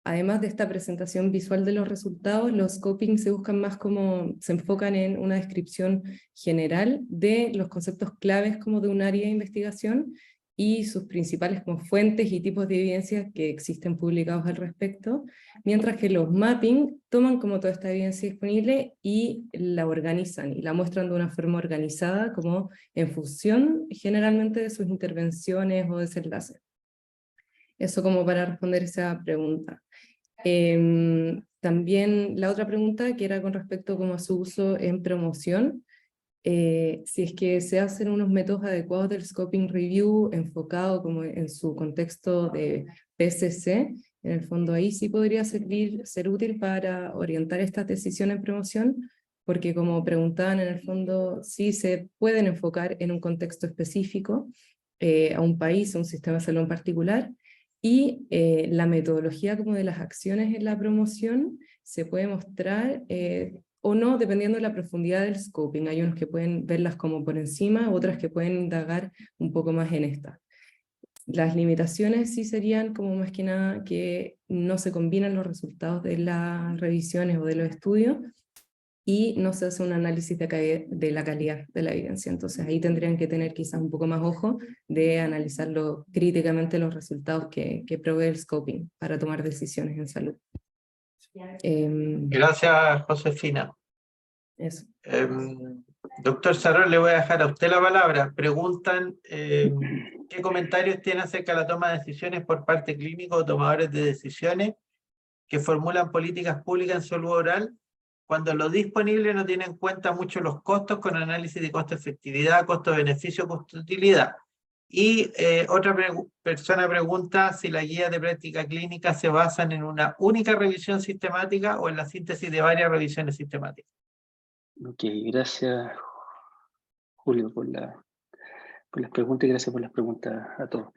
además de esta presentación visual de los resultados, los scoping se buscan más como, se enfocan en una descripción general de los conceptos claves como de un área de investigación y sus principales como fuentes y tipos de evidencia que existen publicados al respecto, mientras que los mapping toman como toda esta evidencia disponible y la organizan, y la muestran de una forma organizada como en función generalmente de sus intervenciones o desenlaces. Eso como para responder esa pregunta. También la otra pregunta que era con respecto como a su uso en promoción, si es que se hacen unos métodos adecuados del scoping review enfocado como en su contexto de PCC, en el fondo ahí sí podría ser útil para orientar estas decisiones en promoción, porque como preguntaban en el fondo, sí se pueden enfocar en un contexto específico, a un país, a un sistema de salud en particular, y la metodología como de las acciones en la promoción se puede mostrar o no, dependiendo de la profundidad del scoping. Hay unos que pueden verlas como por encima, otras que pueden indagar un poco más en esta. Las limitaciones sí serían como más que nada que no se combinan los resultados de las revisiones o de los estudios y no se hace un análisis de la calidad de la evidencia. Entonces ahí tendrían que tener quizás un poco más ojo de analizarlo críticamente los resultados que provee el scoping para tomar decisiones en salud. Gracias, Josefina. Eso. Doctor Saror, le voy a dejar a usted la palabra. Preguntan qué comentarios tiene acerca de la toma de decisiones por parte clínicos o tomadores de decisiones que formulan políticas públicas en salud oral cuando lo disponible no tiene en cuenta mucho los costos con análisis de costo-efectividad, costo-beneficio, costo-utilidad. Y otra persona pregunta si las guías de práctica clínica se basan en una única revisión sistemática o en la síntesis de varias revisiones sistemáticas. Ok, gracias Julio por las preguntas y gracias por las preguntas a todos.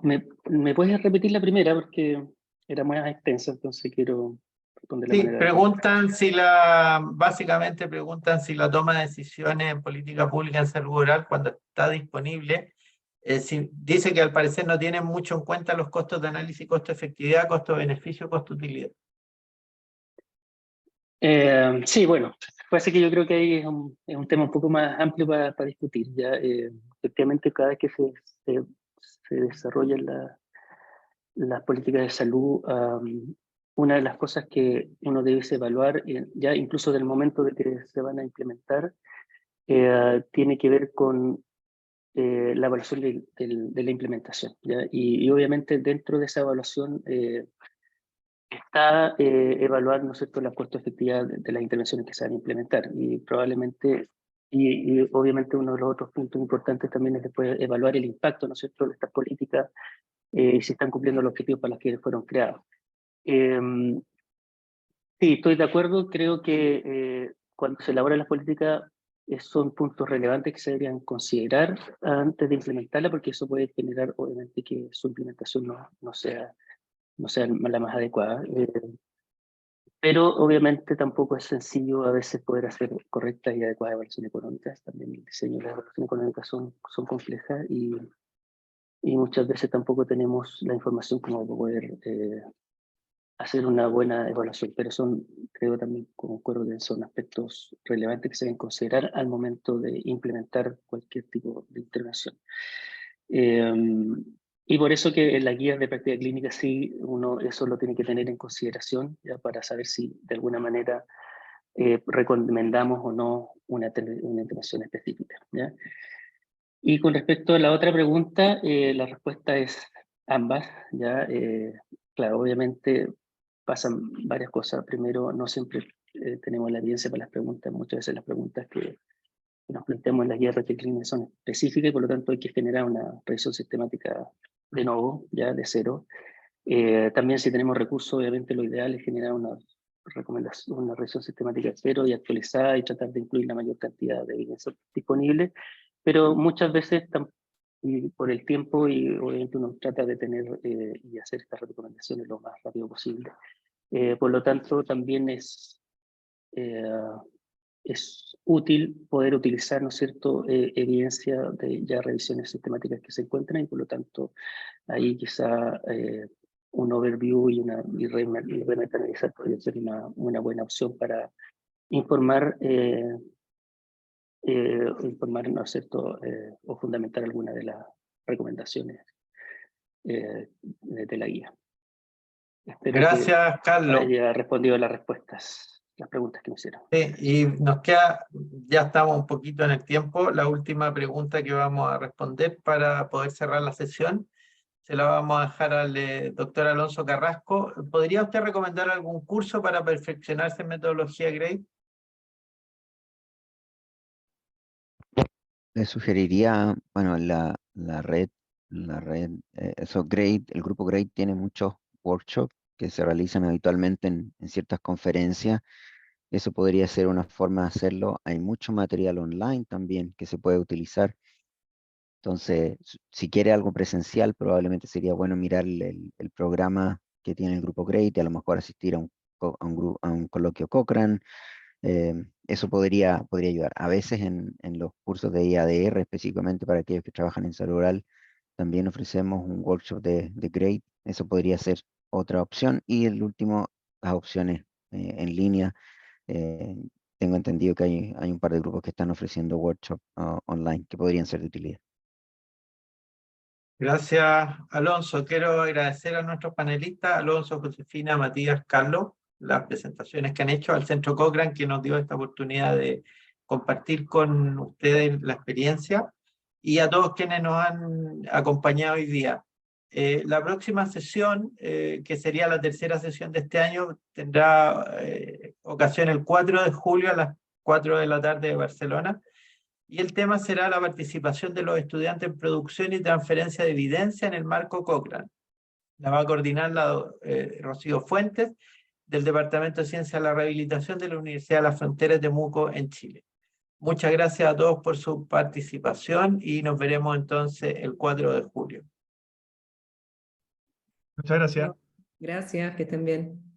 ¿Me puedes repetir la primera? Porque era más extensa, entonces quiero responder de Sí, manera preguntan básicamente preguntan si la toma de decisiones en política pública en salud oral cuando está disponible, dice que al parecer no tienen mucho en cuenta los costos de análisis, costo-efectividad, costo-beneficio, costo-utilidad. Sí, bueno, parece que yo creo que ahí es un tema un poco más amplio para discutir. ¿Ya? Efectivamente, cada vez que se desarrollan las políticas de salud, una de las cosas que uno debe evaluar, ya incluso del momento de que se van a implementar, tiene que ver con la evaluación de la implementación. ¿ya? Y obviamente dentro de esa evaluación está evaluar, ¿no es cierto?, la costo efectividad de las intervenciones que se van a implementar. Y probablemente, y obviamente uno de los otros puntos importantes también es después evaluar el impacto, ¿no es cierto?, de estas políticas y si están cumpliendo los objetivos para los que fueron creados. Sí, estoy de acuerdo. Creo que cuando se elaboran las políticas son puntos relevantes que se deberían considerar antes de implementarla, porque eso puede generar, obviamente, que su implementación no sea la más adecuada. Pero obviamente tampoco es sencillo a veces poder hacer correctas y adecuadas evaluaciones económicas. También el diseño de las evaluaciones económicas son complejas y muchas veces tampoco tenemos la información como para poder hacer una buena evaluación, pero creo también, concuerdo que son aspectos relevantes que se deben considerar al momento de implementar cualquier tipo de intervención. Y por eso que en las guías de práctica clínica sí, uno eso lo tiene que tener en consideración, ya para saber si de alguna manera recomendamos o no una intervención específica, ¿ya? Y con respecto a la otra pregunta, la respuesta es ambas, ¿ya? Claro, obviamente pasan varias cosas. Primero, no siempre tenemos la evidencia para las preguntas. Muchas veces las preguntas que nos planteamos en las guías de práctica clínica son específicas y por lo tanto hay que generar una revisión sistemática de nuevo, ya de cero. También si tenemos recursos, obviamente lo ideal es generar una revisión sistemática de cero y actualizada y tratar de incluir la mayor cantidad de evidencia disponible, pero muchas veces y por el tiempo y obviamente uno trata de tener y hacer estas recomendaciones lo más rápido posible. Por lo tanto, también es útil poder utilizar, ¿no es cierto?, evidencia de ya revisiones sistemáticas que se encuentran y por lo tanto ahí quizá un overview y remetalizar podría ser una buena opción para informar, ¿no es cierto?, o fundamentar alguna de las recomendaciones de la guía. Espero Gracias, que Carlos. haya respondido las preguntas que me hicieron. Sí, y nos queda, ya estamos un poquito en el tiempo, la última pregunta que vamos a responder para poder cerrar la sesión. Se la vamos a dejar al doctor Alonso Carrasco. ¿Podría usted recomendar algún curso para perfeccionarse en metodología GRADE? Le sugeriría, bueno, la red, GRADE, el grupo GRADE tiene muchos workshops que se realizan habitualmente en ciertas conferencias. Eso podría ser una forma de hacerlo. Hay mucho material online también que se puede utilizar. Entonces, si quiere algo presencial, probablemente sería bueno mirar el programa que tiene el grupo GRADE y a lo mejor asistir a un coloquio Cochrane. Eso podría ayudar. A veces en los cursos de IADR, específicamente para aquellos que trabajan en salud oral, también ofrecemos un workshop de GRADE. Eso podría ser otra opción. Y el último, las opciones en línea. Tengo entendido que hay un par de grupos que están ofreciendo workshops online que podrían ser de utilidad. Gracias, Alonso. Quiero agradecer a nuestros panelistas, Alonso, Josefina, Matías, Carlos, las presentaciones que han hecho al Centro Cochrane, que nos dio esta oportunidad de compartir con ustedes la experiencia, y a todos quienes nos han acompañado hoy día. La próxima sesión, que sería la tercera sesión de este año, tendrá ocasión el 4 de julio a las 4 de la tarde de Barcelona. Y el tema será la participación de los estudiantes en producción y transferencia de evidencia en el marco Cochrane. La va a coordinar Rocío Fuentes, del Departamento de Ciencia de la Rehabilitación de la Universidad de las Fronteras de Temuco, en Chile. Muchas gracias a todos por su participación y nos veremos entonces el 4 de julio. Muchas gracias. Gracias, que estén bien.